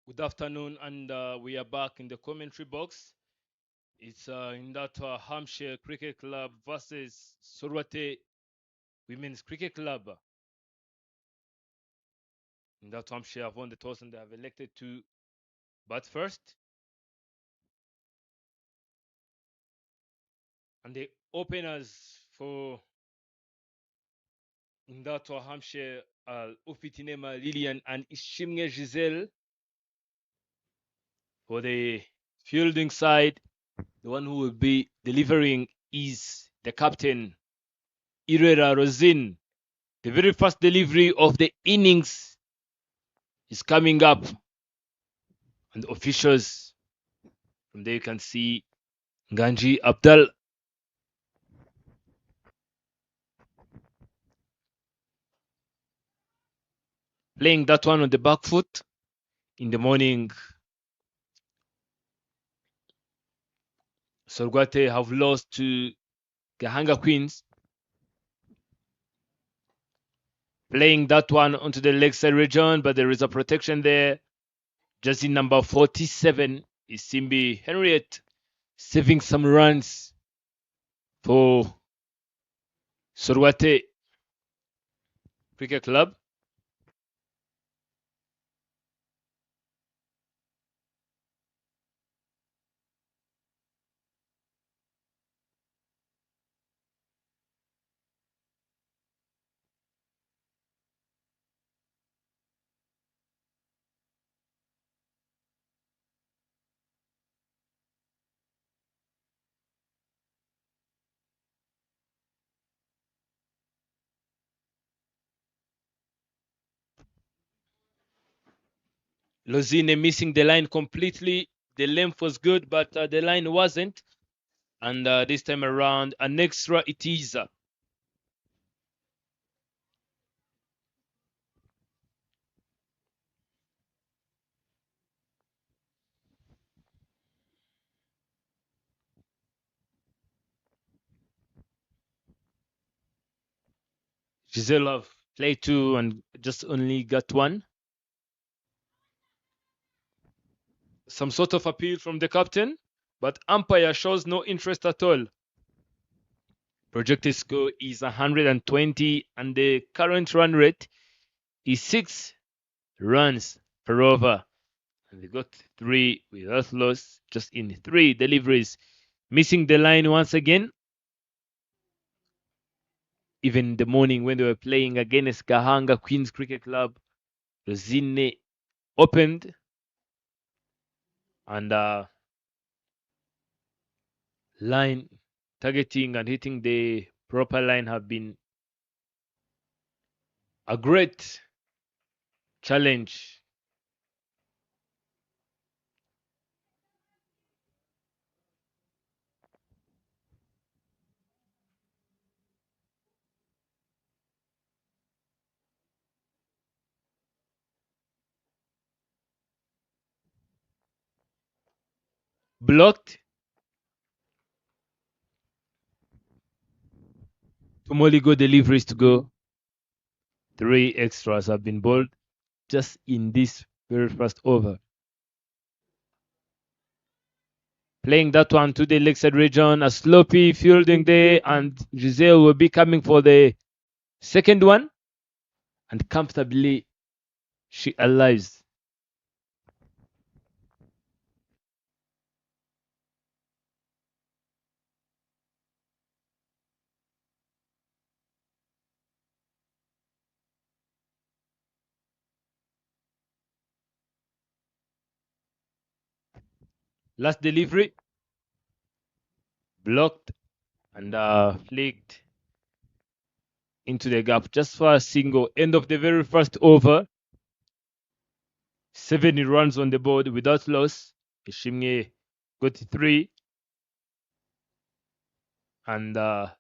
Good afternoon, and we are back in the commentary box. It's in that Hampshire Cricket Club versus Sorwate Women's Cricket Club. In that Hampshire have won the toss and they have elected to bat first. And the openers for in that Hampshire are Ufitinema Lillian and Ishimge Giselle. For the fielding side, the one who will be delivering is the captain, Irera Rosin. The very first delivery of the innings is coming up. And the officials, from there you can see Ganji Abdal. Playing that one on the back foot. In the morning, Sorgate have lost to Gahanga Queens. Playing that one onto the leg side region, but there is a protection there. Jersey number 47 Isimbi Henriette saving some runs for Sorwate Cricket Club. Lozine missing the line completely. The length was good, but the line wasn't. And this time around, an extra it is. Giselov played two and just only got one. Some sort of appeal from the captain, but umpire shows no interest at all. Projected score is 120 and the current run rate is 6 runs per over. And they got 3 without loss, just in 3 deliveries. Missing the line once again. Even in the morning when they were playing against Gahanga Queens Cricket Club, Rosine opened and line targeting and hitting the proper line have been a great challenge. Blocked. Tomoligo deliveries to go. 3 extras have been bowled just in this very first over. Playing that one to the Lakeside region, a sloppy fielding there, and Giselle will be coming for the second one, and comfortably she arrives. Last delivery, blocked and flicked into the gap just for a single. End of the very first over. 70 runs on the board without loss. Ishimye got 3. And the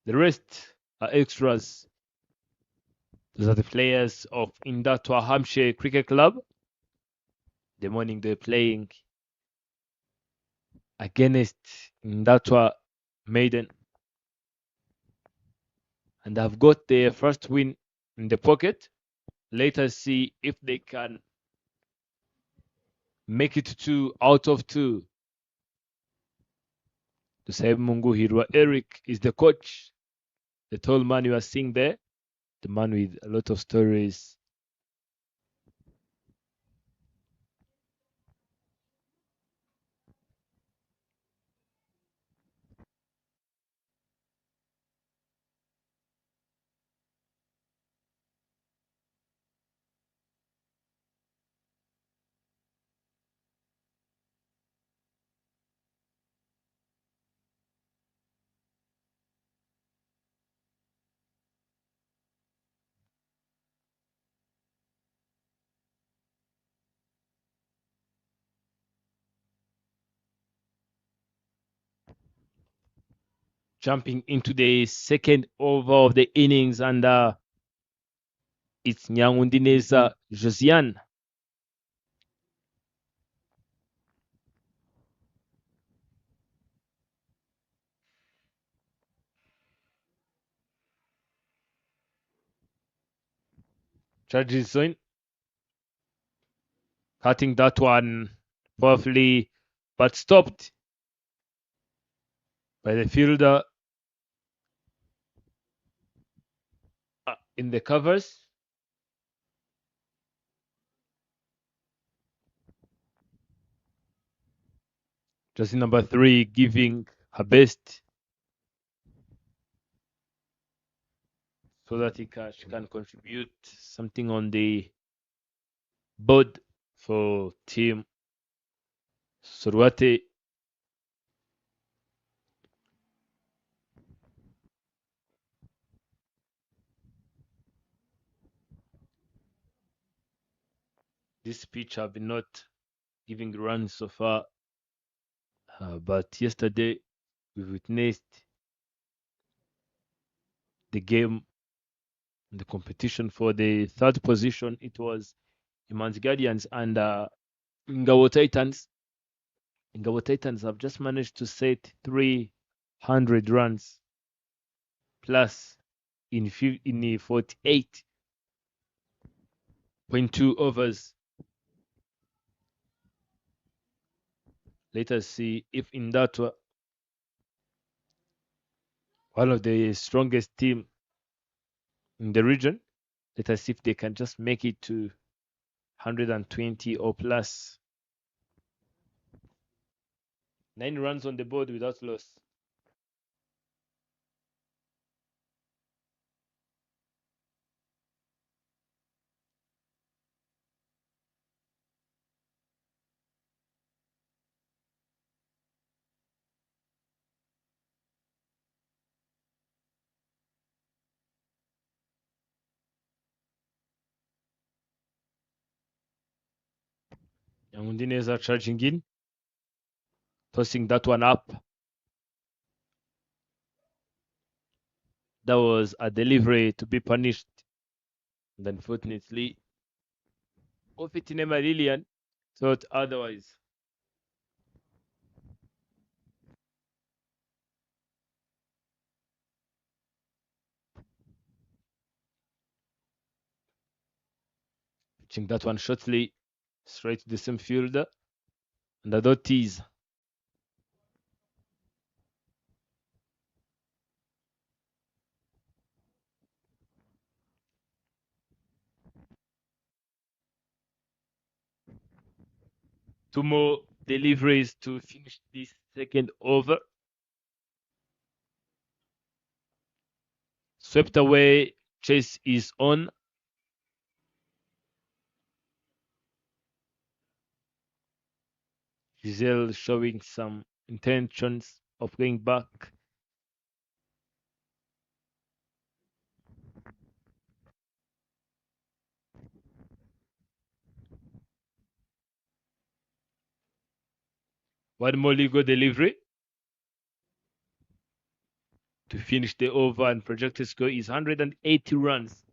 rest are extras. Those are the players of Indatwa Hampshire Cricket Club. The morning they're playing against Indatwa Maiden. And have got their first win in the pocket. Let us see if they can make it 2 out of 2. Tusaibu Mungu Hirwa Eric is the coach. The tall man you are seeing there. The man with a lot of stories. Jumping into the second over of the innings, and it's Nyangundineza Josiane. Charges zone. cutting that one powerfully, but stopped by the fielder in the covers. Jersey number 3 giving her best so that she can contribute something on the board for team Surwate. This pitch have been not giving runs so far, but yesterday we witnessed the game, the competition for the third position. It was Imans Guardians and Ngabo Titans. Ngabo Titans have just managed to set 300 runs plus in 48.2 overs. Let us see if in that one of the strongest team in the region, let us see if they can just make it to 120 or plus. 9 runs on the board without loss. Yangundines are charging in, tossing that one up. That was a delivery to be punished. And unfortunately, Ofitinema Lilian thought otherwise. Pitching that one shortly, straight to the same fielder. And the dot is 2 more deliveries to finish this second over. Swept away, chase is on. Giselle showing some intentions of going back. One more legal delivery to finish the over, and projected score is 180 runs.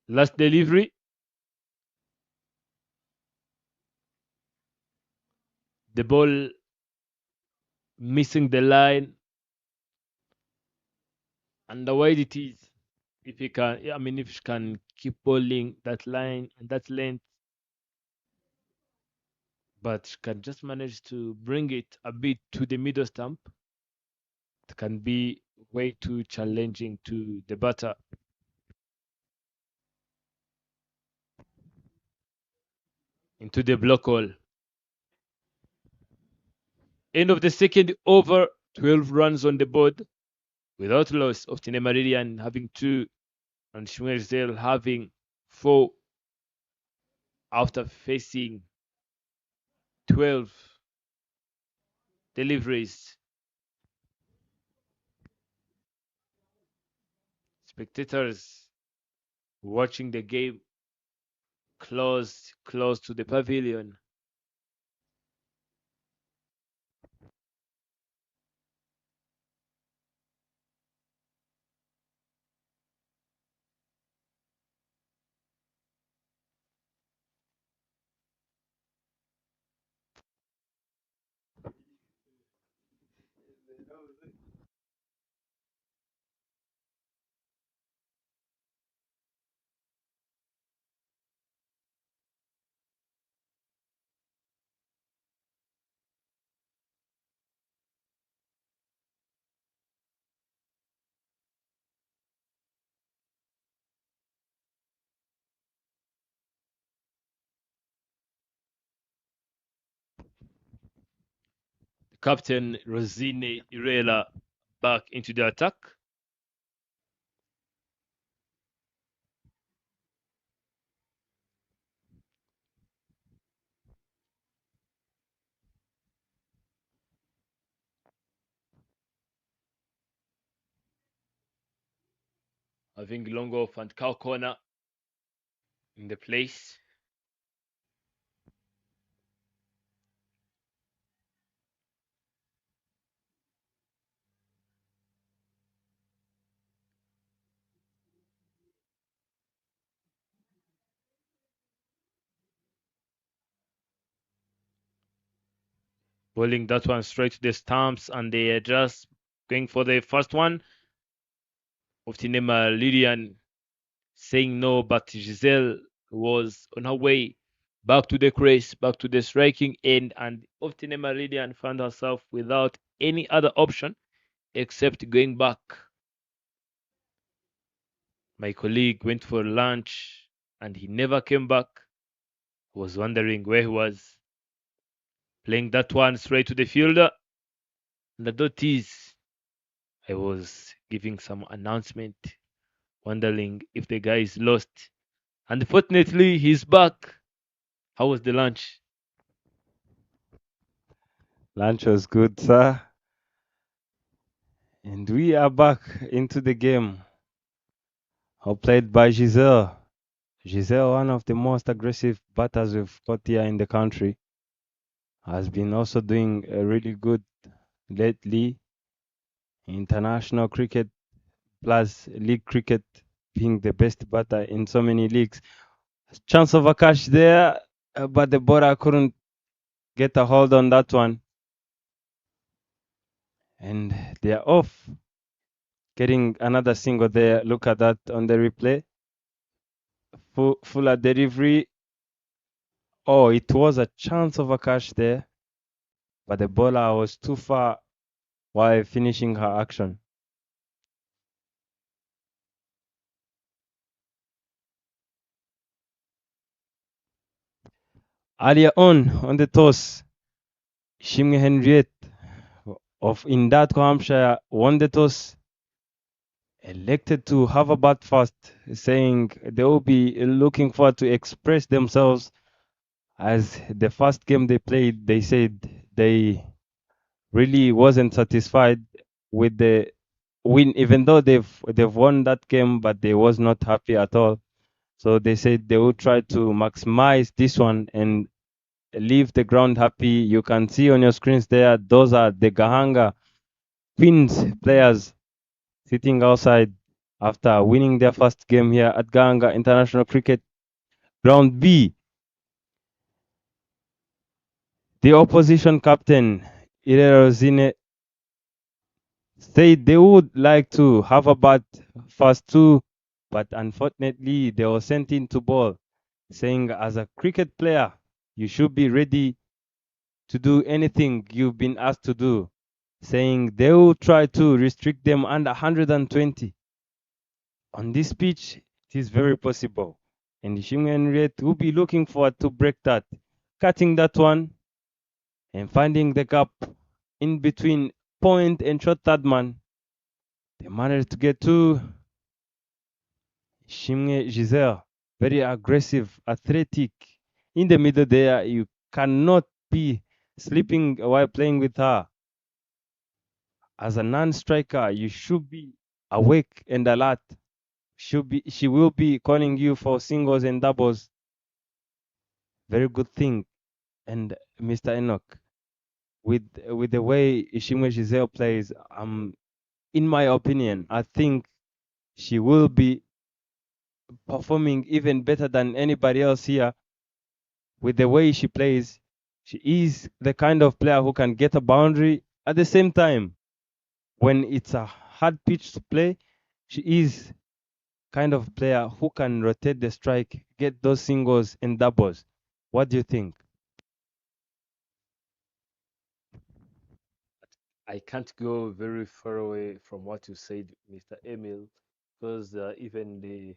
Last delivery. The ball missing the line, and the wide it is. If he can, if he can keep bowling that line and that length, but can just manage to bring it a bit to the middle stump, it can be way too challenging to the batter. Into the block hole. End of the second over, 12 runs on the board without loss of Tine Meridian having 2 and Schmerzel having 4 after facing 12 deliveries. Spectators watching the game close to the pavilion. captain Rosine Irela back into the attack. Having Longoff and Kyle Corner in the place. Bowling that one straight to the stumps, and they are just going for the first one. Optinema Lydian saying no, but Giselle was on her way back to the crease, back to the striking end, and Optinema Lydian found herself without any other option except going back. My colleague went for lunch and he never came back. I was wondering where he was. Playing that one straight to the fielder. And the dot is, I was giving some announcement, wondering if the guy is lost. Unfortunately, he's back. How was the lunch? Lunch was good, sir. And we are back into the game. Played by Giselle. Giselle, one of the most aggressive batters we've got here in the country, has been also doing really good lately. International cricket plus league cricket, being the best batter in so many leagues. Chance of a catch there, but the bowler couldn't get a hold on that one. And they're off. Getting another single there. Look at that on the replay. Fuller delivery. Oh, it was a chance of a catch there, but the bowler was too far while finishing her action. Earlier on the toss, Shimge Henriette of Indad, Hampshire, won the toss, elected to have a bat first, saying they will be looking forward to express themselves. As the first game they played, they said they really wasn't satisfied with the win, even though they've won that game, but they was not happy at all. So they said they will try to maximize this one and leave the ground happy. You can see on your screens there, those are the Gahanga Queens players sitting outside after winning their first game here at Gahanga International Cricket Ground B. The opposition captain, Irero Zine, said they would like to have a bat first too, but unfortunately they were sent in to bowl, saying as a cricket player, you should be ready to do anything you've been asked to do, saying they will try to restrict them under 120. On this pitch, it is very possible, and Shimwe Henriette will be looking forward to break that, cutting that one and finding the gap in between point and short third man. They managed to get to Shimwe Giselle, very aggressive, athletic. In the middle there, you cannot be sleeping while playing with her. As a non-striker, you should be awake and alert. She will be calling you for singles and doubles. Very good thing. And Mr. Enoch, with the way Ishimwe Giselle plays, in my opinion, I think she will be performing even better than anybody else here. With the way she plays, she is the kind of player who can get a boundary at the same time. When it's a hard pitch to play, she is kind of player who can rotate the strike, get those singles and doubles. What do you think? I can't go very far away from what you said, Mr. Emil, because even the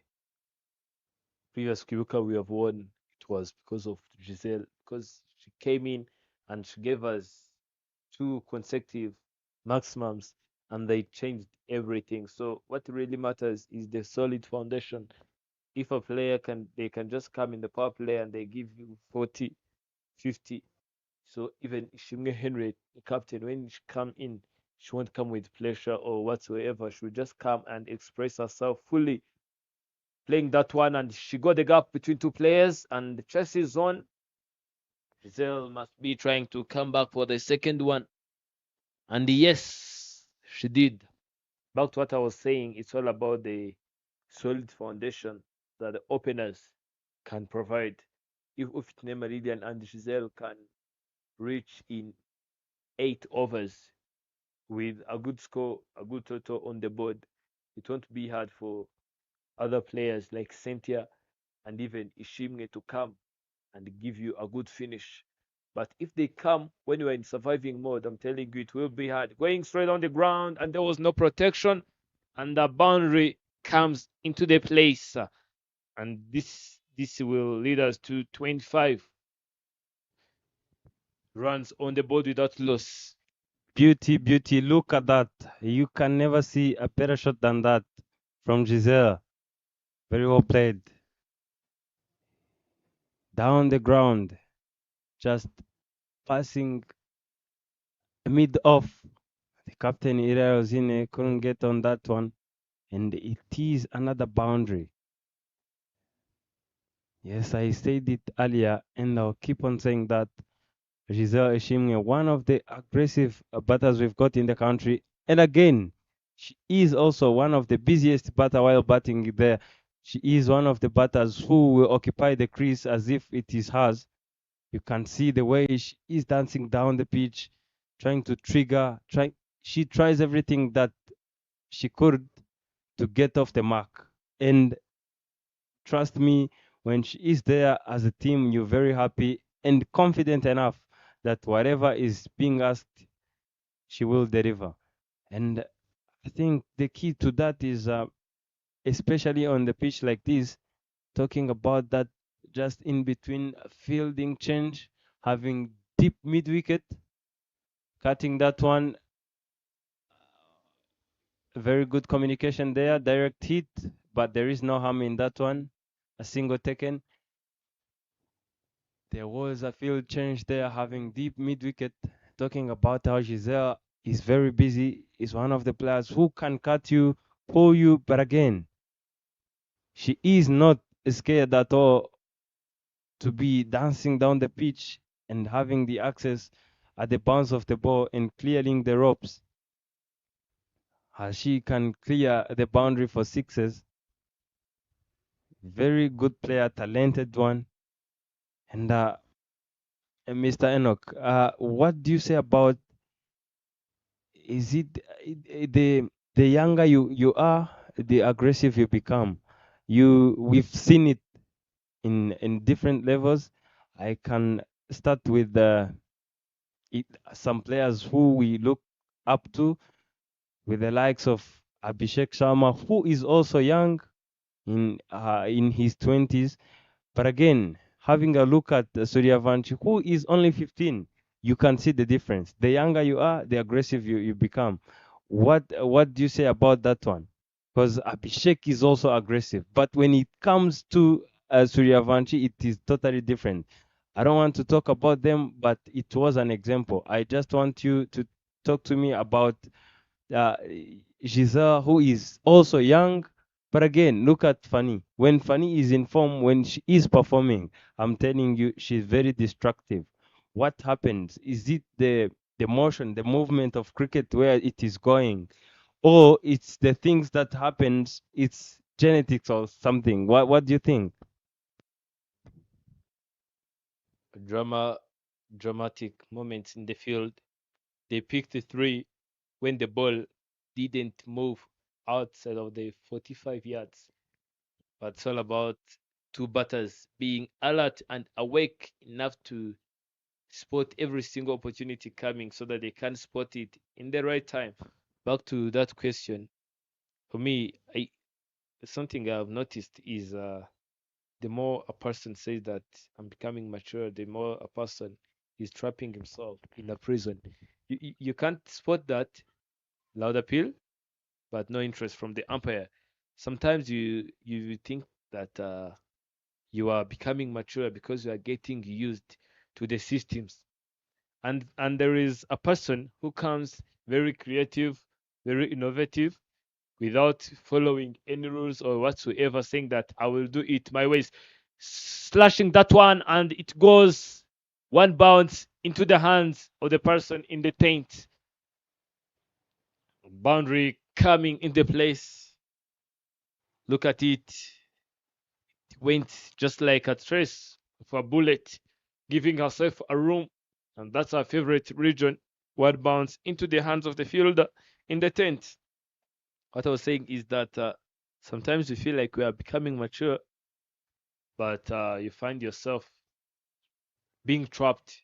previous Kibuka we have won, it was because of Giselle, because she came in and she gave us 2 consecutive maximums, and they changed everything. So what really matters is the solid foundation. If a player they can just come in the power play and they give you 40, 50. So even Shimge Henry, the captain, when she come in, she won't come with pleasure or whatsoever. She will just come and express herself fully, playing that one, and she got the gap between two players, and the chess is on. Giselle must be trying to come back for the second one. And yes, she did. Back to what I was saying, it's all about the solid foundation that the openers can provide. If Meridian and Giselle can reach in 8 overs with a good score, a good total on the board, it won't be hard for other players like Cynthia and even Ishimwe to come and give you a good finish. But if they come when you are in surviving mode, I'm telling you, it will be hard. Going straight on the ground and there was no protection, and the boundary comes into the place, and this will lead us to 25 runs on the board without loss. Beauty, beauty. Look at that. You can never see a better shot than that from Giselle. Very well played. Down the ground, just passing mid off. The captain Iraozine couldn't get on that one, and it is another boundary. Yes, I said it earlier, and I'll keep on saying that Giselle Eshimwe, one of the aggressive batters we've got in the country. And again, she is also one of the busiest batter while batting there. She is one of the batters who will occupy the crease as if it is hers. You can see the way she is dancing down the pitch, trying to trigger, she tries everything that she could to get off the mark. And trust me, when she is there as a team, you're very happy and confident enough that whatever is being asked, she will deliver. And I think the key to that is, especially on the pitch like this, talking about that just in between fielding change, having deep mid wicket, cutting that one, very good communication there, direct hit, but there is no harm in that one. A single taken. There was a field change there, having deep mid wicket, talking about how Giselle is very busy, is one of the players who can cut you, pull you, but again, she is not scared at all to be dancing down the pitch and having the access at the bounce of the ball and clearing the ropes. As she can clear the boundary for sixes. Very good player, talented one. And Mr. Enoch, what do you say about, is it the younger you are, the aggressive you become? We've seen it in different levels. I can start with some players who we look up to, with the likes of Abhishek Sharma, who is also young, in his 20s. But again, having a look at Suryavanshi, who is only 15, you can see the difference. The younger you are, the aggressive you become. What do you say about that one? Because Abhishek is also aggressive, but when it comes to Suryavanshi, it is totally different. I don't want to talk about them, but it was an example. I just want you to talk to me about uh, Giselle, who is also young. But again, look at Fanny. When Fanny is in form, when she is performing, I'm telling you, she's very destructive. What happens? Is it the motion, the movement of cricket where it is going, or it's the things that happens? It's genetics or something. What do you think? Dramatic moments in the field. They picked the three when the ball didn't move outside of the 45 yards. But it's all about two batters being alert and awake enough to spot every single opportunity coming so that they can spot it in the right time. Back to that question. For me, something I've noticed is the more a person says that I'm becoming mature, the more a person he's trapping himself in a prison. You can't spot that loud appeal, but no interest from the umpire. Sometimes you think that you are becoming mature because you are getting used to the systems, and there is a person who comes very creative, very innovative, without following any rules or whatsoever, saying that I will do it my ways, slashing that one, and it goes one bounce into the hands of the person in the paint. Boundary coming into place. Look at it. It went just like a trace of a bullet, giving herself a room. And that's our favorite region. One bounce into the hands of the fielder in the tent. What I was saying is that sometimes you feel like we are becoming mature, but you find yourself being trapped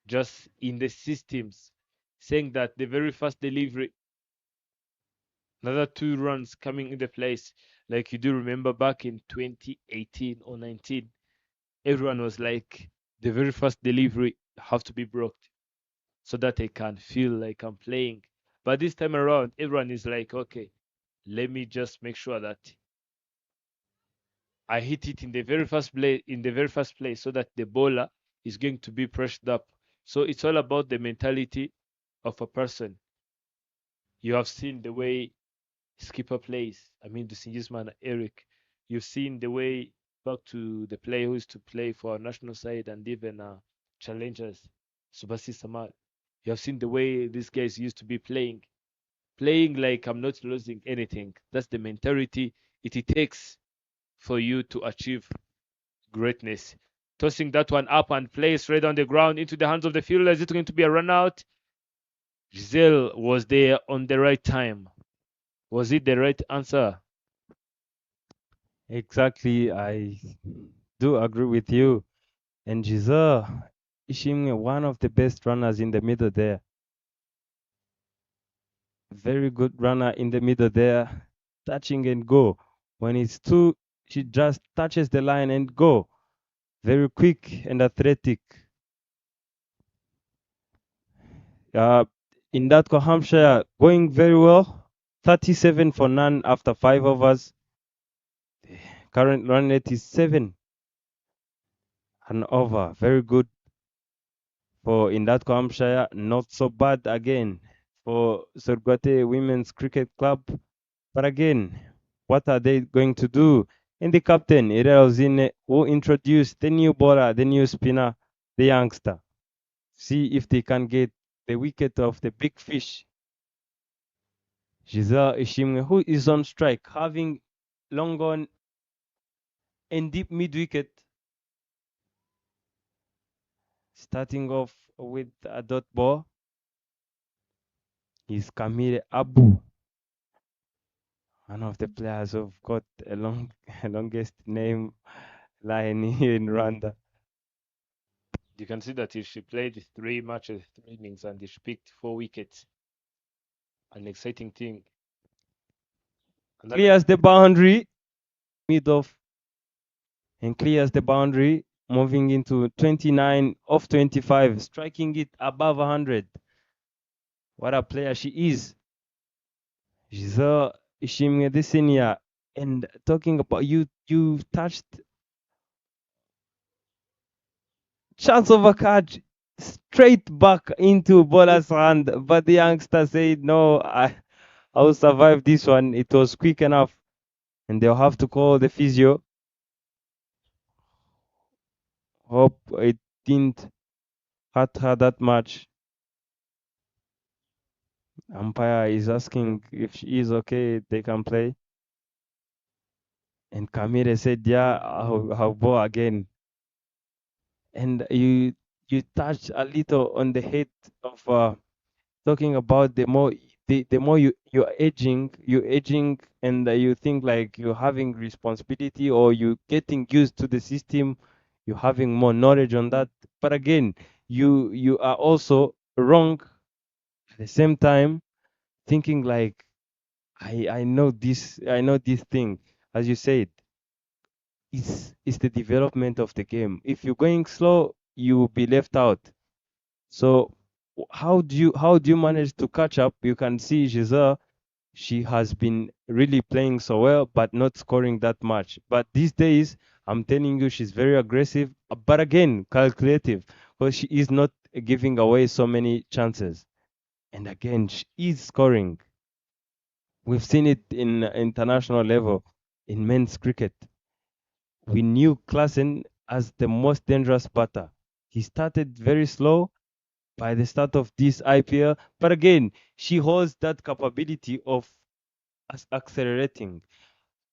just in the systems, saying that the very first delivery, another 2 runs coming into place. Like you do remember back in 2018 or 19, everyone was like, the very first delivery have to be broke so that I can feel like I'm playing. But this time around, everyone is like, okay, let me just make sure that I hit it in the very first place, so that the bowler is going to be pressured up. So it's all about the mentality of a person. You have seen the way skipper plays. I mean, Dusingisman Eric. You've seen the way back to the player who used to play for our national side and even challengers, Subasi Samal. You have seen the way these guys used to be playing like I'm not losing anything. That's the mentality it takes for you to achieve greatness. Tossing that one up and place right on the ground into the hands of the fielder. Is it going to be a run out? Giselle was there on the right time. Was it the right answer? Exactly, I do agree with you. And Giselle Ishimwe, one of the best runners in the middle there. Very good runner in the middle there, touching and go. When it's two, she just touches the line and go. Very quick and athletic. In that Hampshire, going very well. 37 for none after 5 overs. The current run rate is 7 and over. Very good for Indatko Hampshire. Not so bad again for Sorgote Women's Cricket Club. But again, what are they going to do? And the captain, Irel Zine, who introduced the new bowler, the new spinner, the youngster. See if they can get the wicket of the big fish. Giselle Ishimwe, who is on strike, having long on and deep mid wicket. Starting off with a dot ball is Kamire Abu, one of the players who've got a longest name line here in Rwanda. You can see that she played 3 matches, 3 innings, and she picked 4 wickets. An exciting thing. And Clears the boundary, mid off, and clears the boundary, moving into 29 off 25, striking it above 100. What a player she is. Giselle Ishimwe, the senior. And talking about you touched chance of a catch straight back into bowler's hand, but the youngster said, "No, I'll survive this one. It was quick enough," and they'll have to call the physio. Hope it didn't hurt her that much. Umpire is asking if she is okay, they can play. And Kamire said, "Yeah, I'll bowl again." And you touched a little on the head of talking about the more you're aging and you think like you're having responsibility or you're getting used to the system, you're having more knowledge on that. But again, you are also wrong at the same time, thinking like I know this thing. As you said, it's the development of the game. If you're going slow, you will be left out. So how do you manage to catch up? You can see Giselle, she has been really playing so well, but not scoring that much. But these days, I'm telling you, she's very aggressive, but again, calculative, because she is not giving away so many chances. And again, she is scoring. We've seen it in international level in men's cricket. We knew Klassen as the most dangerous batter. He started very slow by the start of this IPL, but again, she holds that capability of accelerating.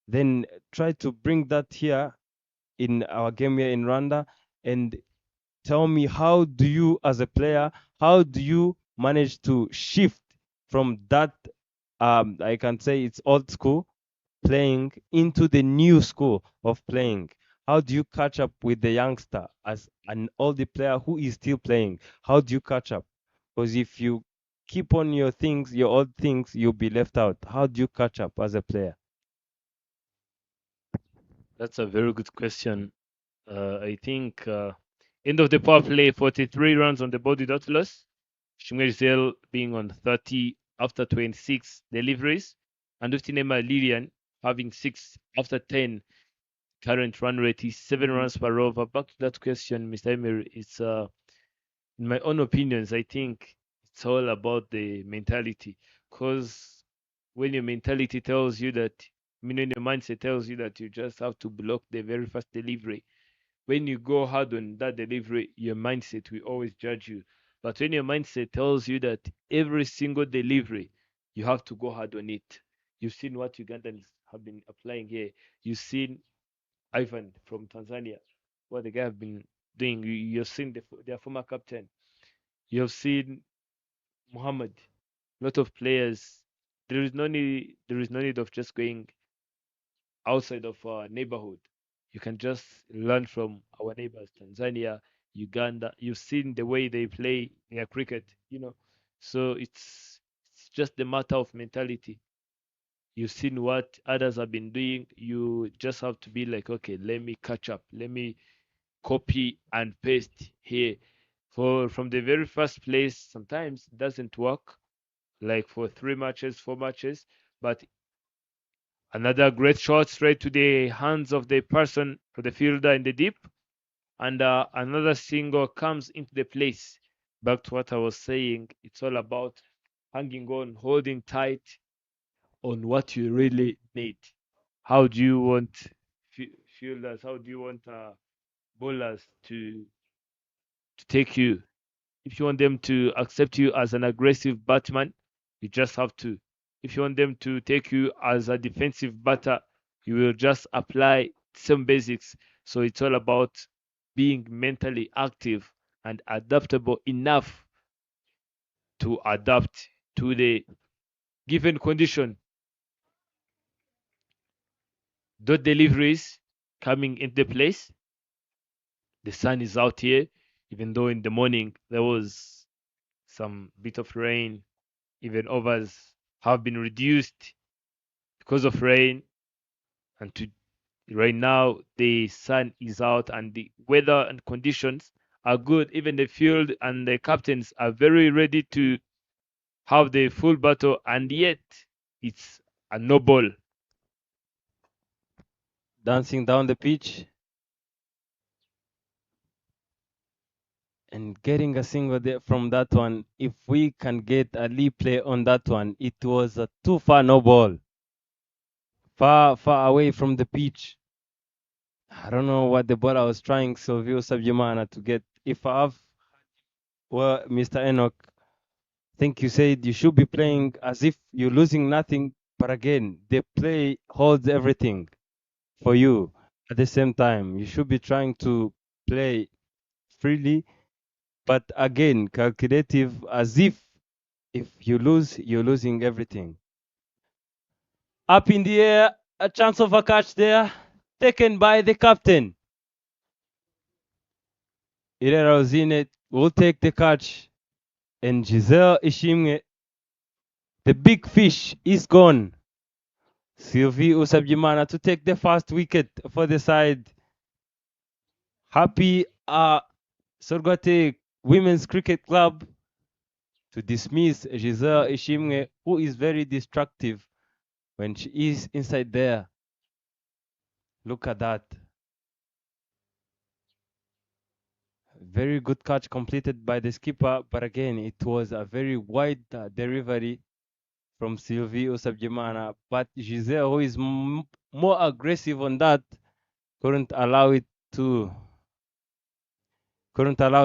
Then try to bring that here in our game here in Rwanda and tell me, how do you, as a player, how do you manage to shift from that, I can say it's old school playing, into the new school of playing? How do you catch up with the youngster as an oldie player who is still playing? How do you catch up? Because if you keep on your things, your old things, you'll be left out. How do you catch up as a player? That's a very good question. I think end of the power play, 43 runs on the board without loss. Shmuel being on 30 after 26 deliveries, and Uftinema Lilian having 6 after 10. Current run rate is 7 runs per over. Back to that question, Mr. Emery, it's in my own opinions, I think it's all about the mentality. Because when your mentality tells you that, I mean, when your mindset tells you that you just have to block the very first delivery, when you go hard on that delivery, your mindset will always judge you. But when your mindset tells you that every single delivery, you have to go hard on it. You've seen what Ugandans have been applying here. You've seen Ivan from Tanzania, what the guy have been doing. You've seen their former captain. You've seen Muhammad. A lot of players. There is no need of just going outside of our neighborhood. You can just learn from our neighbors, Tanzania, Uganda. You've seen the way they play their cricket. So it's just a matter of mentality. You've seen what others have been doing. You just have to be like, okay, let me catch up. Let me copy and paste here. For from the very first place, sometimes it doesn't work. Like for 3 matches, 4 matches, but another great shot straight to the hands of the person or the fielder in the deep, and another single comes into the place. Back to what I was saying, it's all about hanging on, holding tight on what you really need. How do you want fielders? How do you want bowlers to take you? If you want them to accept you as an aggressive batsman, you just have to. If you want them to take you as a defensive batter, you will just apply some basics. So it's all about being mentally active and adaptable enough to adapt to the given condition. Dot deliveries coming into place. The sun is out here, even though in the morning there was some bit of rain. Even overs have been reduced because of rain, and right now the sun is out and the weather and conditions are good. Even the field and the captains are very ready to have the full battle, and yet it's a no ball. Dancing down the pitch and getting a single there from that one. If we can get a lead play on that one, it was a too far no ball, far far away from the pitch. I don't know what the ball I was trying Silvio Sabjimana to get. If I have, well, Mr. Enoch, I think you said you should be playing as if you're losing nothing, but again, the play holds everything for you. At the same time, you should be trying to play freely, but again, calculative, as if you lose, you're losing everything. Up in the air, a chance of a catch there, taken by the captain. Irera Ozine will take the catch, and Giselle Ishimwe, the big fish, is gone. Sylvie Usabjimana to take the first wicket for the side. Happy Sorgate Women's Cricket Club to dismiss Giselle Ishimwe, who is very destructive when she is inside there. Look at that. Very good catch completed by the skipper, but again, it was a very wide delivery from Sylvie Usabjimana. But Giselle, who is more aggressive on that, couldn't allow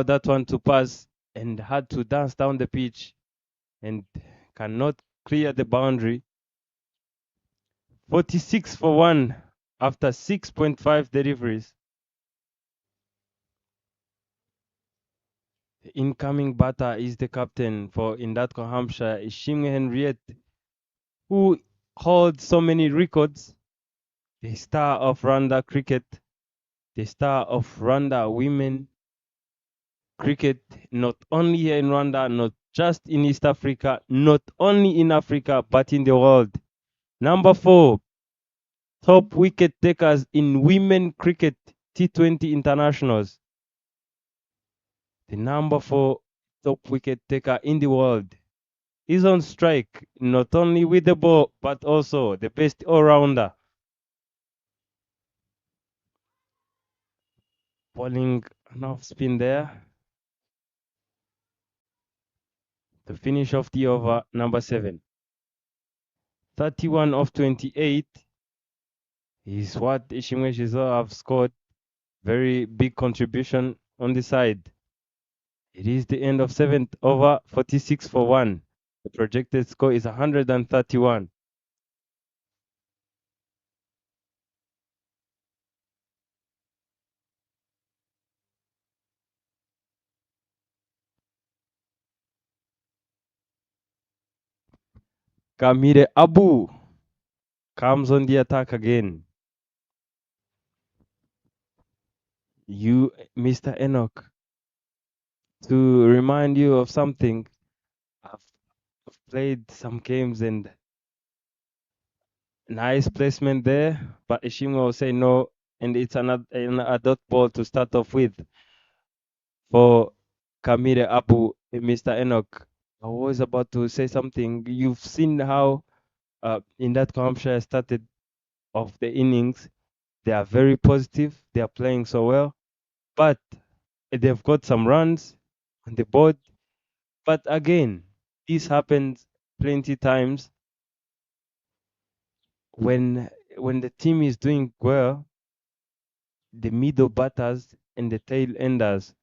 that one to pass and had to dance down the pitch and cannot clear the boundary. 46 for 1 after 6.5 deliveries. The incoming batter is the captain for Indatko Hampshire, Ishimwe Henriette, who holds so many records. The star of Rwanda cricket, the star of Rwanda women cricket, not only here in Rwanda, not just in East Africa, not only in Africa, but in the world. Number 4, top wicket takers in women cricket T20 internationals. The number 4 top wicket taker in the world is on strike, not only with the ball, but also the best all-rounder. Bowling an off spin there. The finish of the over, number 7. 31 of 28 is what Ishimwe Shizo have scored. Very big contribution on the side. It is the end of 7th over, 46 for 1. The projected score is 131. Kamire Abu comes on the attack again. You, Mr. Enoch, to remind you of something, I've played some games and nice placement there, but Ishimwe will say no, and it's a dot ball to start off with for Kamire Abu, Mr. Enoch. I was about to say something. You've seen how in that Hampshire started off the innings. They are very positive. They are playing so well, but they've got some runs on the board. But again, this happens plenty times when the team is doing well. The middle batters and the tail enders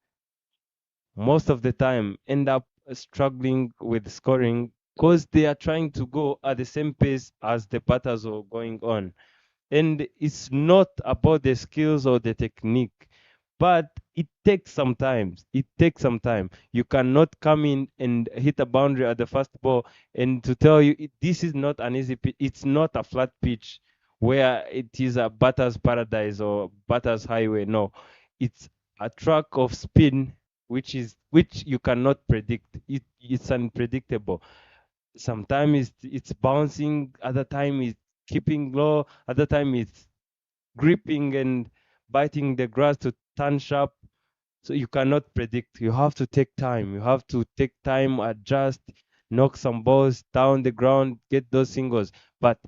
most of the time end up struggling with scoring because they are trying to go at the same pace as the batters are going on. And it's not about the skills or the technique, but it takes some time. It takes some time. You cannot come in and hit a boundary at the first ball and to tell you this is not an easy pitch. It's not a flat pitch where it is a batter's paradise or batter's highway. No, it's a track of spin which you cannot predict. It's unpredictable. Sometimes it's bouncing, other time it's keeping low, other time it's gripping and biting the grass to turn sharp. So you cannot predict. You have to take time. You have to take time, adjust, knock some balls down the ground, get those singles. But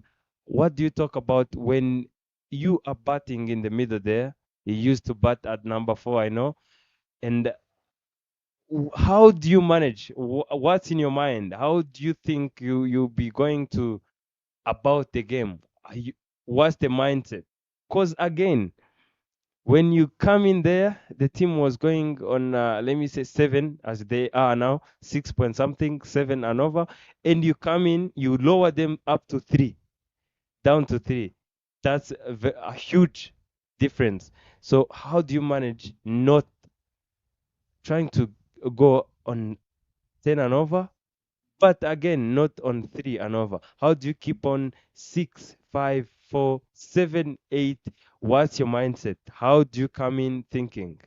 what do you talk about when you are batting in the middle there? You used to bat at number 4, I know. And how do you manage? What's in your mind? How do you think you'll be going to about the game? What's the mindset? Because again, when you come in there, the team was going on, let me say 7, as they are now, 6 point something, 7 and over, and you come in, you lower them up to 3, down to 3. That's a huge difference. So how do you manage not trying to go on 10 and over, but again, not on 3 and over? How do you keep on 6, 5, 4, 7, 8? What's your mindset? How do you come in thinking?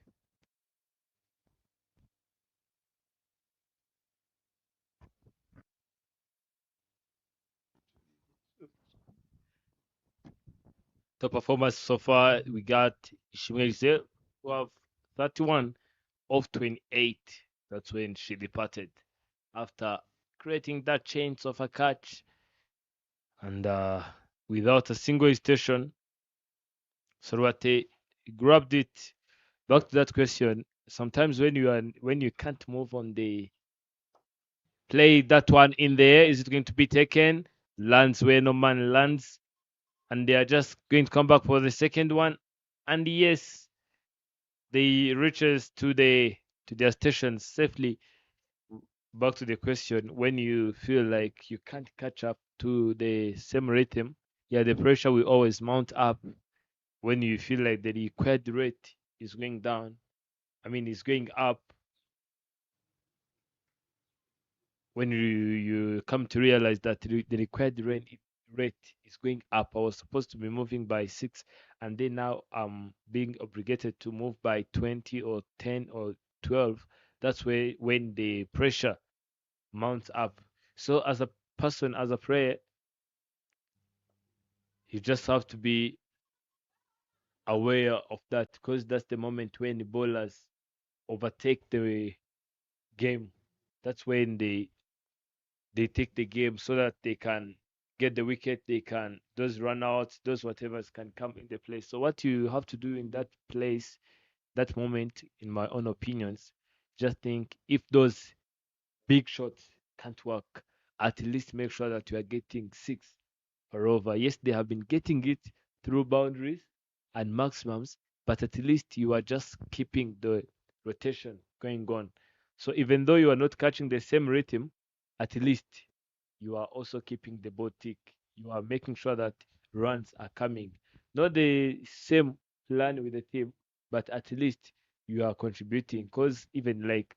Top performers so far, we got Ishmael Giselle, who have 31 of 28. That's when she departed after creating that chance of a catch and without a single hesitation, Sorwate grabbed it. Back to that question. Sometimes when you can't move on the play, that one in the air, is it going to be taken? Lands where no man lands, and they are just going to come back for the second one. And yes, they reaches to their station safely. Back to the question, when you feel like you can't catch up to the same rhythm, yeah, the pressure will always mount up. When you feel like the required rate is going down, I mean, it's going up. When you come to realize that the required rate is going up, I was supposed to be moving by 6, and then now I'm being obligated to move by 20 or 10 or 12. That's where when the pressure mounts up. So as a person, as a player, you just have to be aware of that, because that's the moment when the bowlers overtake the game. That's when they take the game so that they can get the wicket, they can those run outs, those whatevers can come in the place. So what you have to do in that place, that moment, in my own opinions, just think, if those big shots can't work, at least make sure that you are getting 6 or over. Yes, they have been getting it through boundaries and maximums, but at least you are just keeping the rotation going on. So even though you are not catching the same rhythm, at least you are also keeping the boat tick. You are making sure that runs are coming. Not the same plan with the team, but at least you are contributing. Because even like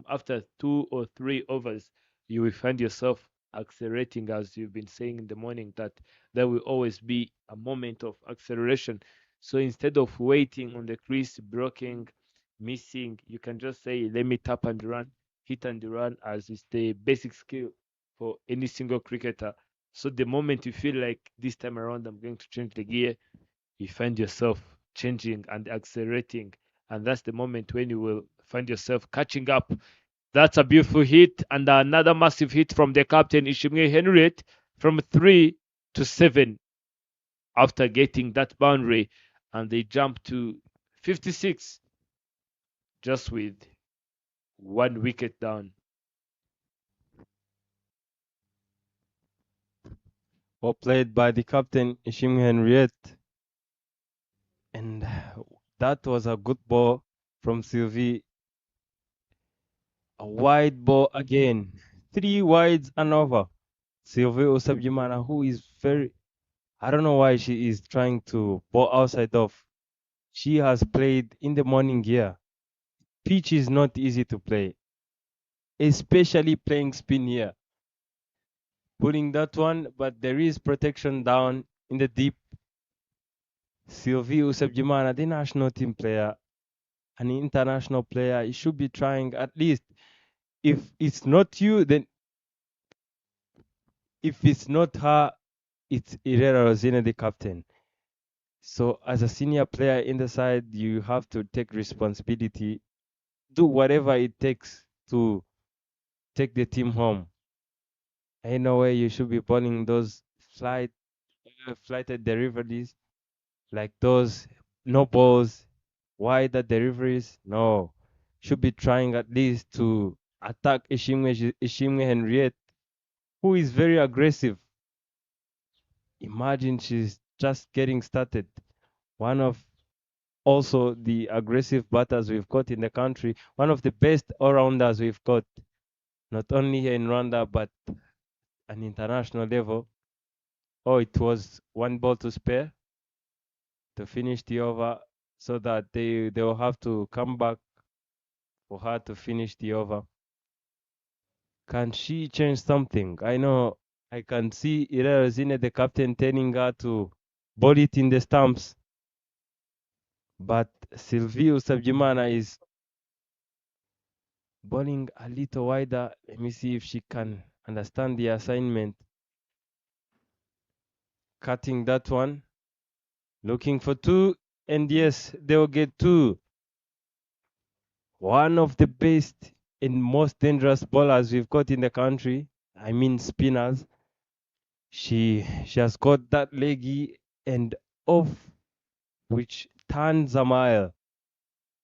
after 2 or 3 overs, you will find yourself accelerating, as you've been saying in the morning, that there will always be a moment of acceleration. So instead of waiting on the crease, blocking, missing, you can just say, let me tap and run, hit and run, as is the basic skill for any single cricketer. So the moment you feel like this time around I'm going to change the gear, you find yourself changing and accelerating. And that's the moment when you will find yourself catching up. That's a beautiful hit, and another massive hit from the captain, Ishimwe Henriette, from 3 to 7 after getting that boundary. And they jump to 56 just with 1 wicket down. Well played by the captain, Ishim Henriette. And that was a good ball from Sylvie. A wide ball again. 3 wides and over. Sylvie Osabjimana, who is very, I don't know why she is trying to bowl outside of. She has played in the morning here. Pitch is not easy to play, especially playing spin here. Pulling that one, but there is protection down in the deep. Sylvie Usabjimana, the national team player, an international player, he should be trying at least. If it's not you, then if it's not her, it's Irera Rosina, the captain. So as a senior player in the side, you have to take responsibility, do whatever it takes to take the team home. Ain't no way you should be bowling those flighted deliveries like those, no balls, wider deliveries. No, should be trying at least to attack Ishimwe Henriette, who is very aggressive. Imagine she's just getting started. One of also the aggressive batters we've got in the country, one of the best all-rounders we've got, not only here in Rwanda, but an international level. Oh, it was 1 ball to spare to finish the over, so that they will have to come back for her to finish the over. Can she change something? I know I can see Ira Rosine, the captain, telling her to bowl it in the stumps. But Silvio Sabjimana is bowling a little wider. Let me see if she can understand the assignment. Cutting that one. Looking for 2. And yes, they will get 2. One of the best and most dangerous bowlers we've got in the country, I mean spinners. She has got that leggy and off, which turns a mile.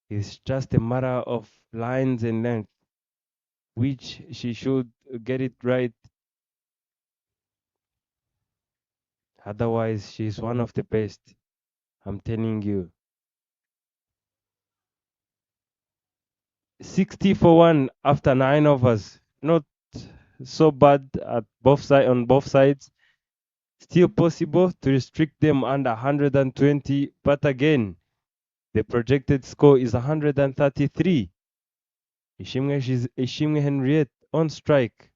It's just a matter of lines and length, which she should get it right. Otherwise, she's one of the best. I'm telling you. 60 for 1 after 9 overs. Not so bad at on both sides. Still possible to restrict them under 120, but again, the projected score is 133. Ishimwe Henriette on strike.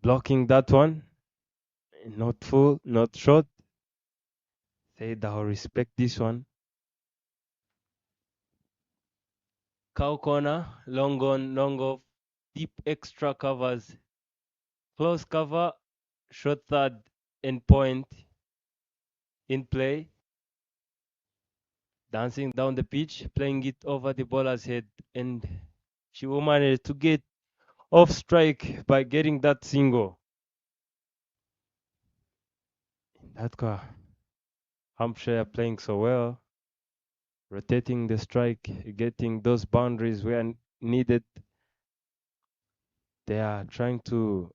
Blocking that one. Not full, not short. Said I'll respect this one. Cow corner, long on, long off. Deep extra covers. Close cover, short third and point in play. Dancing down the pitch, playing it over the bowler's head, and she will manage to get off strike by getting that single. That car, Hampshire playing so well, rotating the strike, getting those boundaries where needed. They are trying to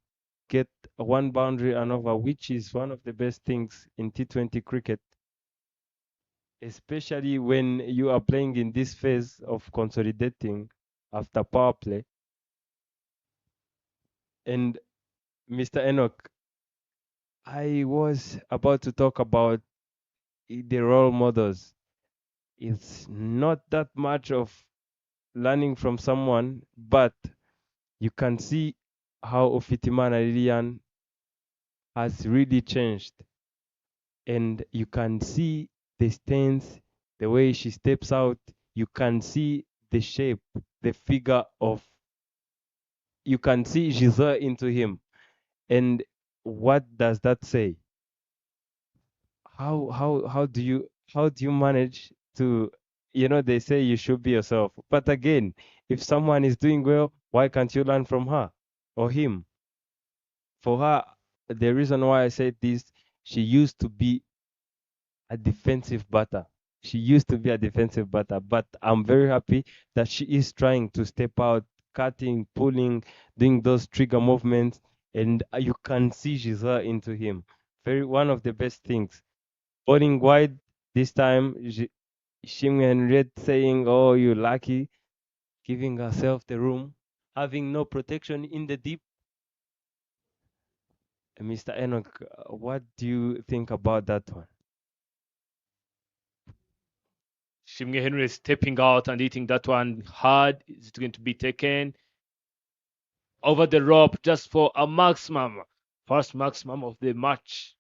get one boundary and over, which is one of the best things in T20 cricket, especially when you are playing in this phase of consolidating after power play. And Mr. Enoch, I was about to talk about the role models. It's not that much of learning from someone, but you can see how Ofitimana Lilian has really changed. And you can see the stance, the way she steps out. You can see the shape, the figure of, you can see Giselle into him. And what does that say? How do you manage to, they say you should be yourself, but again, if someone is doing well, why can't you learn from her or him? For her, the reason why I said this, she used to be a defensive batter. She used to be a defensive batter, but I'm very happy that she is trying to step out, cutting, pulling, doing those trigger movements, and you can see she's her into him. Very one of the best things. Bowling wide this time, Shimwe Henriette saying, "Oh, you lucky," giving herself the room, having no protection in the deep. Mr. Enoch, what do you think about that one? Shimge Henry is stepping out and hitting that one hard. Is it going to be taken over the rope just for a maximum? First maximum of the match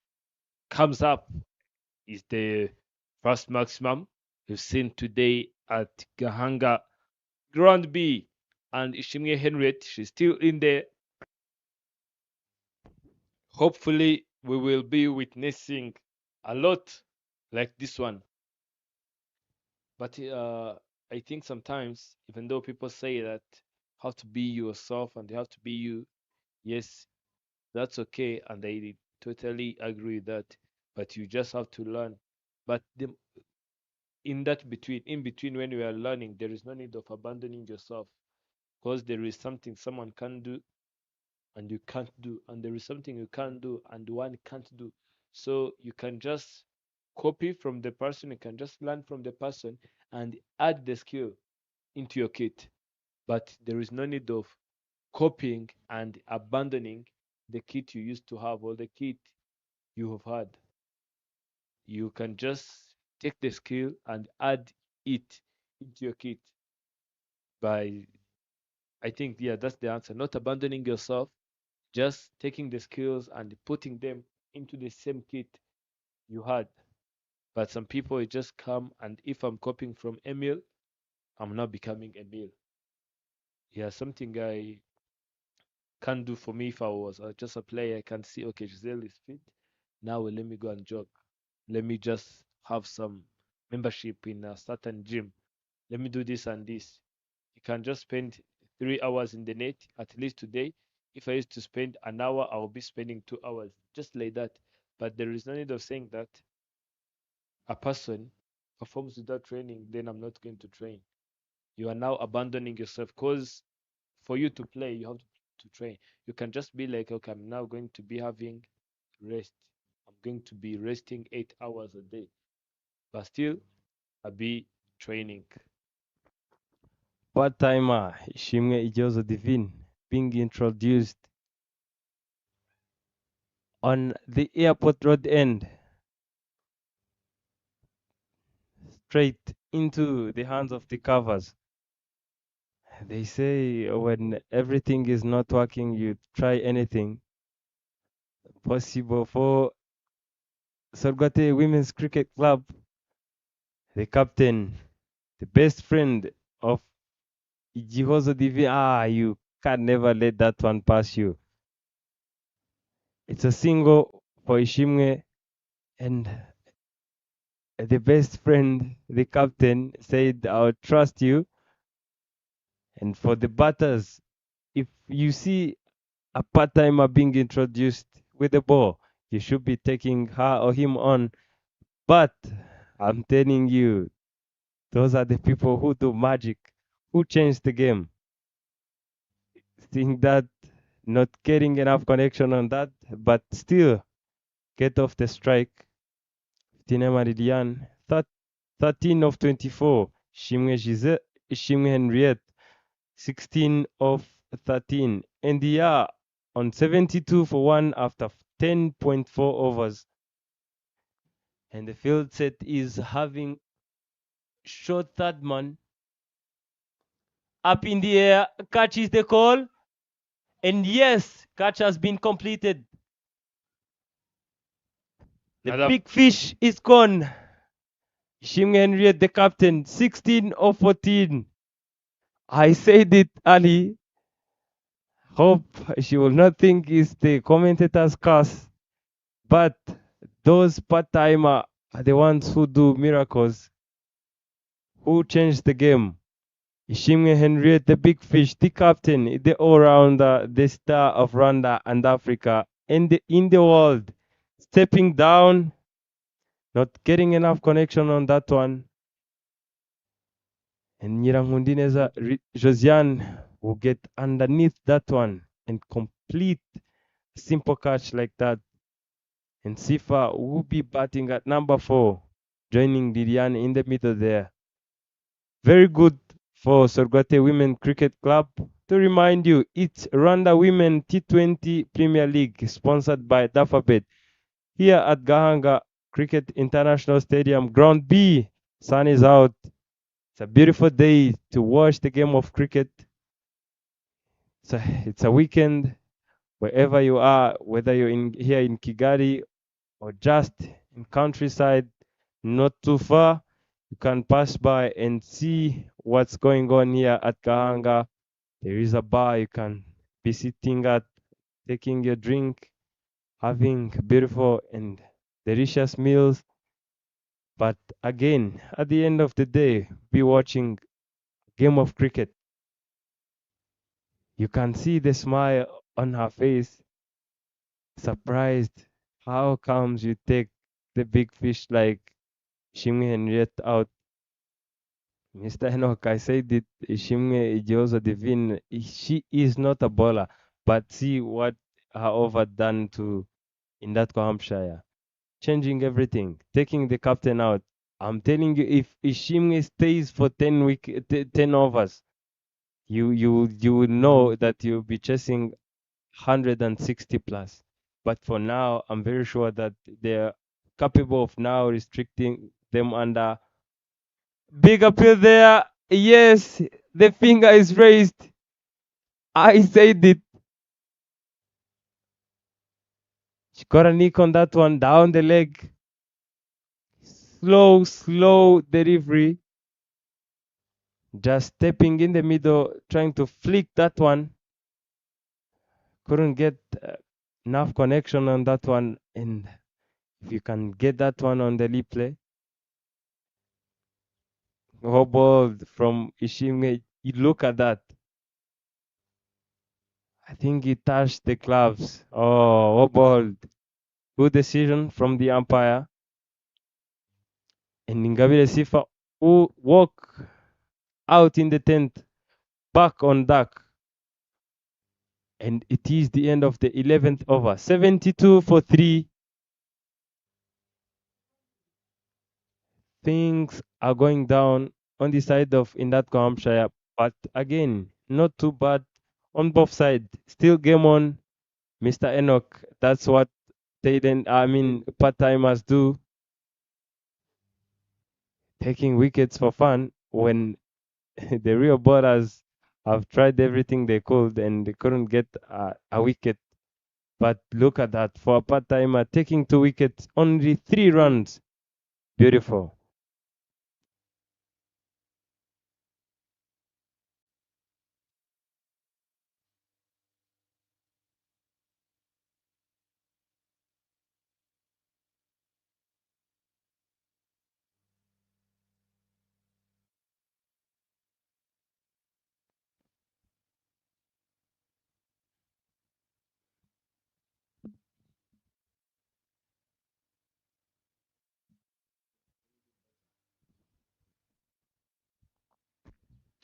comes up. Is the first maximum we've seen today at Gahanga Grand B. And Ishimge Henriette, she's still in there. Hopefully, we will be witnessing a lot like this one. But I think sometimes, even though people say that how to be yourself and you have to be you, yes, that's okay, and I totally agree with that. But you just have to learn. But in between when you are learning, there is no need of abandoning yourself, because there is something someone can do and you can't do, and there is something you can't do and one can't do. So you can just copy from the person, you can just learn from the person and add the skill into your kit. But there is no need of copying and abandoning the kit you used to have or the kit you have had. You can just take the skill and add it into your kit by, I think, yeah, that's the answer. Not abandoning yourself, just taking the skills and putting them into the same kit you had. But some people it just come, and if I'm copying from Emil, I'm not becoming Emil. Yeah, something I can do for me if I was just a player. I can see, okay, Giselle is fit. Now let me go and jog. Let me just have some membership in a certain gym. let me do this and this. You can just spend 3 hours in the net, at least today. If I used to spend an hour, I'll be spending 2 hours, just like that. But there is no need of saying that a person performs without training, then I'm not going to train. You are now abandoning yourself because for you to play, you have to train. You can just be like, okay, I'm now going to be having rest. I'm going to be resting 8 hours a day, but still I'll be training. Part-timer Ishimwe Ijozo Divine being introduced on the airport road end, straight into the hands of the covers. They say when everything is not working, you try anything possible. For Sorgate Women's Cricket Club, the captain, the best friend of Ijihozo Divine, you can never let that one pass you. It's a single for Ishimwe, and the best friend, the captain, said, I'll trust you. And for the batters, if you see a part-timer being introduced with the ball, you should be taking her or him on. But I'm telling you, those are the people who do magic, who change the game. Seeing that, not getting enough connection on that, but still get off the strike. Tina Maridian, 13 of 24. Shimwe Henriette, 16 of 13. And they are on 72 for 1 after 10.4 overs. And the field set is having short third man. Up in the air, catch is the call. And yes, catch has been completed. The big fish is gone. Shimwe Henriette, the captain, 16 of 14. I said it, Ali. Hope she will not think it's the commentator's curse. But those part-timer are the ones who do miracles, who change the game. Ishimwe Henriette, the big fish, the captain, the all-rounder, the star of Rwanda and Africa, and in the world, stepping down, not getting enough connection on that one. And Nyirankundineza Josiane will get underneath that one and complete a simple catch like that. And Sifa will be batting at number 4, joining Liliane in the middle there. Very good for Sorgate Women Cricket Club. To remind you, it's Rwanda Women T20 Premier League, sponsored by Dafabet. Here at Gahanga Cricket International Stadium, Ground B. Sun is out. It's a beautiful day to watch the game of cricket. It's a weekend wherever you are, whether you're here in Kigali or just in countryside, not too far, you can pass by and see what's going on here at Gahanga. There is a bar you can be sitting at, taking your drink, having beautiful and delicious meals. But again, at the end of the day, be watching a game of cricket. You can see the smile on her face, surprised. How comes you take the big fish like Shimwe Henriette out? Mr. Enoch, I said it, Shimwe Ijiozo Divine, she is not a bowler, but see what her over done to in that Hampshire. Changing everything, taking the captain out. I'm telling you, if Ishimwe stays for 10 overs, you will know that you'll be chasing 160 plus. But for now, I'm very sure that they're capable of now restricting them under. Big appeal there. Yes, the finger is raised. I said it. She got a nick on that one, down the leg. Slow delivery. Just stepping in the middle, trying to flick that one. Couldn't get enough connection on that one. And if you can get that one on the replay, Hobbled from Ishime. You look at that. I think he touched the gloves. Oh, hobbled. Good decision from the umpire. And Ngabire Sifa who walk out in the tent, back on deck. And it is the end of the 11th over. 72 for 3. Things are going down on the side of Indatko Hampshire, but again, not too bad on both sides. Still game on, Mr. Enoch. That's what part-timers do, taking wickets for fun when the real bowlers have tried everything they could and they couldn't get a wicket. But look at that, for a part-timer taking 2 wickets, only 3 runs. Beautiful.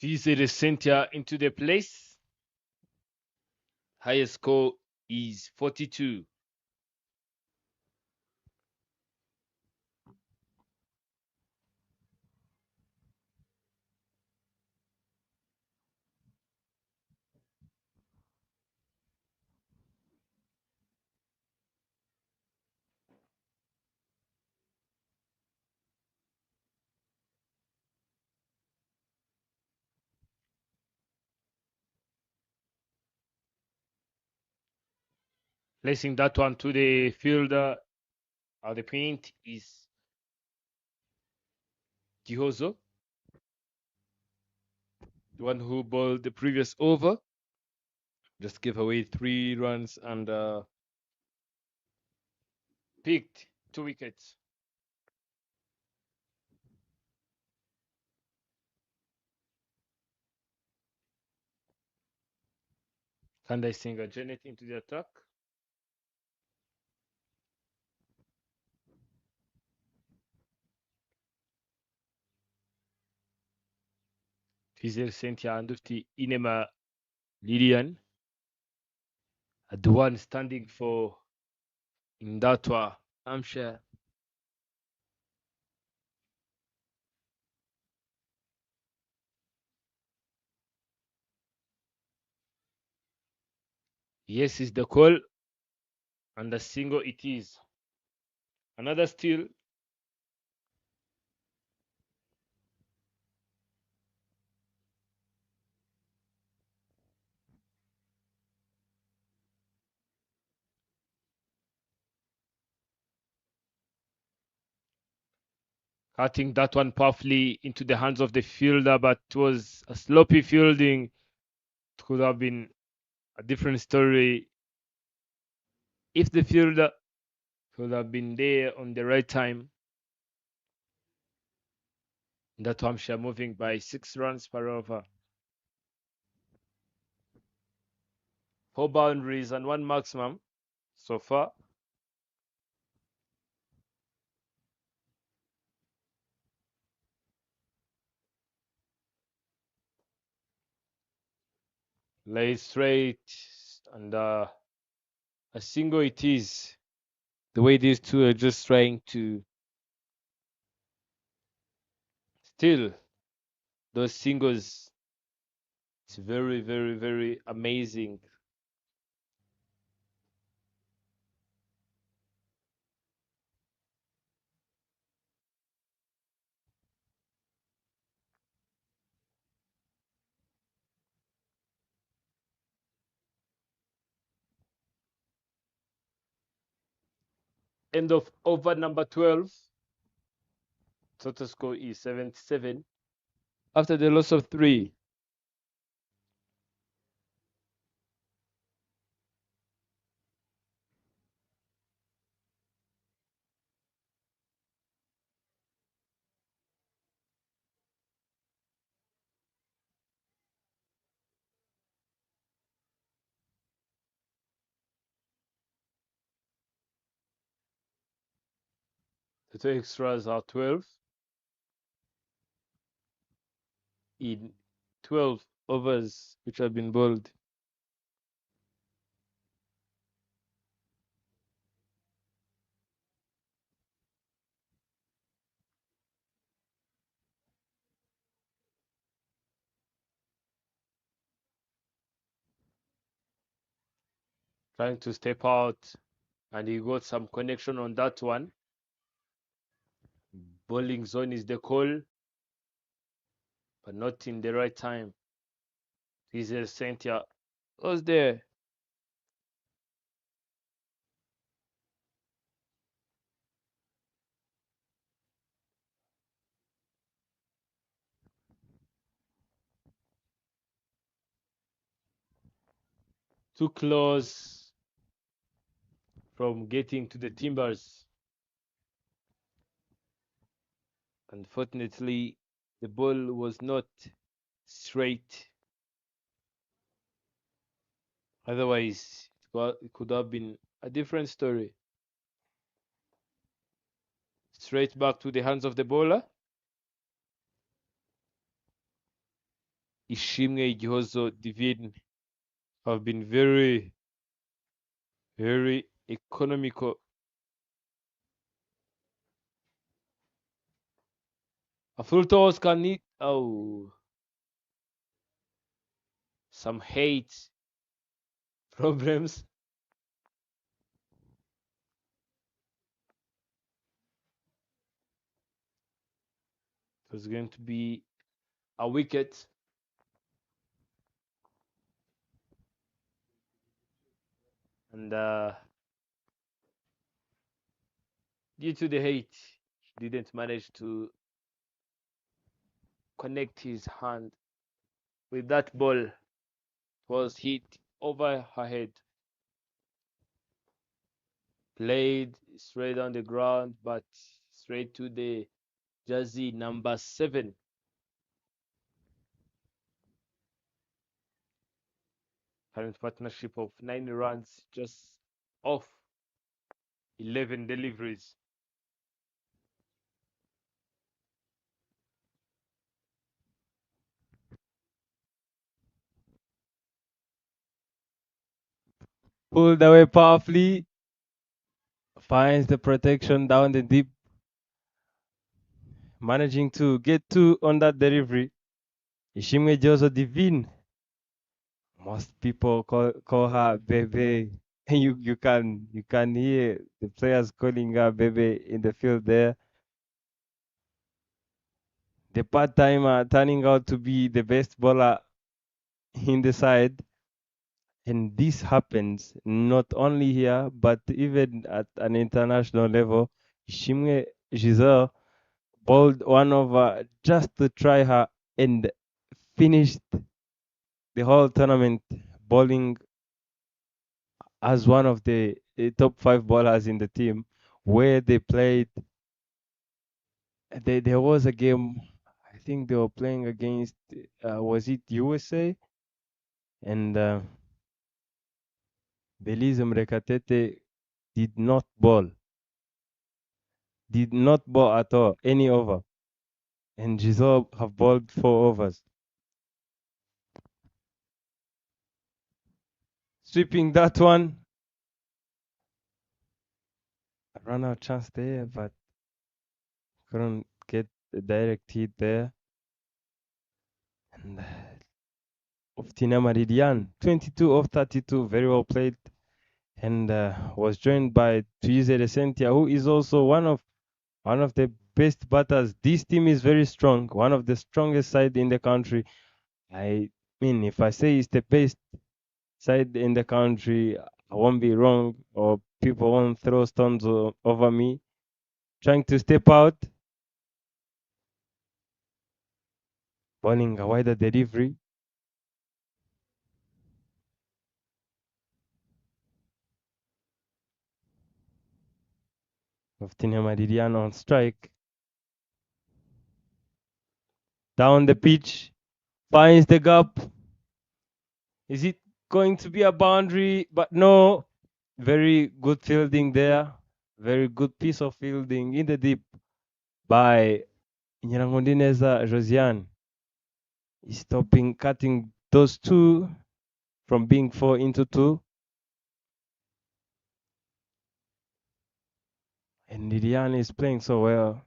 Visit Cynthia into the place. Highest score is 42. Placing that one to the fielder at the paint is Gihozo, the one who bowled the previous over. Just gave away 3 runs and picked 2 wickets. Kandai Singh Janet into the attack. Visit Cynthia Andufti Inema Lilian. The one standing for Indatwa Hampshire. Yes, is the call. And a single it is. Another steal. Cutting that one powerfully into the hands of the fielder, but it was a sloppy fielding. It could have been a different story if the fielder could have been there on the right time. That Hampshire moving by 6 runs per over. 4 boundaries and 1 maximum so far. Lay straight and a single it is. The way these two are just trying to steal those singles. It's very, very, very amazing. End of over number 12. Total score is 77 after the loss of 3. The extras are 12 in 12 overs which have been bowled. Trying to step out, and he got some connection on that one. Bowling zone is the call, but not in the right time. He's a center. Was there? Too close from getting to the timbers. Unfortunately, the ball was not straight. Otherwise, it could have been a different story. Straight back to the hands of the bowler. Ishimwe Igihozo Divine have been very, very economical. A full toss can need some hate problems. It was going to be a wicket. And due to the hate, he didn't manage to connect his hand with that ball. It was hit over her head. Played straight on the ground, but straight to the jersey number 7. Current partnership of 9 runs, just off 11 deliveries. Pulled away powerfully. Finds the protection down the deep. Managing to get 2 on that delivery. Ishimwe Jozo Divine. Most people call her Bebe. You can hear the players calling her Bebe in the field there. The part-timer turning out to be the best bowler in the side. And this happens not only here, but even at an international level. Ishimwe Giselle bowled one over just to try her and finished the whole tournament bowling as one of the top 5 bowlers in the team, where they played. There was a game, I think they were playing against, was it USA? And Belize Mrekatete did not bowl at all, any over. And Giselle have bowled 4 overs. Sweeping that one. A run out chance there, but couldn't get the direct hit there. And of Tina Maridian, 22 of 32, very well played. And was joined by Tuize Resentia, who is also one of the best batters. This team is very strong, one of the strongest side in the country. I mean, if I say it's the best side in the country, I won't be wrong, or people won't throw stones over me. Trying to step out, bowling a wider delivery. Of Tina Maridian on strike. Down the pitch, finds the gap. Is it going to be a boundary? But no, very good fielding there. Very good piece of fielding in the deep by Nyirangondineza Josiane. He's stopping, cutting those two from being 4 into 2. And Liliane is playing so well.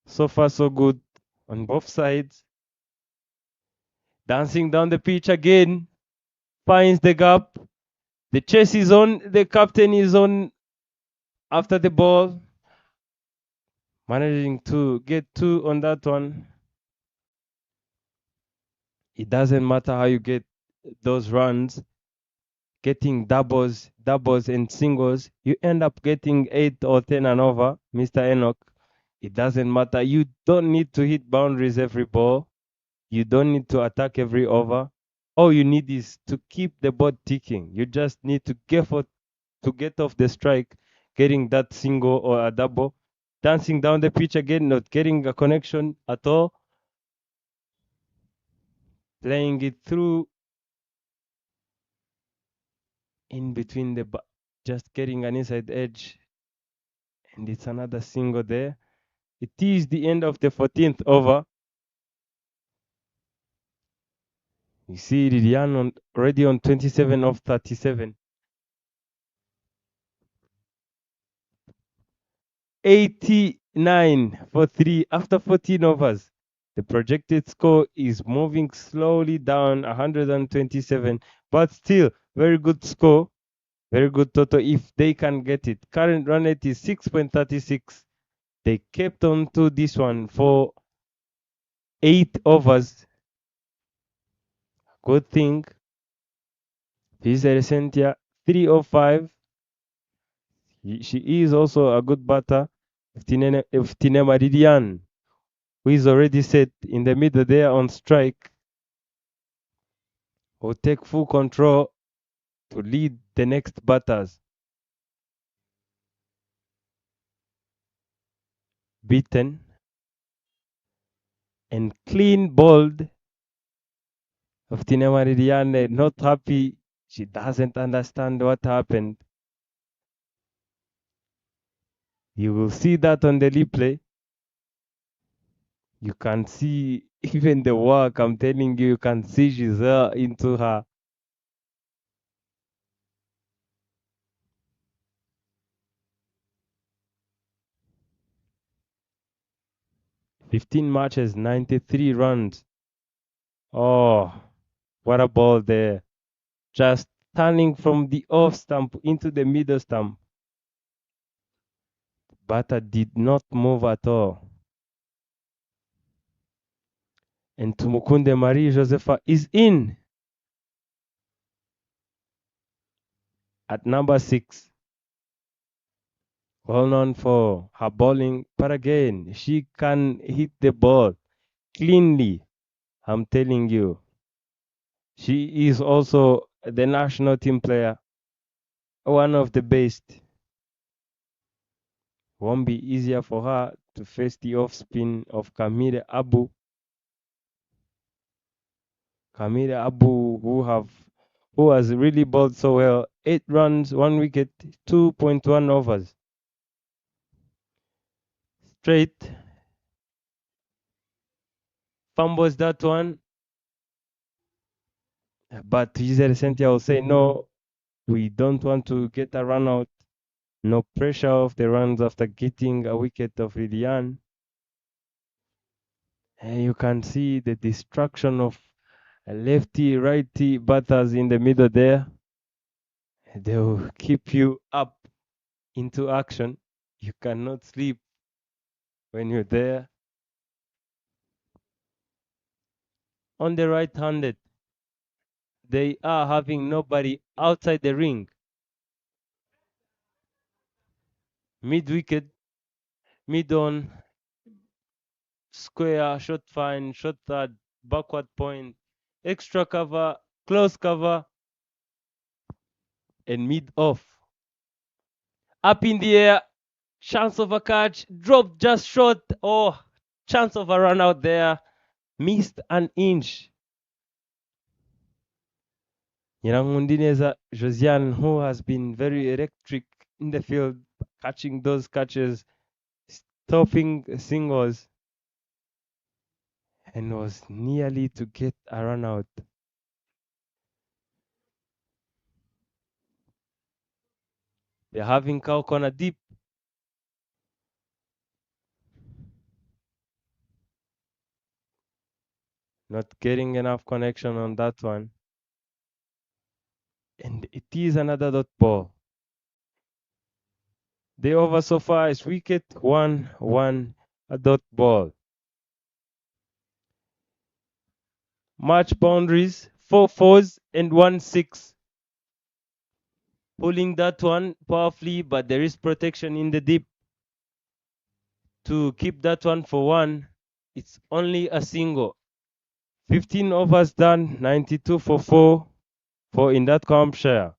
So far, so good on both sides. Dancing down the pitch again. Finds the gap. The chase is on. The captain is on after the ball. Managing to get 2 on that one. It doesn't matter how you get those runs. Getting doubles and singles, you end up getting 8 or 10 and over, Mr. Enoch. It doesn't matter. You don't need to hit boundaries every ball. You don't need to attack every over. All you need is to keep the board ticking. You just need to get off the strike, getting that single or a double, dancing down the pitch again, not getting a connection at all, playing it through in between just getting an inside edge, and it's another single there. It is the end of the 14th over. You see Liliane already on 27 of 37. 89 for 3 after 14 overs. The projected score is moving slowly down, 127, but still very good score, very good total if they can get it. Current run rate is 6.36. They kept on to this one for 8 overs. Good thing. Visa Resentia 305. She is also a good batter. Tinema Didian, who is already set in the middle there on strike, will take full control to lead the next batters. Beaten and clean bowled. Of Tinema Didian, not happy. She doesn't understand what happened. You will see that on the replay. You can see even the work. I'm telling you, you can see she's into her. 15 matches, 93 runs. Oh, what a ball there. Just turning from the off stump into the middle stump. Batter did not move at all. And Tumukunde Marie Josepha is in at number 6. Well known for her bowling, but again, she can hit the ball cleanly. I'm telling you. She is also the national team player, one of the best. Won't be easier for her to face the off spin of Kamire Abu. Kamire Abu, who has really bowled so well. 8 runs, 1 wicket, 2.1 overs. Straight. Fumbles that one. But Giselle Sentia will say, no, we don't want to get a run out. No pressure of the runs after getting a wicket of Liliane. And you can see the destruction of lefty, righty batters in the middle there. They will keep you up into action. You cannot sleep when you're there. On the right-handed, they are having nobody outside the ring. Mid-wicket, mid-on, square, short fine, short third, backward point, extra cover, close cover, and mid-off. Up in the air, chance of a catch, dropped just short. Oh, chance of a run out there, missed an inch. Nyirangundineza Josiane, who has been very electric in the field, catching those catches, stopping singles, and was nearly to get a run out. They're having cow corner deep. Not getting enough connection on that one. And it is another dot ball. The over so far is wicket 1-1, a dot ball. Match boundaries 4 fours and 1 6. Pulling that one powerfully, but there is protection in the deep. To keep that one for 1, it's only a single. 15 overs done, 92 for 4 for in that comp share.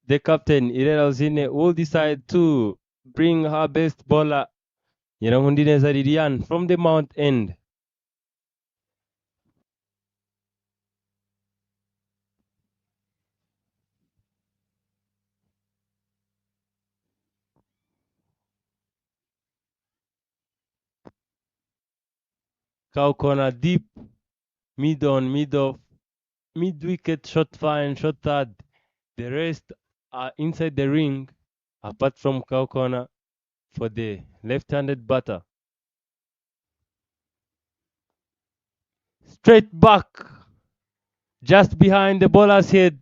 The captain, Irene Alzine, will decide to bring her best bowler, Yerahundine Zaridian, from the mount end. Cow corner deep, mid on, mid off, mid wicket, shot far and shot third. The rest are inside the ring, apart from cow corner for the left-handed batter. Straight back, just behind the bowler's head.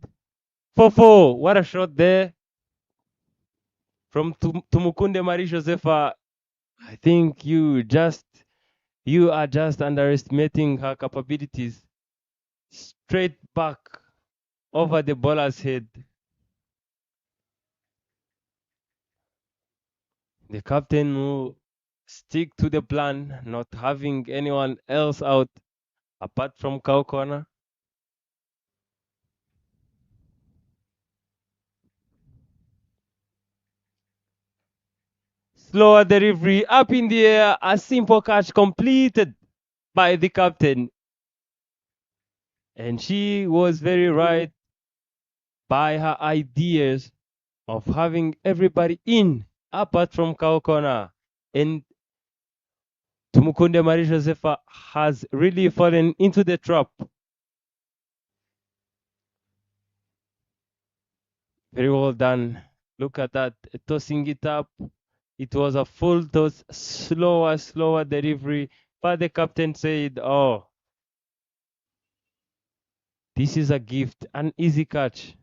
4-4. What a shot there from Tumukunde Marie Josefa. I think you are just underestimating her capabilities. Straight back over the bowler's head. The captain will stick to the plan, not having anyone else out apart from cow corner. Slower delivery up in the air. A simple catch completed by the captain. And she was very right by her ideas of having everybody in apart from cow corner. And Tumukunde Marie Josefa has really fallen into the trap. Very well done. Look at that, tossing it up. It was a full toss, slower delivery. But the captain said, oh, this is a gift, an easy catch.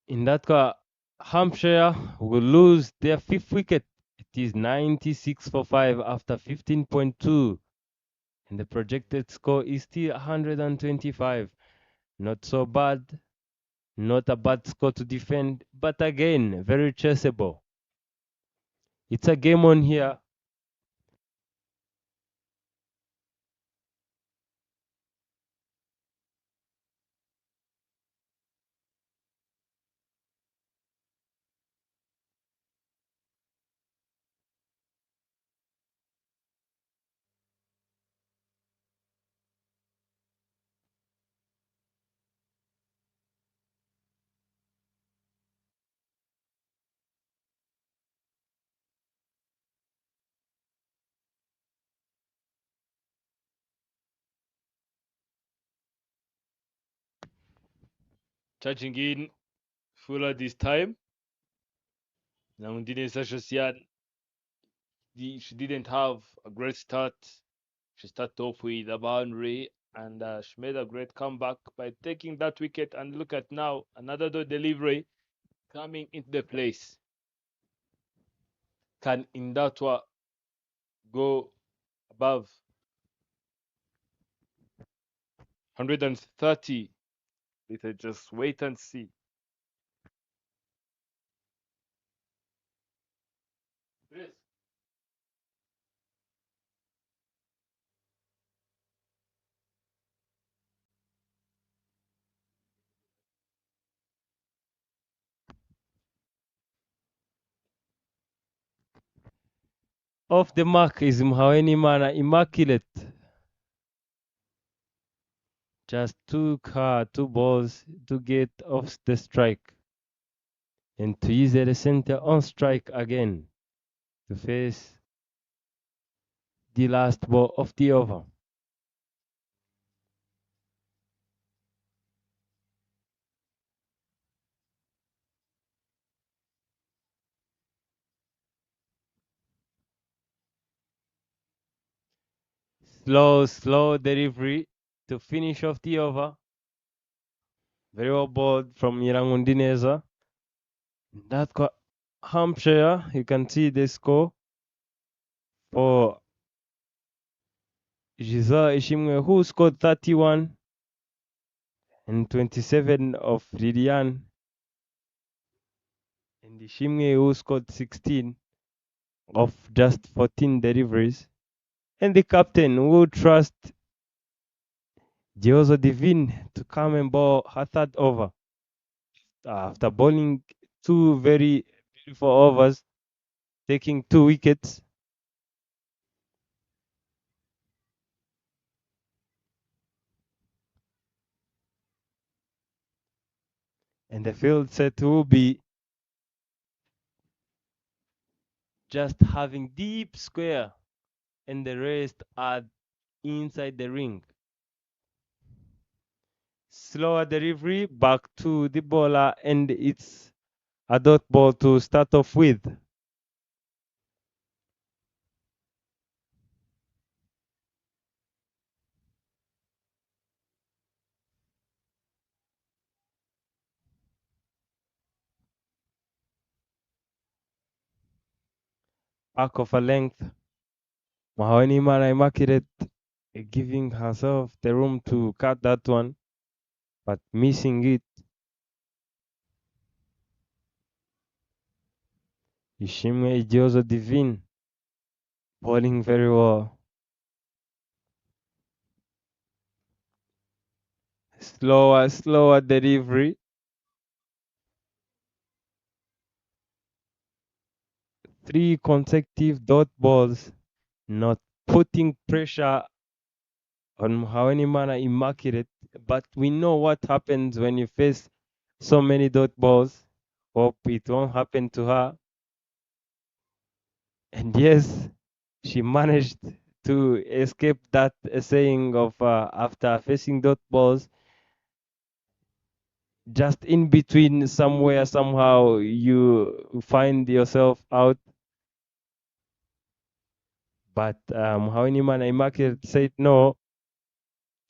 In that case, Hampshire will lose their 5th wicket. It is 96 for 5 after 15.2. And the projected score is still 125. Not so bad. Not a bad score to defend, but again, very chaseable. It's a game on here. Charging in Fuller this time. Namundine Sashasian, she didn't have a great start. She started off with a boundary and she made a great comeback by taking that wicket. And look at now, another delivery coming into the place. Can Indatwa go above 130. Let's just wait and see. Off the mark is Mhaweni Mana Immaculate. Just took her 2 balls to get off the strike. And to use the center on strike again to face the last ball of the over. Slow delivery to finish off the over. Very well bowled from Nyirangundineza. That got Hampshire. You can see the score for Giselle Ishimwe, who scored 31 and 27 of Lilian. And Ishimwe, who scored 16 of just 14 deliveries. And the captain, who trust Giozo Divine to come and bowl her third over. After bowling 2 very beautiful overs, taking 2 wickets. And the field set will be just having deep square, and the rest are inside the ring. Slower delivery back to the bowler, and it's a dot ball to start off with. Back of a length. Mahoni Mana Immaculate giving herself the room to cut that one, but missing it. Ishimwe Ijiozo Divine bowling very well. Slower delivery. 3 consecutive dot balls, not putting pressure on Mhaweni Mana Immaculate, but we know what happens when you face so many dot balls. Hope it won't happen to her. And yes, she managed to escape that saying of after facing dot balls, just in between somewhere, somehow you find yourself out. But Mhaweni Mana Immaculate said, no,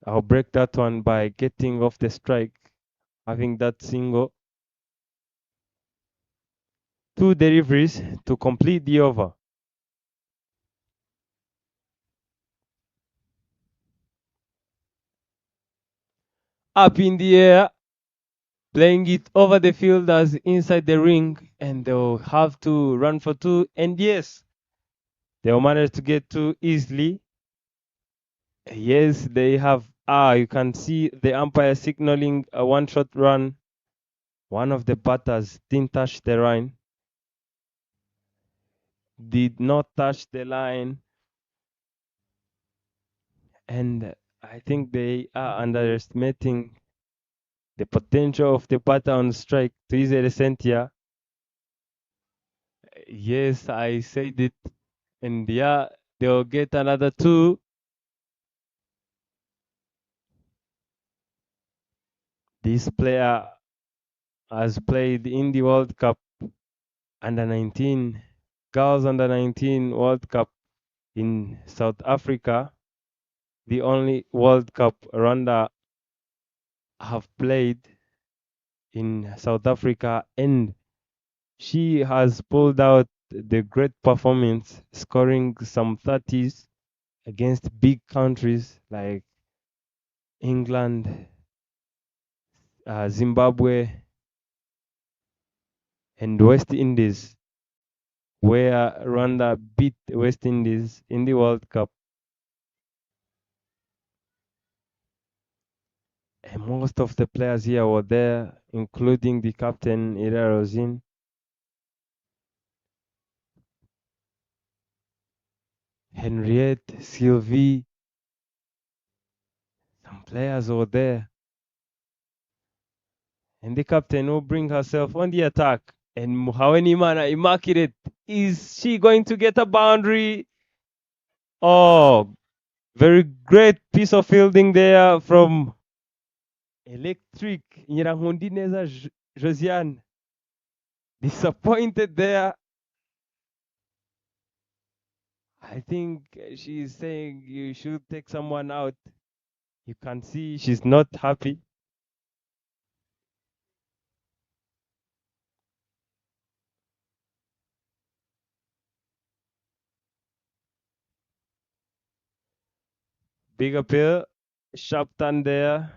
I'll break that one by getting off the strike, having that single. 2 deliveries to complete the over. Up in the air, playing it over the field as inside the ring, and they'll have to run for 2. And yes, they'll manage to get 2 easily. Yes, they have. You can see the umpire signaling a 1-shot run. One of the batters didn't touch the line, did not touch the line, and I think they are underestimating the potential of the batter on strike to easily Sentia. Yes, I said it, and yeah, they'll get another 2. This player has played in the World Cup under 19, girls under 19 World Cup in South Africa, the only World Cup Rwanda have played in South Africa, and she has pulled out the great performance, scoring some 30s against big countries like England, Zimbabwe, and West Indies, where Rwanda beat West Indies in the World Cup. And most of the players here were there, including the captain, Ira Rosin. Henriette, Sylvie, some players were there. And the captain will bring herself on the attack. And Muhaweni Mana Immaculate, is she going to get a boundary? Oh, very great piece of fielding there from Electric Nyirahundineza Josiane. Disappointed there. I think she's saying you should take someone out. You can see she's not happy. Big appeal. Sharp turn there.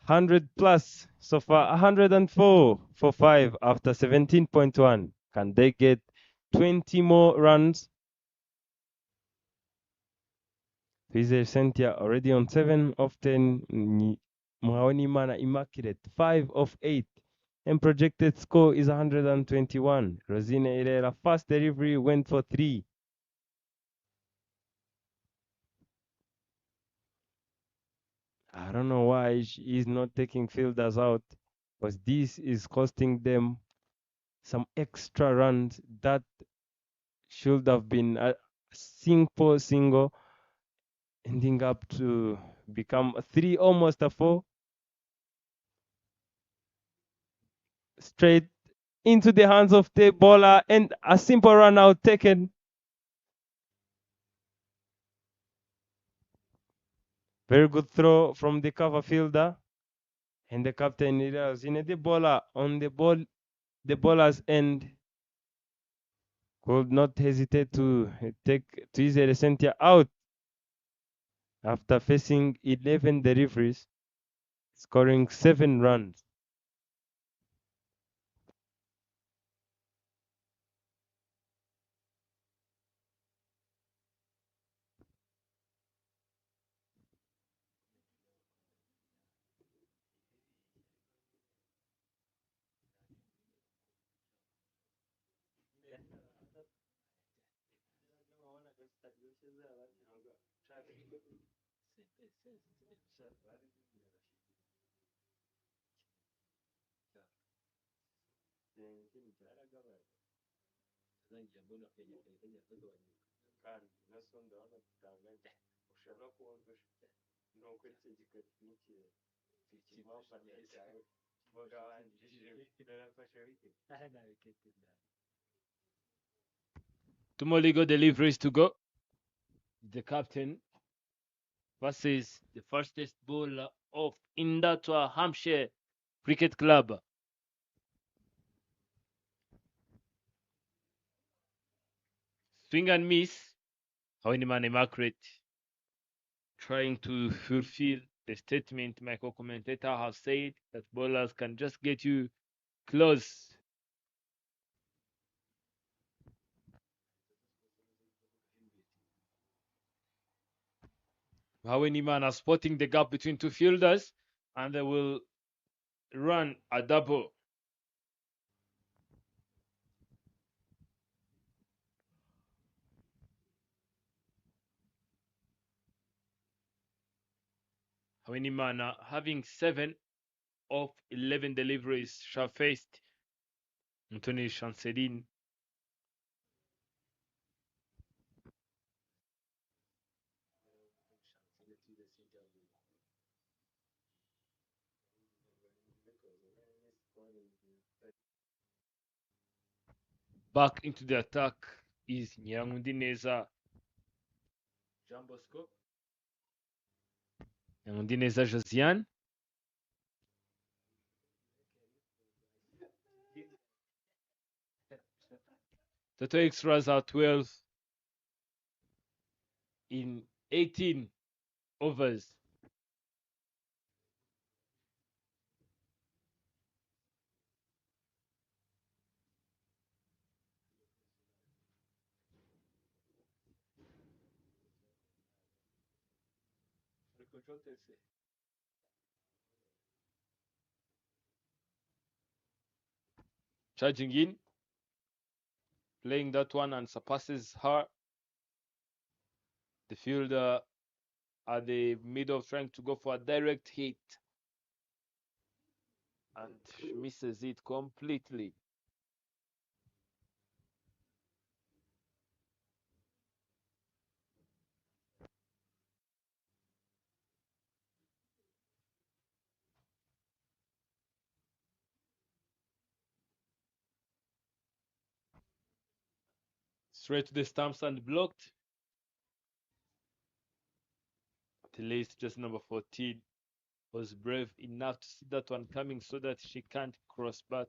+100 so far. 104 for 5 after 17.1. Can they get 20 more runs? Fize Sentia already on 7 of 10. Muhaweni Mana Immaculate 5 of 8. And projected score is 121. Rosina Irera first delivery went for 3. I don't know why he's not taking fielders out, because this is costing them some extra runs that should have been a simple single, ending up to become a 3, almost a 4. Straight into the hands of the bowler, and a simple run out taken. Very good throw from the cover fielder. And the captain is in the bowler on the ball, the bowler's end. Could not hesitate to take Tuizere Sentia out after facing 11 deliveries, scoring 7 runs. Two more legal deliveries to go. The captain versus the fastest bowler of Indatwa Hampshire Cricket Club. Swing and miss. Hoiniman Immaculate trying to fulfill the statement my co-commentator have said that bowlers can just get you close. Hawiniman are spotting the gap between two fielders and they will run a double. Hawiniman are having 7 of 11 deliveries shall faced Anthony Chanceline. Back into the attack is Nyangundineza Jean Bosco. Nyangundineza Josiane. Total extras are 12 in 18 overs. Charging in, playing that one and surpasses her. The fielder at the middle trying to go for a direct hit and misses it completely. Straight to the stumps and blocked. The late just number 14 was brave enough to see that one coming so that she can't cross bat.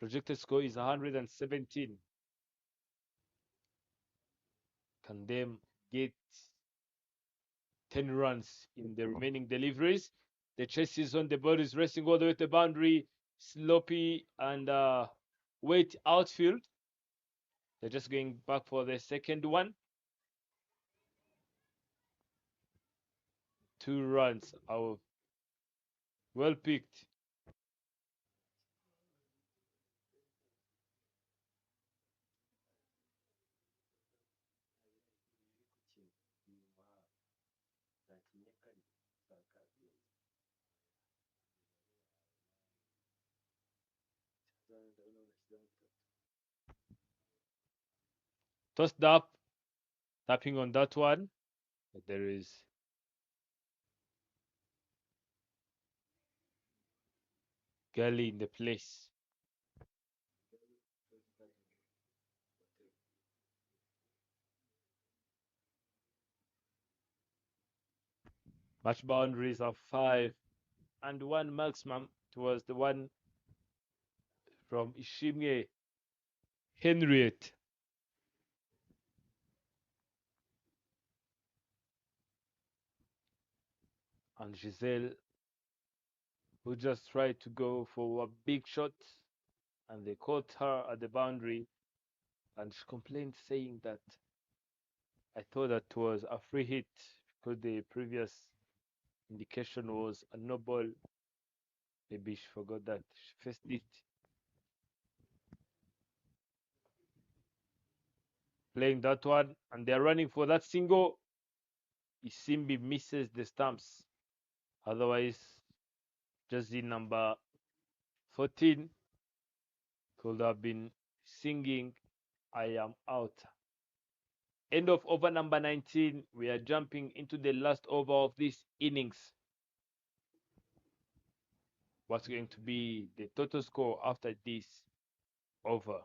Projected score is 117. Can them get 10 runs in the remaining deliveries? The chase is on, the ball is racing all the way to the boundary. Sloppy and wet outfield. They're just going back for the second one. 2 runs out. Well picked. Tossed up, tapping on that one. But there is Gully in the place. Match boundaries of 5 and 1 maximum. It was the one from Ishimye Henriette. And Giselle, who just tried to go for a big shot, and they caught her at the boundary, and she complained, saying that I thought that was a free hit because the previous indication was a no ball. Maybe she forgot that she faced it. Playing that one, and they're running for that single. Isimbi misses the stumps. Otherwise, jersey number 14 could have been singing I am out. End of over number 19. We are jumping into the last over of this innings. What's going to be the total score after this over?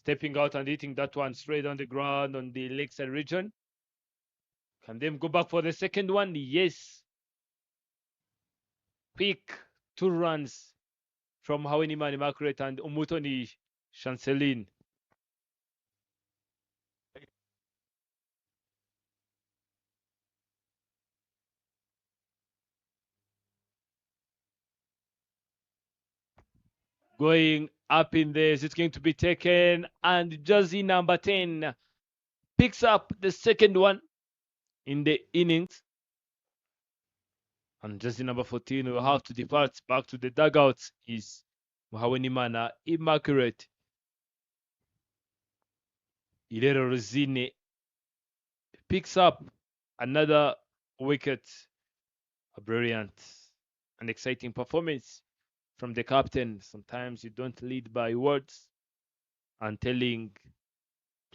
Stepping out and hitting that one straight on the ground on the lakeside region. Can them go back for the second one? Yes. Pick 2 runs from Hawinimani Margaret and Umutoni Chanceline. Going up in this, it's going to be taken, and jersey number 10 picks up the second one in the innings. And jersey number 14 will have to depart back to the dugouts is Muhawenimana Immaculate. Ilero Rosine picks up another wicket. A brilliant and exciting performance from the captain. Sometimes you don't lead by words and telling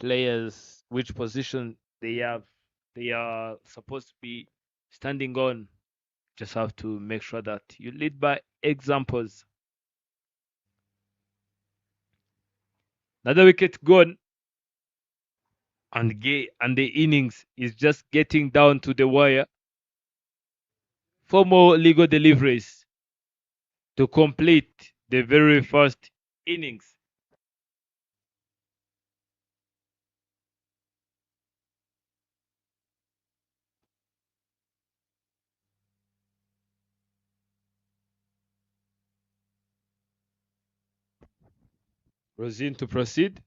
players which position they are supposed to be standing on. Just have to make sure that you lead by examples. Another wicket gone, and the innings is just getting down to the wire. 4 more legal deliveries to complete the very first innings. Rosine to proceed.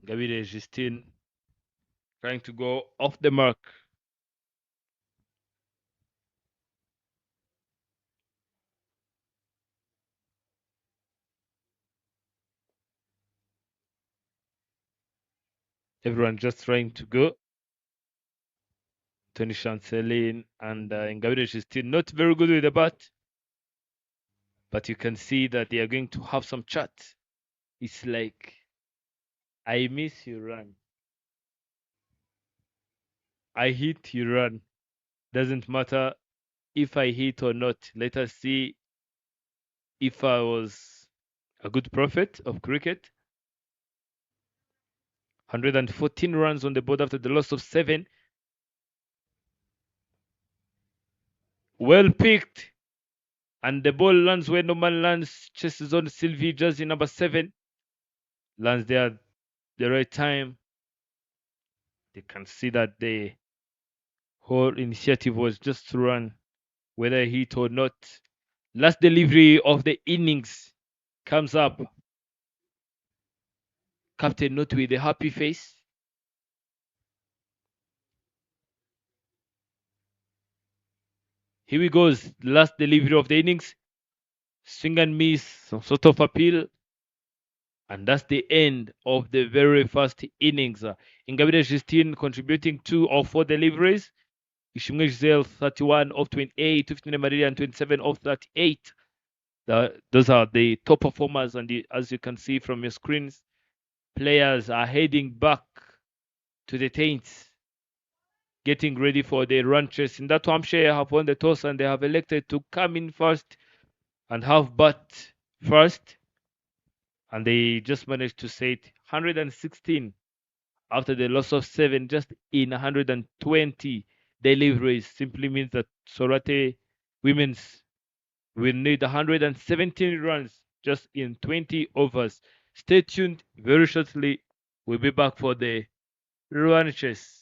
Gabire Justine trying to go off the mark. Everyone just trying to go. Tony Chancelin and Gabire Justine not very good with the bat. But you can see that they are going to have some chat. It's like, I miss you, run. I hit, you run. Doesn't matter if I hit or not. Let us see if I was a good prophet of cricket. 114 runs on the board after the loss of 7. Well picked. And the ball lands where no man lands. Chases on Sylvie, jersey number 7. Lands there at the right time. They can see that the whole initiative was just to run, whether hit or not. Last delivery of the innings comes up. Captain not with a happy face. Here we goes. Last delivery of the innings. Swing and miss. Some sort of appeal. And that's the end of the very first innings. Ingabire Justine contributing 2 of 4 deliveries. Ishimwe Giselle 31 of 28. 15 Maria and 27 of 38. Those are the top performers. And as you can see from your screens, players are heading back to the taints, getting ready for the run chase. In that Hampshire have won the toss and they have elected to come in first and have bat first. And they just managed to set 116 after the loss of 7 just in 120 deliveries. Simply means that Sorate Women's will need 117 runs just in 20 overs. Stay tuned. Very shortly, we'll be back for the run chase.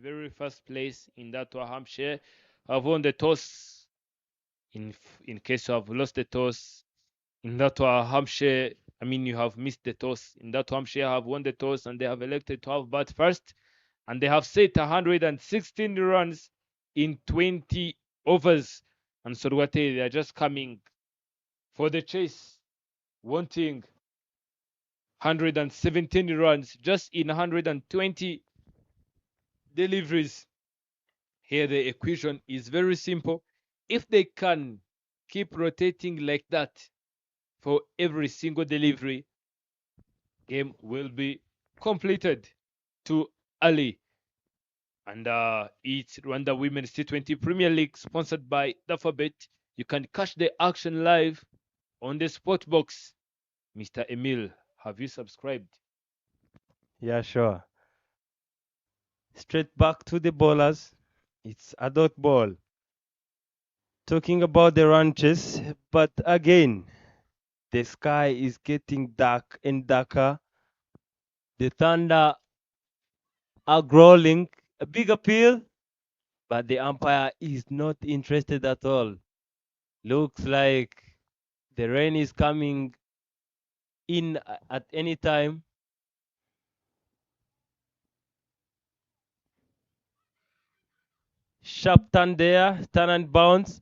Very first place in that Hampshire have won the toss. In case you have lost the toss in that Hampshire, I mean you have missed the toss. In that Hampshire have won the toss and they have elected to have bat first, and they have set 116 runs in 20 overs. And Sorwate, they are just coming for the chase, wanting 117 runs just in 120 deliveries. Here, the equation is very simple. If they can keep rotating like that for every single delivery, game will be completed too early. And it's Rwanda Women's T20 Premier League, sponsored by Alphabet. You can catch the action live on the sport box. Mr. Emil, have you subscribed? Yeah, sure. Straight back to the bowlers. It's a dot ball. Talking about the ranches, but again, the sky is getting dark and darker. The thunder are growling. A big appeal, but the umpire is not interested at all. Looks like the rain is coming in at any time. Sharp turn there, turn and bounce.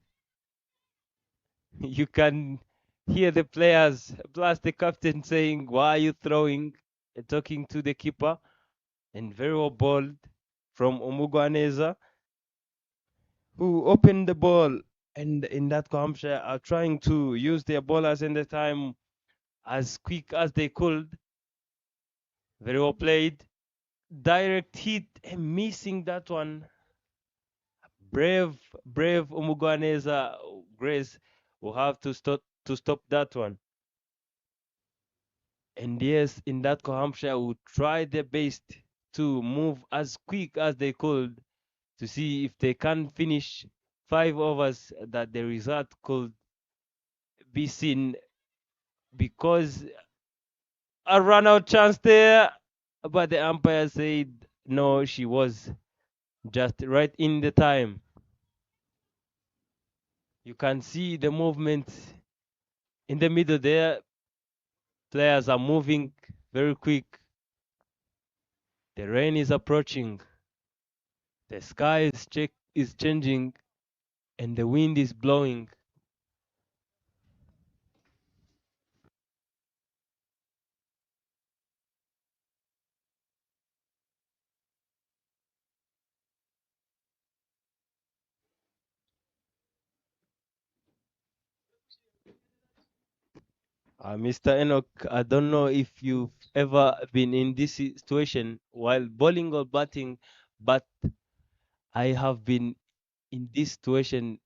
You can hear the players plus the captain saying, "Why are you throwing?" Talking to the keeper, and very well bowled from Omugwaneza, who opened the ball, and in that Hampshire are trying to use their bowlers in the time as quick as they could. Very well played. Direct hit and missing that one. Brave Umugwaneza Grace will have to stop that one. And yes, in that Hampshire will try their best to move as quick as they could to see if they can finish 5 overs, that the result could be seen, because a run out chance there, but the umpire said no, she was just right in the time. You can see the movement in the middle there. Players are moving very quick. The rain is approaching. The sky is changing, and the wind is blowing. Mr. Enoch, I don't know if you've ever been in this situation while bowling or batting, but I have been in this situation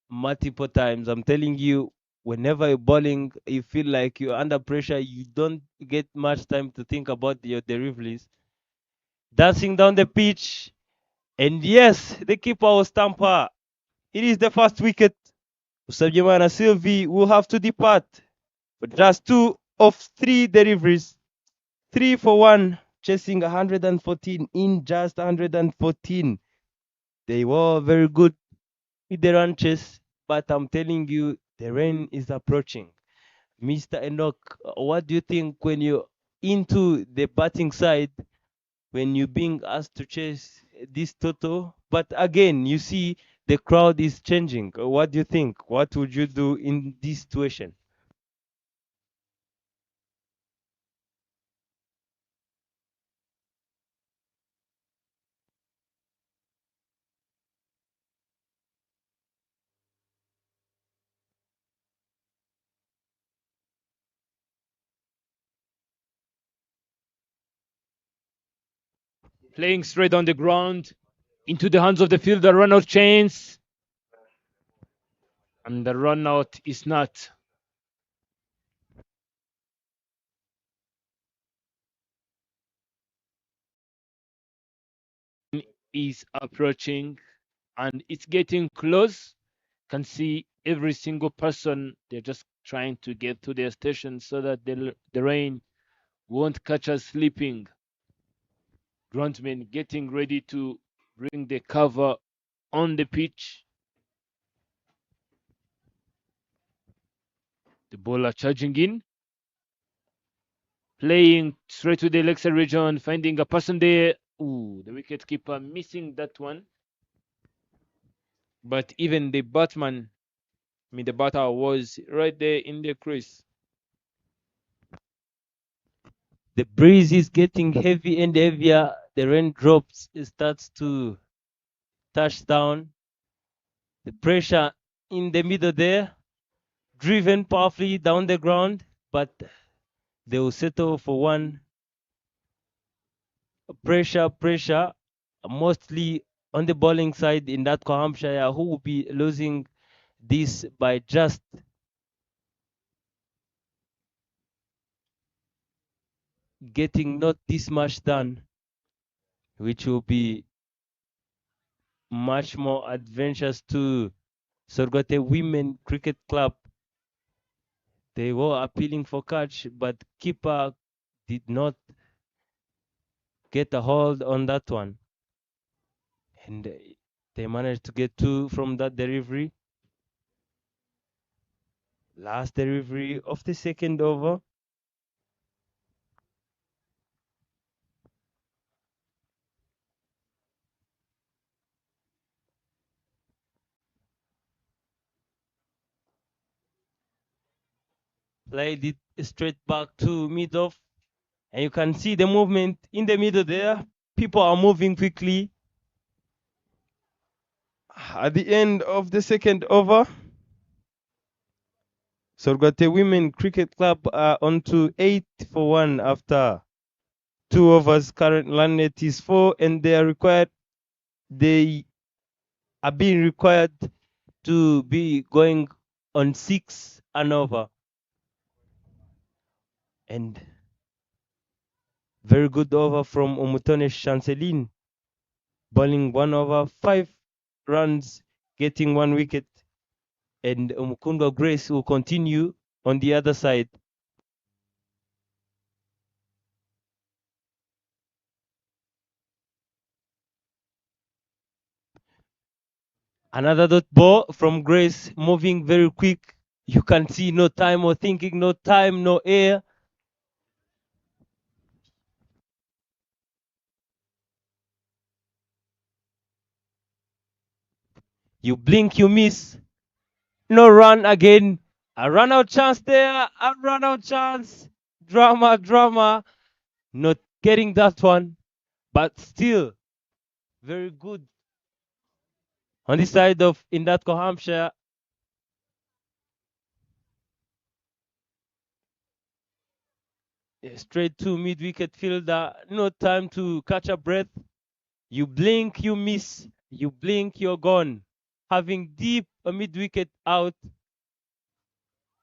multiple times. I'm telling you, whenever you're bowling, you feel like you're under pressure. You don't get much time to think about your deliveries. Dancing down the pitch, and yes, the keeper will stamp her. It is the first wicket. Usabyimana Sylvie will have to depart. But just 2 of 3 deliveries. 3 for 1, chasing 114 in just 114. They were very good with the run chase, but I'm telling you, the rain is approaching. Mr. Enoch, what do you think when you're into the batting side, when you're being asked to chase this total? But again, you see the crowd is changing. What do you think? What would you do in this situation? Playing straight on the ground into the hands of the fielder, run out chance. And the run out is not is approaching and it's getting close. Can see every single person. They're just trying to get to their station so that the rain won't catch us sleeping. Groundsmen getting ready to bring the cover on the pitch. The bowler charging in, playing straight to the leg side region, finding a person there. Ooh, the wicket keeper missing that one. But even the batsman, the batter was right there in the crease. The breeze is getting heavy and heavier. The raindrops starts to touch down. The pressure in the middle there, driven powerfully down the ground, but they will settle for one. Pressure, mostly on the bowling side in that Hampshire, who will be losing this by just getting not this much done, which will be much more adventurous to Sorgote Women Cricket Club. They were appealing for catch, but keeper did not get a hold on that one. And they managed to get two from that delivery. Last delivery of the second over. Played it straight back to mid-off. And you can see the movement in the middle there. People are moving quickly. At the end of the second over, Sorgote Women Cricket Club are on to 8 for 1 after 2 overs. Current run rate is 4, and they are being required to be going on 6 and over. And very good over from Omutone Chanceline, bowling 1 over, 5 runs, getting 1 wicket. And Umukundwa Grace will continue on the other side. Another dot ball from Grace, moving very quick. You can see no time or thinking, no time, no air. You blink, you miss. No run again. A run out chance there. A run out chance. Drama. Not getting that one. But still, very good. On the side of Indatko Hampshire. Straight to mid-wicket fielder. No time to catch a breath. You blink, you miss. You blink, you're gone. Having deep a mid-wicket out.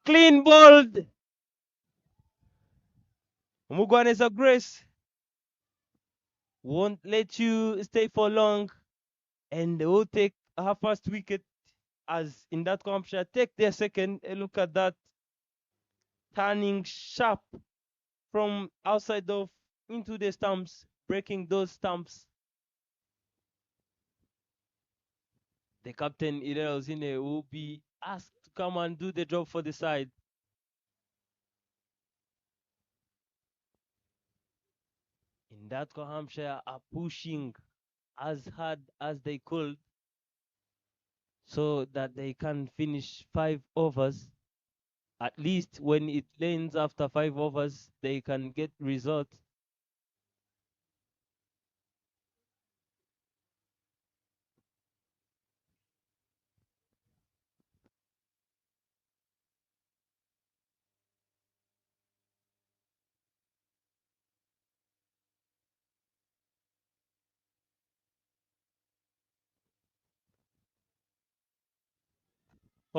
Clean bowled. Mugwaneza Grace won't let you stay for long, and they will take her first wicket as in that Hampshire take their second. Look at that, turning sharp from outside of into the stumps, breaking those stumps. The captain Irel Zine will be asked to come and do the job for the side. In that Hampshire are pushing as hard as they could so that they can finish 5 overs. At least when it lands after 5 overs, they can get results.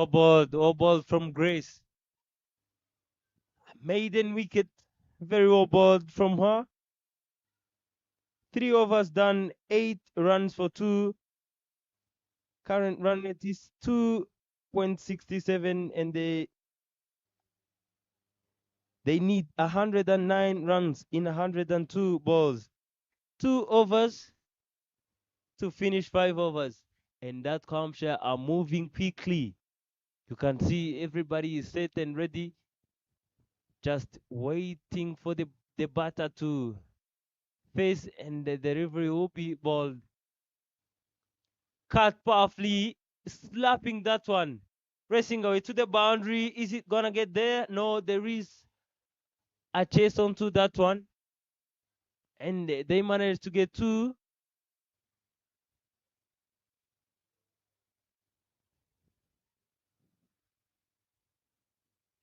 Oh ball from Grace. Maiden wicket, very well balled from her. 3 overs done, 8 runs for 2. Current run rate is 2.67, and they need 109 runs in 102 balls. 2 overs to finish 5 overs. And that Hampshire are moving quickly. You can see everybody is set and ready, just waiting for the batter to face, and the delivery will be ball cut powerfully, slapping that one, racing away to the boundary. Is it gonna get there? No, there is a chase onto that one, and they managed to get 2.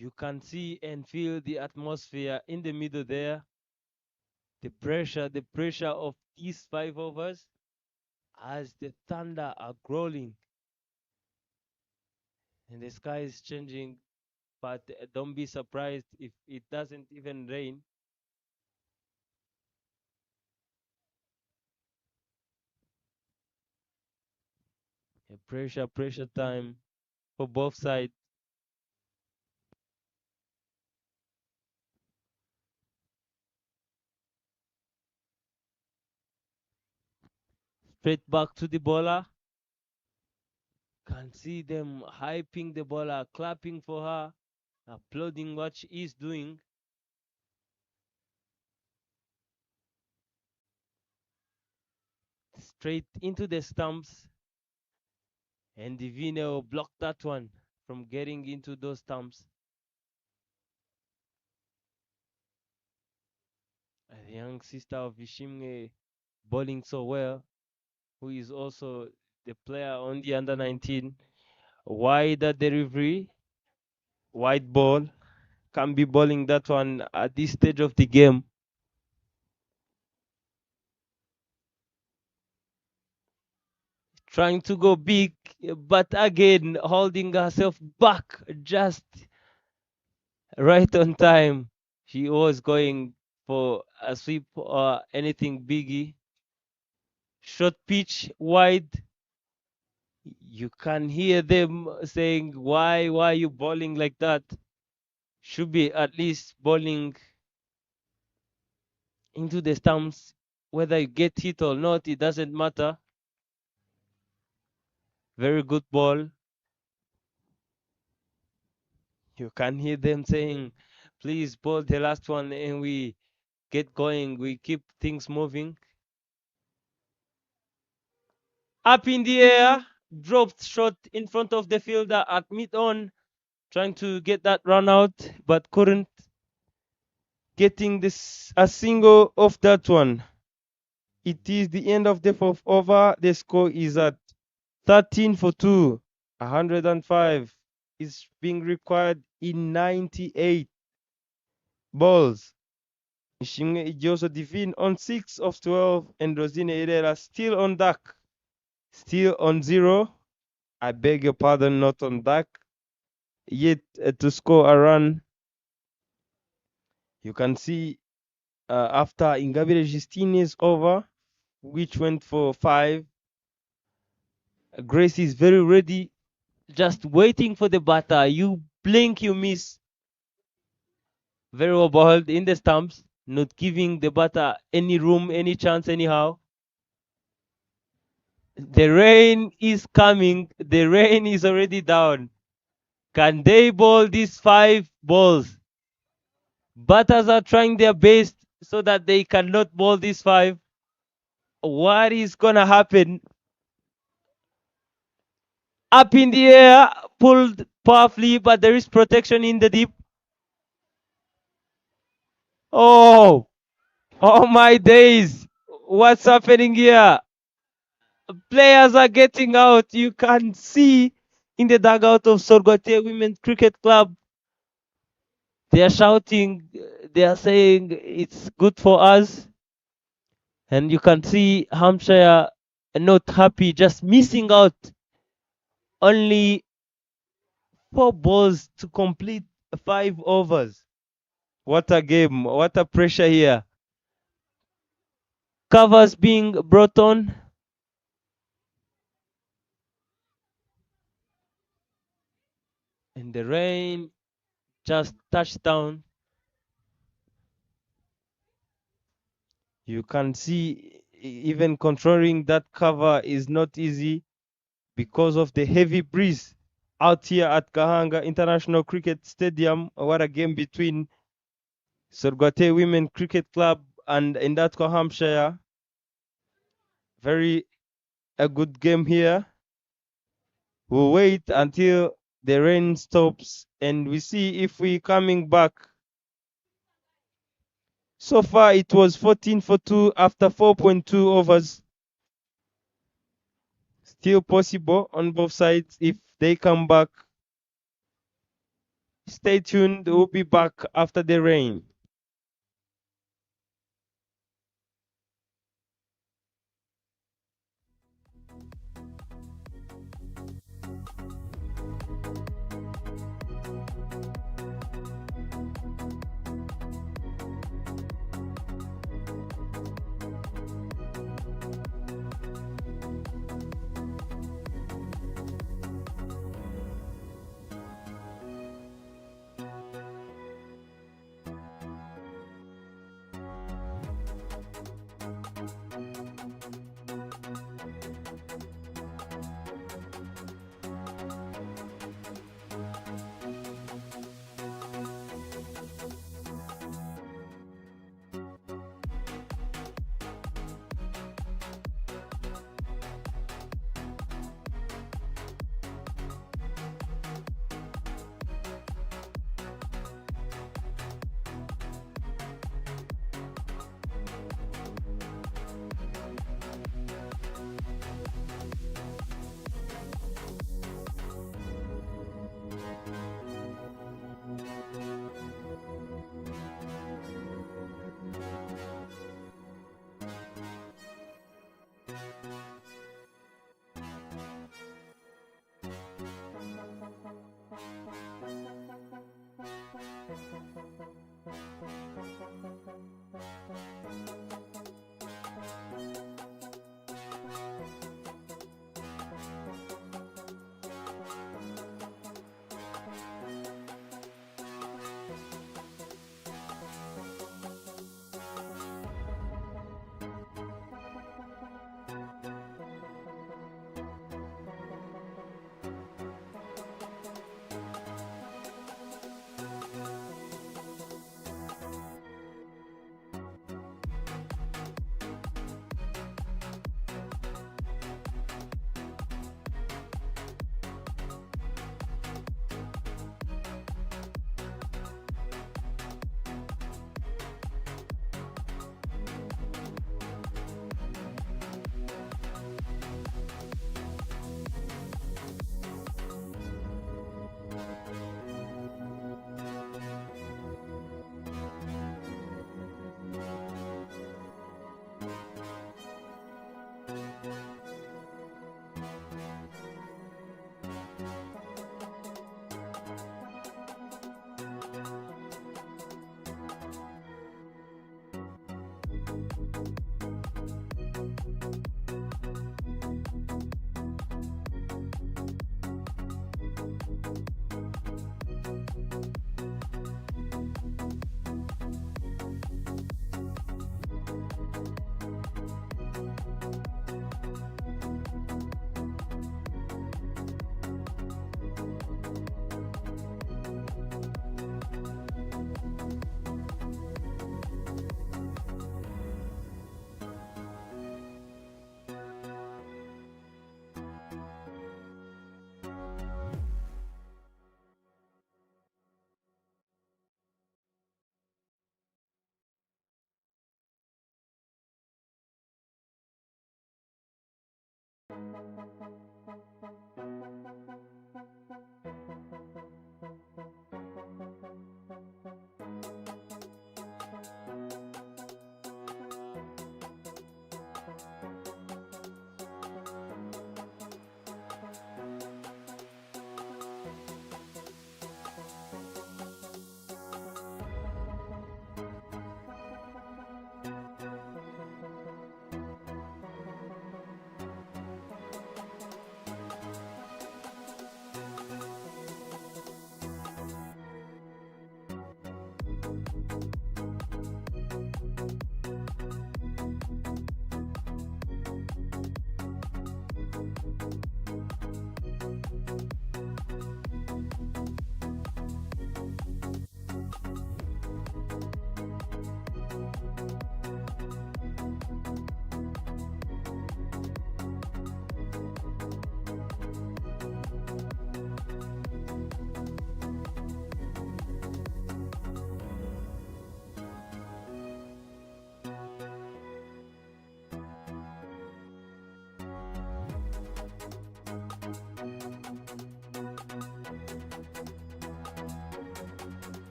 You can see and feel the atmosphere in the middle there. The pressure of these 5 overs as the thunder are growling and the sky is changing. But don't be surprised if it doesn't even rain. Pressure time for both sides. Straight back to the bowler. Can see them hyping the bowler, clapping for her, applauding what she is doing. Straight into the stumps, and Divino blocked that one from getting into those stumps. The young sister of Vishimwe bowling so well, who is also the player on the under 19. Wider delivery, wide ball. Can be bowling that one at this stage of the game. Trying to go big, but again holding herself back just right on time. She was going for a sweep or anything biggie. Short pitch, wide. You can hear them saying, why are you bowling like that? Should be at least bowling into the stumps. Whether you get hit or not, it doesn't matter. Very good ball. You can hear them saying, please bowl the last one and we get going. We keep things moving. Up in the air, dropped shot in front of the fielder at mid-on, trying to get that run out, but couldn't. Getting this a single off that one. It is the end of the 4th over. The score is at 13 for 2. 105 is being required in 98 balls. Ishimwe Ijoso Divine on 6 of 12, and Rosine Herrera still on deck. Still on 0. I beg your pardon, not on deck. Yet to score a run. You can see after Ingabire Justine's over, which went for 5, Grace is very ready, just waiting for the batter. You blink, you miss. Very well bowled in the stumps, not giving the batter any room, any chance, anyhow. The rain is coming. The rain is already down. Can they bowl these 5 balls? Batters are trying their best so that they cannot bowl these 5. What is gonna happen? Up in the air, pulled powerfully, but there is protection in the deep. Oh my days. What's happening here? Players are getting out. You can see in the dugout of Sorgote Women's Cricket Club, they are shouting, they are saying it's good for us. And you can see Hampshire not happy, just missing out. Only 4 balls to complete 5 overs. What a game. What a pressure here. Covers being brought on. And the rain just touched down. You can see even controlling that cover is not easy because of the heavy breeze out here at Gahanga International Cricket Stadium. What a game between Sorgate Women Cricket Club and Indatko, Hampshire. Very a good game here. We'll wait until the rain stops and we see if we coming back. So far it was 14 for 2 after 4.2 overs. Still possible on both sides if they come back. Stay tuned, we'll be back after the rain.